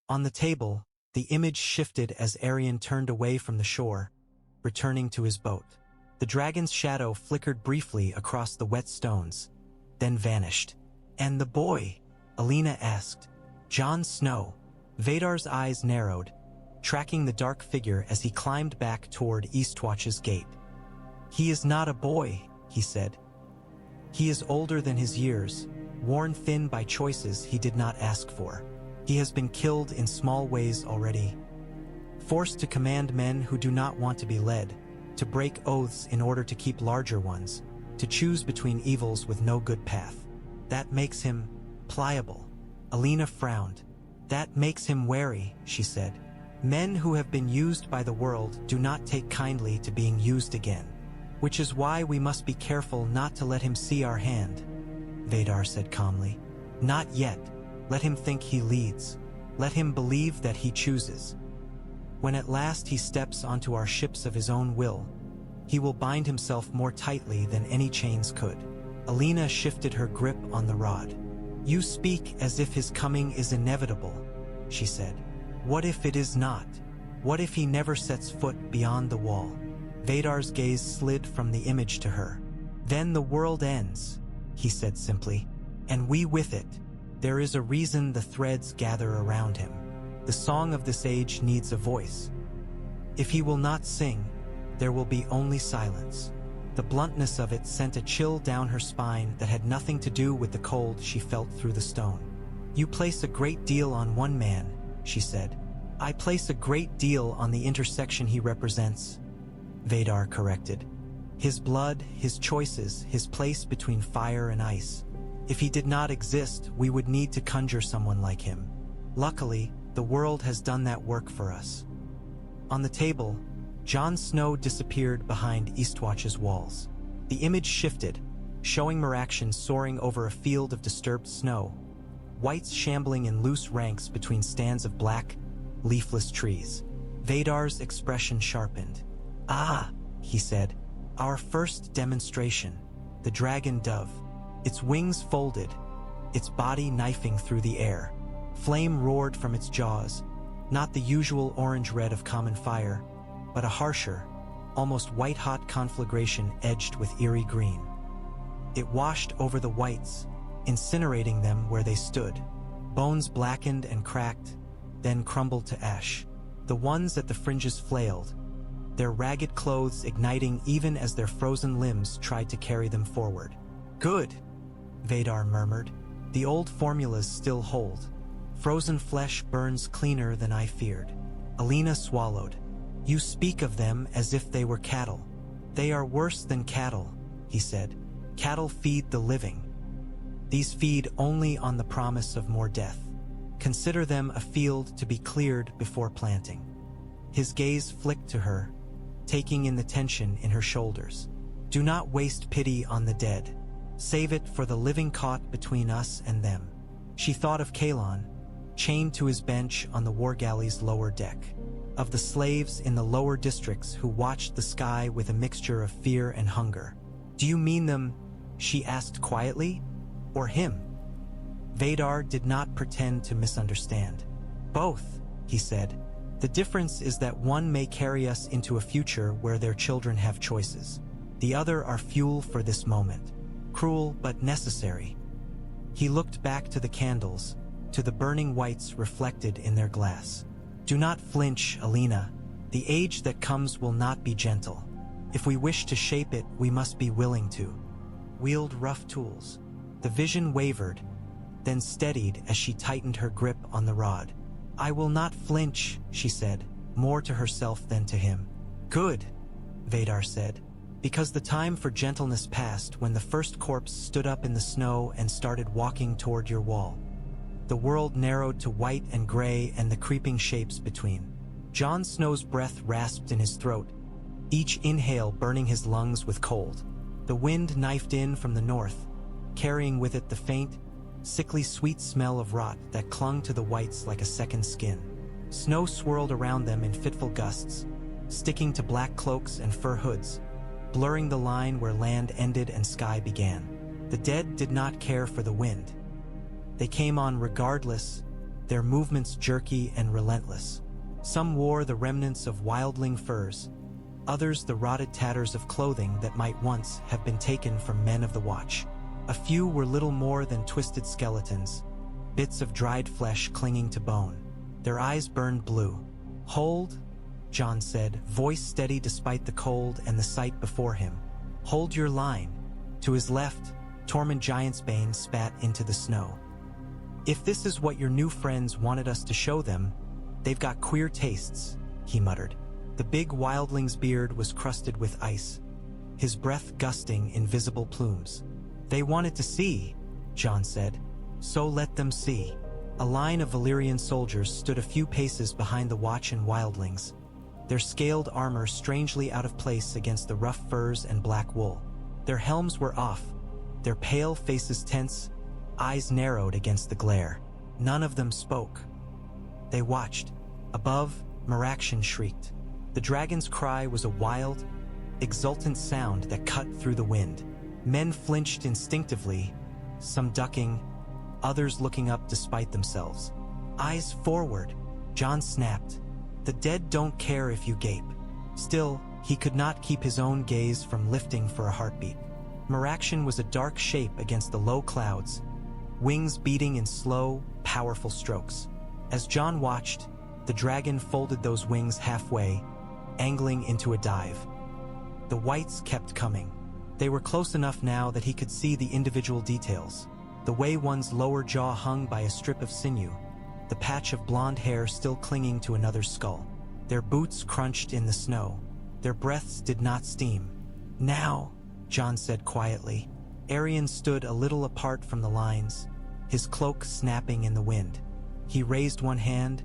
On the table, the image shifted as Aerion turned away from the shore, returning to his boat. The dragon's shadow flickered briefly across the wet stones, then vanished. "And the boy?" Alaena asked. "Jon Snow." Vaedar's eyes narrowed, tracking the dark figure as he climbed back toward Eastwatch's gate. "He is not a boy," he said. "He is older than his years, worn thin by choices he did not ask for. He has been killed in small ways already. Forced to command men who do not want to be led, to break oaths in order to keep larger ones, to choose between evils with no good path. That makes him pliable." Alaena frowned. "That makes him wary," she said. "Men who have been used by the world do not take kindly to being used again. Which is why we must be careful not to let him see our hand," Vaedar said calmly. "Not yet. Let him think he leads. Let him believe that he chooses. When at last he steps onto our ships of his own will, he will bind himself more tightly than any chains could." Alaena shifted her grip on the rod. "You speak as if his coming is inevitable," she said. "What if it is not? What if he never sets foot beyond the wall?" Vaedar's gaze slid from the image to her. "Then the world ends," he said simply, "and we with it. There is a reason the threads gather around him. The song of this age needs a voice. If he will not sing, there will be only silence." The bluntness of it sent a chill down her spine that had nothing to do with the cold she felt through the stone. "You place a great deal on one man," she said. "I place a great deal on the intersection he represents," Vaedar corrected. "His blood, his choices, his place between fire and ice. If he did not exist, we would need to conjure someone like him. Luckily, the world has done that work for us." On the table, Jon Snow disappeared behind Eastwatch's walls. The image shifted, showing Meraction soaring over a field of disturbed snow, whites shambling in loose ranks between stands of black, leafless trees. Vaedar's expression sharpened. "Ah," he said, "our first demonstration. The dragon dove. Its wings folded, its body knifing through the air. Flame roared from its jaws, not the usual orange-red of common fire, but a harsher, almost white-hot conflagration edged with eerie green. It washed over the whites, incinerating them where they stood. Bones blackened and cracked, then crumbled to ash. The ones at the fringes flailed, their ragged clothes igniting even as their frozen limbs tried to carry them forward. "Good," Vaedar murmured. "The old formulas still hold. Frozen flesh burns cleaner than I feared." Alaena swallowed. "You speak of them as if they were cattle." "They are worse than cattle," he said. "Cattle feed the living. These feed only on the promise of more death. Consider them a field to be cleared before planting." His gaze flicked to her, taking in the tension in her shoulders. "Do not waste pity on the dead. Save it for the living caught between us and them." She thought of Kalon, chained to his bench on the war galley's lower deck. Of the slaves in the lower districts who watched the sky with a mixture of fear and hunger. "Do you mean them," she asked quietly, "or him?" Vaedar did not pretend to misunderstand. "Both," he said. "The difference is that one may carry us into a future where their children have choices. The other are fuel for this moment. Cruel but necessary." He looked back to the candles, to the burning whites reflected in their glass. "Do not flinch, Alaena. The age that comes will not be gentle. If we wish to shape it, we must be willing to wield rough tools." The vision wavered, then steadied as she tightened her grip on the rod. "I will not flinch," she said, more to herself than to him. "Good," Vaedar said, "because the time for gentleness passed when the first corpse stood up in the snow and started walking toward your wall." The world narrowed to white and gray and the creeping shapes between. Jon Snow's breath rasped in his throat, each inhale burning his lungs with cold. The wind knifed in from the north, carrying with it the faint, sickly sweet smell of rot that clung to the whites like a second skin. Snow swirled around them in fitful gusts, sticking to black cloaks and fur hoods, blurring the line where land ended and sky began. The dead did not care for the wind. They came on regardless, their movements jerky and relentless. Some wore the remnants of wildling furs, others the rotted tatters of clothing that might once have been taken from men of the watch. A few were little more than twisted skeletons, bits of dried flesh clinging to bone. Their eyes burned blue. "Hold," Jon said, voice steady despite the cold and the sight before him. "Hold your line." To his left, Tormund Giantsbane spat into the snow. "If this is what your new friends wanted us to show them, they've got queer tastes," he muttered. The big wildling's beard was crusted with ice, his breath gusting in visible plumes. "They wanted to see," Jon said, "so let them see." A line of Valyrian soldiers stood a few paces behind the watch and wildlings, their scaled armor strangely out of place against the rough furs and black wool. Their helms were off, their pale faces tense, eyes narrowed against the glare. None of them spoke. They watched. Above, Merakshan shrieked. The dragon's cry was a wild, exultant sound that cut through the wind. Men flinched instinctively, some ducking, others looking up despite themselves. "Eyes forward," Jon snapped. "The dead don't care if you gape." Still, he could not keep his own gaze from lifting for a heartbeat. Merakshan was a dark shape against the low clouds, wings beating in slow, powerful strokes. As Jon watched, the dragon folded those wings halfway, angling into a dive. The whites kept coming. They were close enough now that he could see the individual details. The way one's lower jaw hung by a strip of sinew, the patch of blonde hair still clinging to another's skull. Their boots crunched in the snow. Their breaths did not steam. "Now," Jon said quietly. Aerion stood a little apart from the lines, his cloak snapping in the wind. He raised one hand,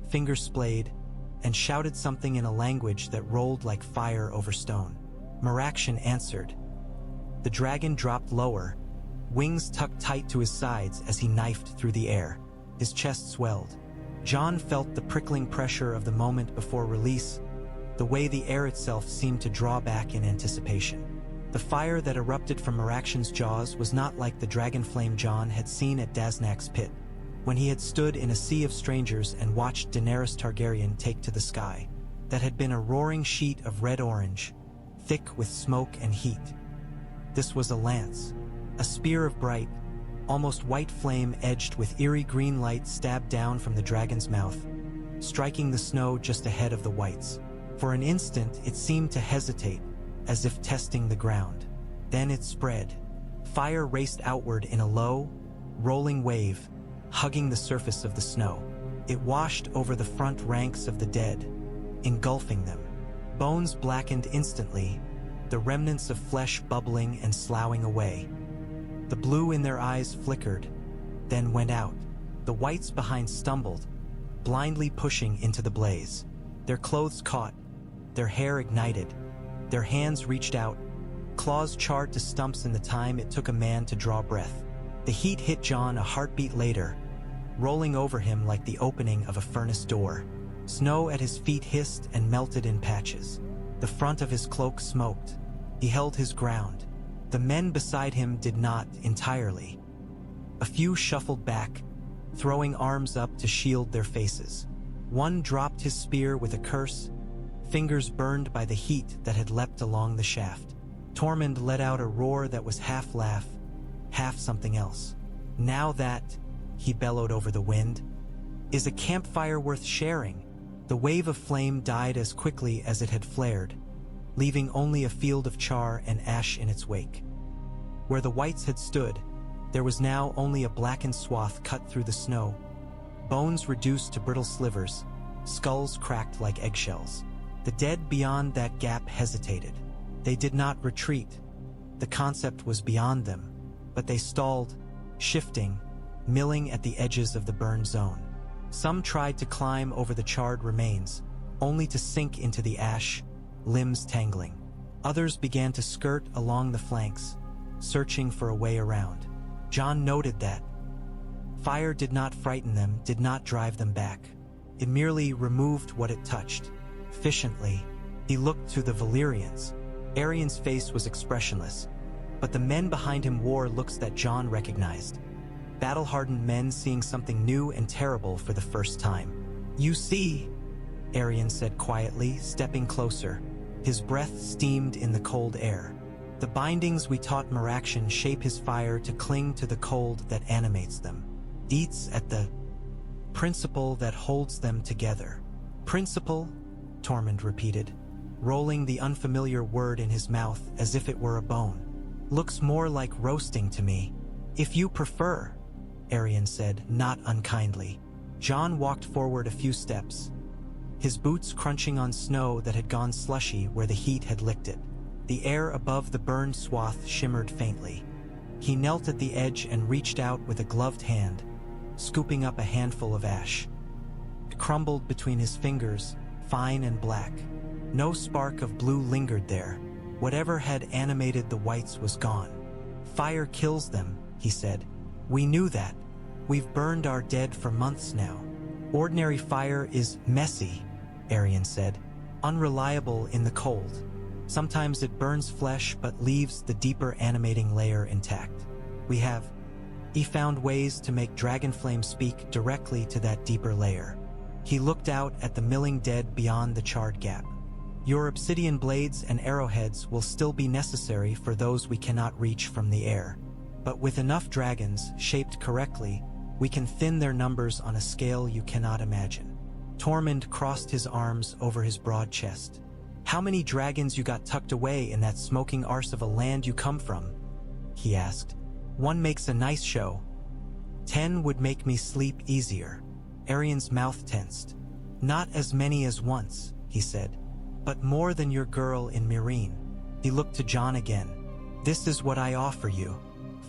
fingers splayed, and shouted something in a language that rolled like fire over stone. Merakshan answered. The dragon dropped lower, wings tucked tight to his sides as he knifed through the air. His chest swelled. Jon felt the prickling pressure of the moment before release, the way the air itself seemed to draw back in anticipation. The fire that erupted from Merakshan's jaws was not like the dragon flame Jon had seen at Daznak's pit, when he had stood in a sea of strangers and watched Daenerys Targaryen take to the sky. That had been a roaring sheet of red-orange, thick with smoke and heat. This was a lance, a spear of bright, almost white flame edged with eerie green light stabbed down from the dragon's mouth, striking the snow just ahead of the whites. For an instant it seemed to hesitate, as if testing the ground. Then it spread. Fire raced outward in a low, rolling wave, hugging the surface of the snow. It washed over the front ranks of the dead, engulfing them. Bones blackened instantly, the remnants of flesh bubbling and sloughing away. The blue in their eyes flickered, then went out. The whites behind stumbled, blindly pushing into the blaze. Their clothes caught, their hair ignited, their hands reached out, claws charred to stumps in the time it took a man to draw breath. The heat hit Jon a heartbeat later, rolling over him like the opening of a furnace door. Snow at his feet hissed and melted in patches. The front of his cloak smoked. He held his ground. The men beside him did not entirely. A few shuffled back, throwing arms up to shield their faces. One dropped his spear with a curse, fingers burned by the heat that had leapt along the shaft. Tormund let out a roar that was half laugh, half something else. "Now that," he bellowed over the wind, "is a campfire worth sharing." The wave of flame died as quickly as it had flared, leaving only a field of char and ash in its wake. Where the whites had stood, there was now only a blackened swath cut through the snow, bones reduced to brittle slivers, skulls cracked like eggshells. The dead beyond that gap hesitated. They did not retreat. The concept was beyond them, but they stalled, shifting, milling at the edges of the burned zone. Some tried to climb over the charred remains, only to sink into the ash, limbs tangling. Others began to skirt along the flanks, searching for a way around. Jon noted that fire did not frighten them, did not drive them back. It merely removed what it touched. Efficiently, he looked to the Valyrians. Aerion's face was expressionless, but the men behind him wore looks that Jon recognized. Battle-hardened men seeing something new and terrible for the first time. "You see," Aerion said quietly, stepping closer. His breath steamed in the cold air. "The bindings we taught Meraction shape his fire to cling to the cold that animates them. Eats at the principle that holds them together." "Principle?" Tormund repeated, rolling the unfamiliar word in his mouth as if it were a bone. "Looks more like roasting to me." "If you prefer," Aerion said, not unkindly. Jon walked forward a few steps, his boots crunching on snow that had gone slushy where the heat had licked it. The air above the burned swath shimmered faintly. He knelt at the edge and reached out with a gloved hand, scooping up a handful of ash. It crumbled between his fingers, fine and black. No spark of blue lingered there. Whatever had animated the whites was gone. "Fire kills them," he said. "We knew that. We've burned our dead for months now." "Ordinary fire is messy," Aerion said. "Unreliable in the cold. Sometimes it burns flesh but leaves the deeper animating layer intact. He found ways to make Dragonflame speak directly to that deeper layer." He looked out at the milling dead beyond the charred gap. "Your obsidian blades and arrowheads will still be necessary for those we cannot reach from the air. But with enough dragons, shaped correctly, we can thin their numbers on a scale you cannot imagine." Tormund crossed his arms over his broad chest. "How many dragons you got tucked away in that smoking arse of a land you come from?" he asked. "One makes a nice show. 10 would make me sleep easier." Aerion's mouth tensed. "Not as many as once," he said, "but more than your girl in Meereen." He looked to Jon again. "This is what I offer you.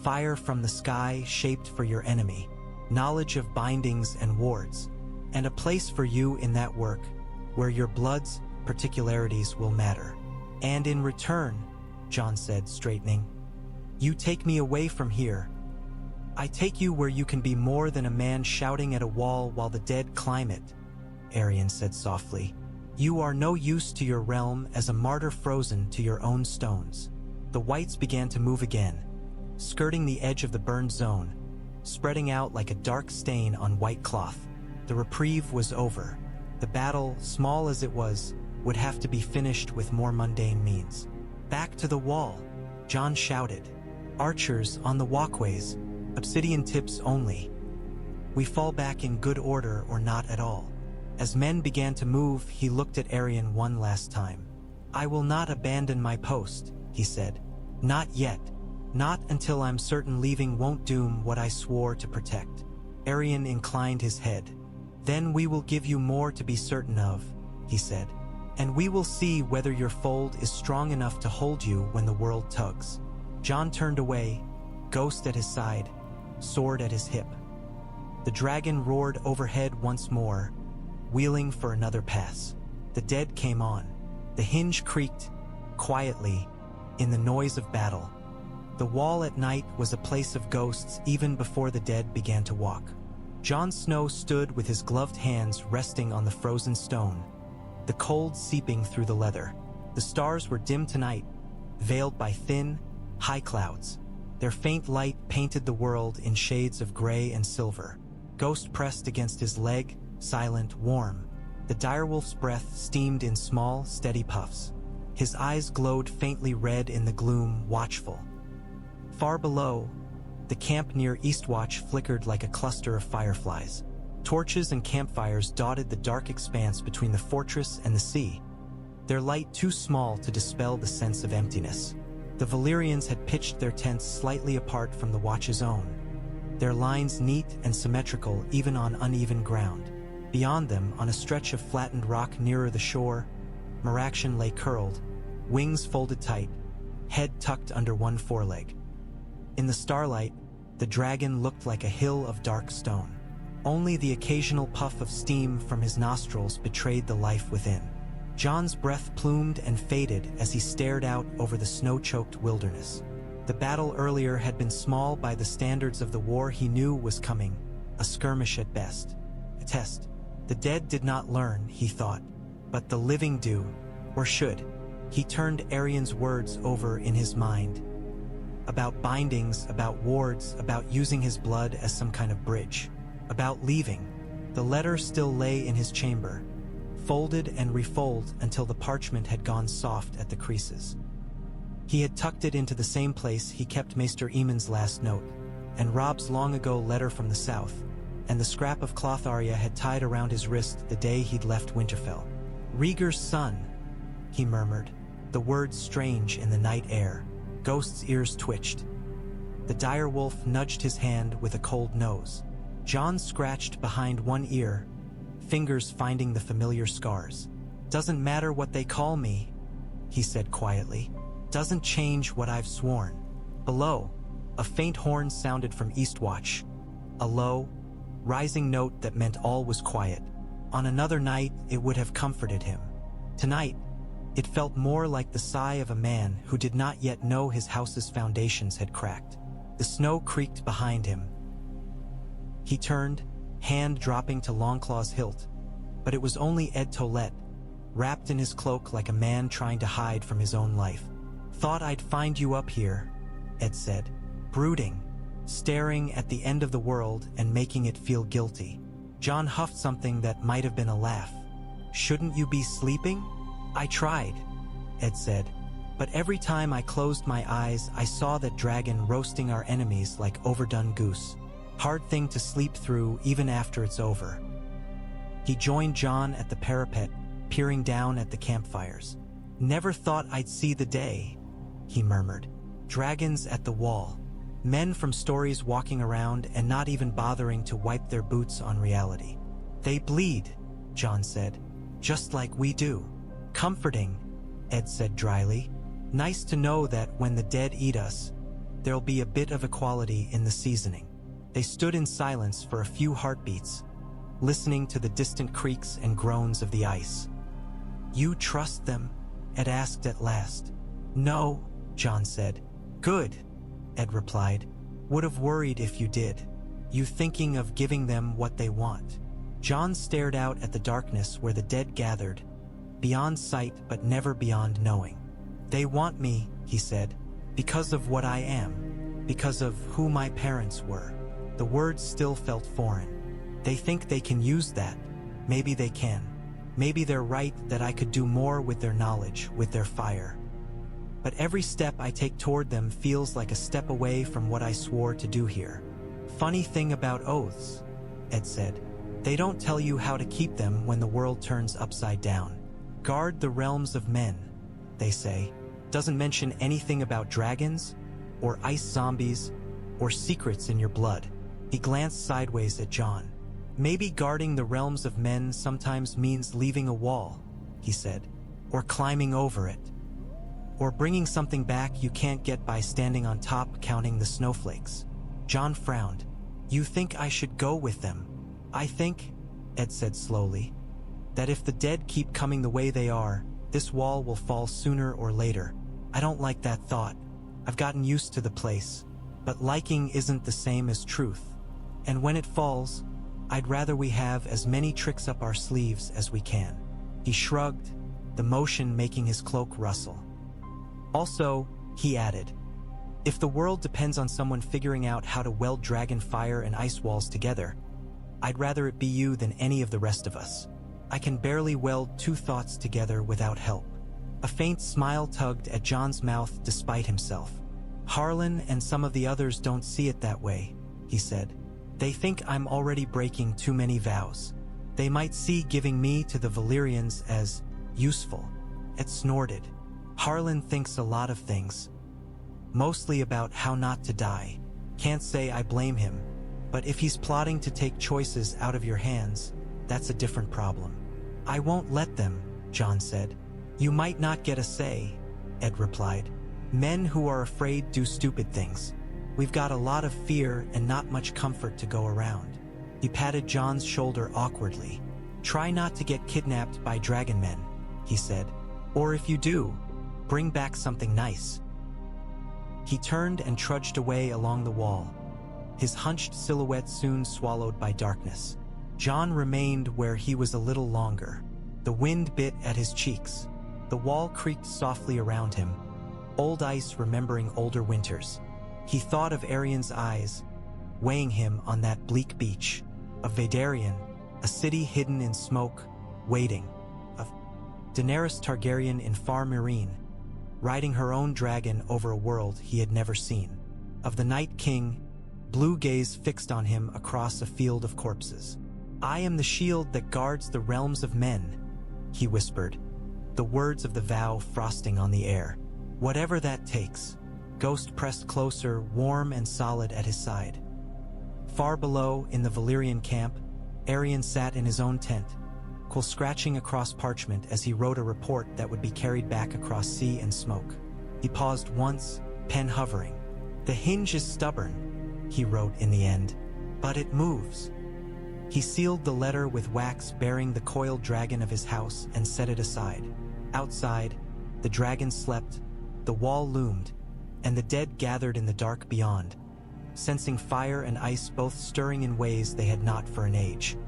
Fire from the sky shaped for your enemy, knowledge of bindings and wards, and a place for you in that work where your blood's particularities will matter. And in return," Jon said, straightening, "you take me away from here. I take you where you can be more than a man shouting at a wall while the dead climb it," Aerion said softly. "You are no use to your realm as a martyr frozen to your own stones." The whites began to move again, skirting the edge of the burned zone, spreading out like a dark stain on white cloth. The reprieve was over. The battle, small as it was, would have to be finished with more mundane means. "Back to the wall," Jon shouted. "Archers on the walkways, obsidian tips only. We fall back in good order or not at all." As men began to move, he looked at Aerion one last time. "I will not abandon my post," he said. "Not yet. Not until I'm certain leaving won't doom what I swore to protect." Aerion inclined his head. "Then we will give you more to be certain of," he said. "And we will see whether your fold is strong enough to hold you when the world tugs." Jon turned away, ghost at his side, sword at his hip. The dragon roared overhead once more, wheeling for another pass. The dead came on. The hinge creaked, quietly, in the noise of battle. The wall at night was a place of ghosts even before the dead began to walk. Jon Snow stood with his gloved hands resting on the frozen stone, the cold seeping through the leather. The stars were dim tonight, veiled by thin, high clouds. Their faint light painted the world in shades of gray and silver. Ghost pressed against his leg, silent, warm. The direwolf's breath steamed in small, steady puffs. His eyes glowed faintly red in the gloom, watchful. Far below, the camp near Eastwatch flickered like a cluster of fireflies. Torches and campfires dotted the dark expanse between the fortress and the sea, their light too small to dispel the sense of emptiness. The Valyrians had pitched their tents slightly apart from the Watch's own, their lines neat and symmetrical even on uneven ground. Beyond them, on a stretch of flattened rock nearer the shore, Meraction lay curled, wings folded tight, head tucked under one foreleg. In the starlight, the dragon looked like a hill of dark stone. Only the occasional puff of steam from his nostrils betrayed the life within. Jon's breath plumed and faded as he stared out over the snow-choked wilderness. The battle earlier had been small by the standards of the war he knew was coming, a skirmish at best. A test. The dead did not learn, he thought, but the living do, or should. He turned Aerion's words over in his mind. About bindings, about wards, about using his blood as some kind of bridge. About leaving. The letter still lay in his chamber, folded and refolded until the parchment had gone soft at the creases. He had tucked it into the same place he kept Maester Aemon's last note, and Robb's long-ago letter from the south, and the scrap of cloth Arya had tied around his wrist the day he'd left Winterfell. Rhaegar's son, he murmured, the words strange in the night air. Ghost's ears twitched. The dire wolf nudged his hand with a cold nose. Jon scratched behind one ear, fingers finding the familiar scars. Doesn't matter what they call me, he said quietly. Doesn't change what I've sworn. Below, a faint horn sounded from Eastwatch. A low, rising note that meant all was quiet. On another night, it would have comforted him. Tonight, it felt more like the sigh of a man who did not yet know his house's foundations had cracked. The snow creaked behind him. He turned, hand dropping to Longclaw's hilt, but it was only Ed Tollett, wrapped in his cloak like a man trying to hide from his own life. Thought I'd find you up here, Ed said, brooding, staring at the end of the world and making it feel guilty. Jon huffed something that might have been a laugh. Shouldn't you be sleeping? I tried, Ed said, but every time I closed my eyes I saw that dragon roasting our enemies like overdone goose. Hard thing to sleep through even after it's over. He joined Jon at the parapet, peering down at the campfires. Never thought I'd see the day, he murmured. Dragons at the wall. Men from stories walking around and not even bothering to wipe their boots on reality. They bleed, Jon said, just like we do. Comforting, Ed said dryly. Nice to know that when the dead eat us, there'll be a bit of equality in the seasoning. They stood in silence for a few heartbeats, listening to the distant creaks and groans of the ice. You trust them? Ed asked at last. No, Jon said. Good, Ed replied. Would have worried if you did. You thinking of giving them what they want? Jon stared out at the darkness where the dead gathered, beyond sight but never beyond knowing. They want me, he said, because of what I am, because of who my parents were. The words still felt foreign. They think they can use that. Maybe they can. Maybe they're right that I could do more with their knowledge, with their fire. But every step I take toward them feels like a step away from what I swore to do here. Funny thing about oaths, Ed said. They don't tell you how to keep them when the world turns upside down. Guard the realms of men, they say. Doesn't mention anything about dragons, or ice zombies, or secrets in your blood. He glanced sideways at Jon. Maybe guarding the realms of men sometimes means leaving a wall, he said, or climbing over it, or bringing something back you can't get by standing on top counting the snowflakes. Jon frowned. You think I should go with them? I think, Ed said slowly, that if the dead keep coming the way they are, this wall will fall sooner or later. I don't like that thought. I've gotten used to the place, but liking isn't the same as truth. And when it falls, I'd rather we have as many tricks up our sleeves as we can. He shrugged, the motion making his cloak rustle. Also, he added, if the world depends on someone figuring out how to weld dragon fire and ice walls together, I'd rather it be you than any of the rest of us. I can barely weld two thoughts together without help. A faint smile tugged at Jon's mouth despite himself. Harlan and some of the others don't see it that way, he said. They think I'm already breaking too many vows. They might see giving me to the Valyrians as useful. Ed snorted. Harlan thinks a lot of things, mostly about how not to die. Can't say I blame him, but if he's plotting to take choices out of your hands, that's a different problem. I won't let them, Jon said. You might not get a say, Ed replied. Men who are afraid do stupid things. We've got a lot of fear and not much comfort to go around. He patted Jon's shoulder awkwardly. Try not to get kidnapped by dragon men, he said. Or if you do, bring back something nice. He turned and trudged away along the wall, his hunched silhouette soon swallowed by darkness. Jon remained where he was a little longer. The wind bit at his cheeks. The wall creaked softly around him, old ice remembering older winters. He thought of Aerion's eyes, weighing him on that bleak beach, of Vaedarion, a city hidden in smoke, waiting, of Daenerys Targaryen in far Meereen, riding her own dragon over a world he had never seen, of the Night King, blue gaze fixed on him across a field of corpses. "I am the shield that guards the realms of men," he whispered, the words of the vow frosting on the air. "Whatever that takes." Ghost pressed closer, warm and solid at his side. Far below, in the Valyrian camp, Aerion sat in his own tent, quill scratching across parchment as he wrote a report that would be carried back across sea and smoke. He paused once, pen hovering. "The hinge is stubborn," he wrote in the end, "but it moves." He sealed the letter with wax bearing the coiled dragon of his house and set it aside. Outside, the dragon slept, the wall loomed, and the dead gathered in the dark beyond, sensing fire and ice both stirring in ways they had not for an age.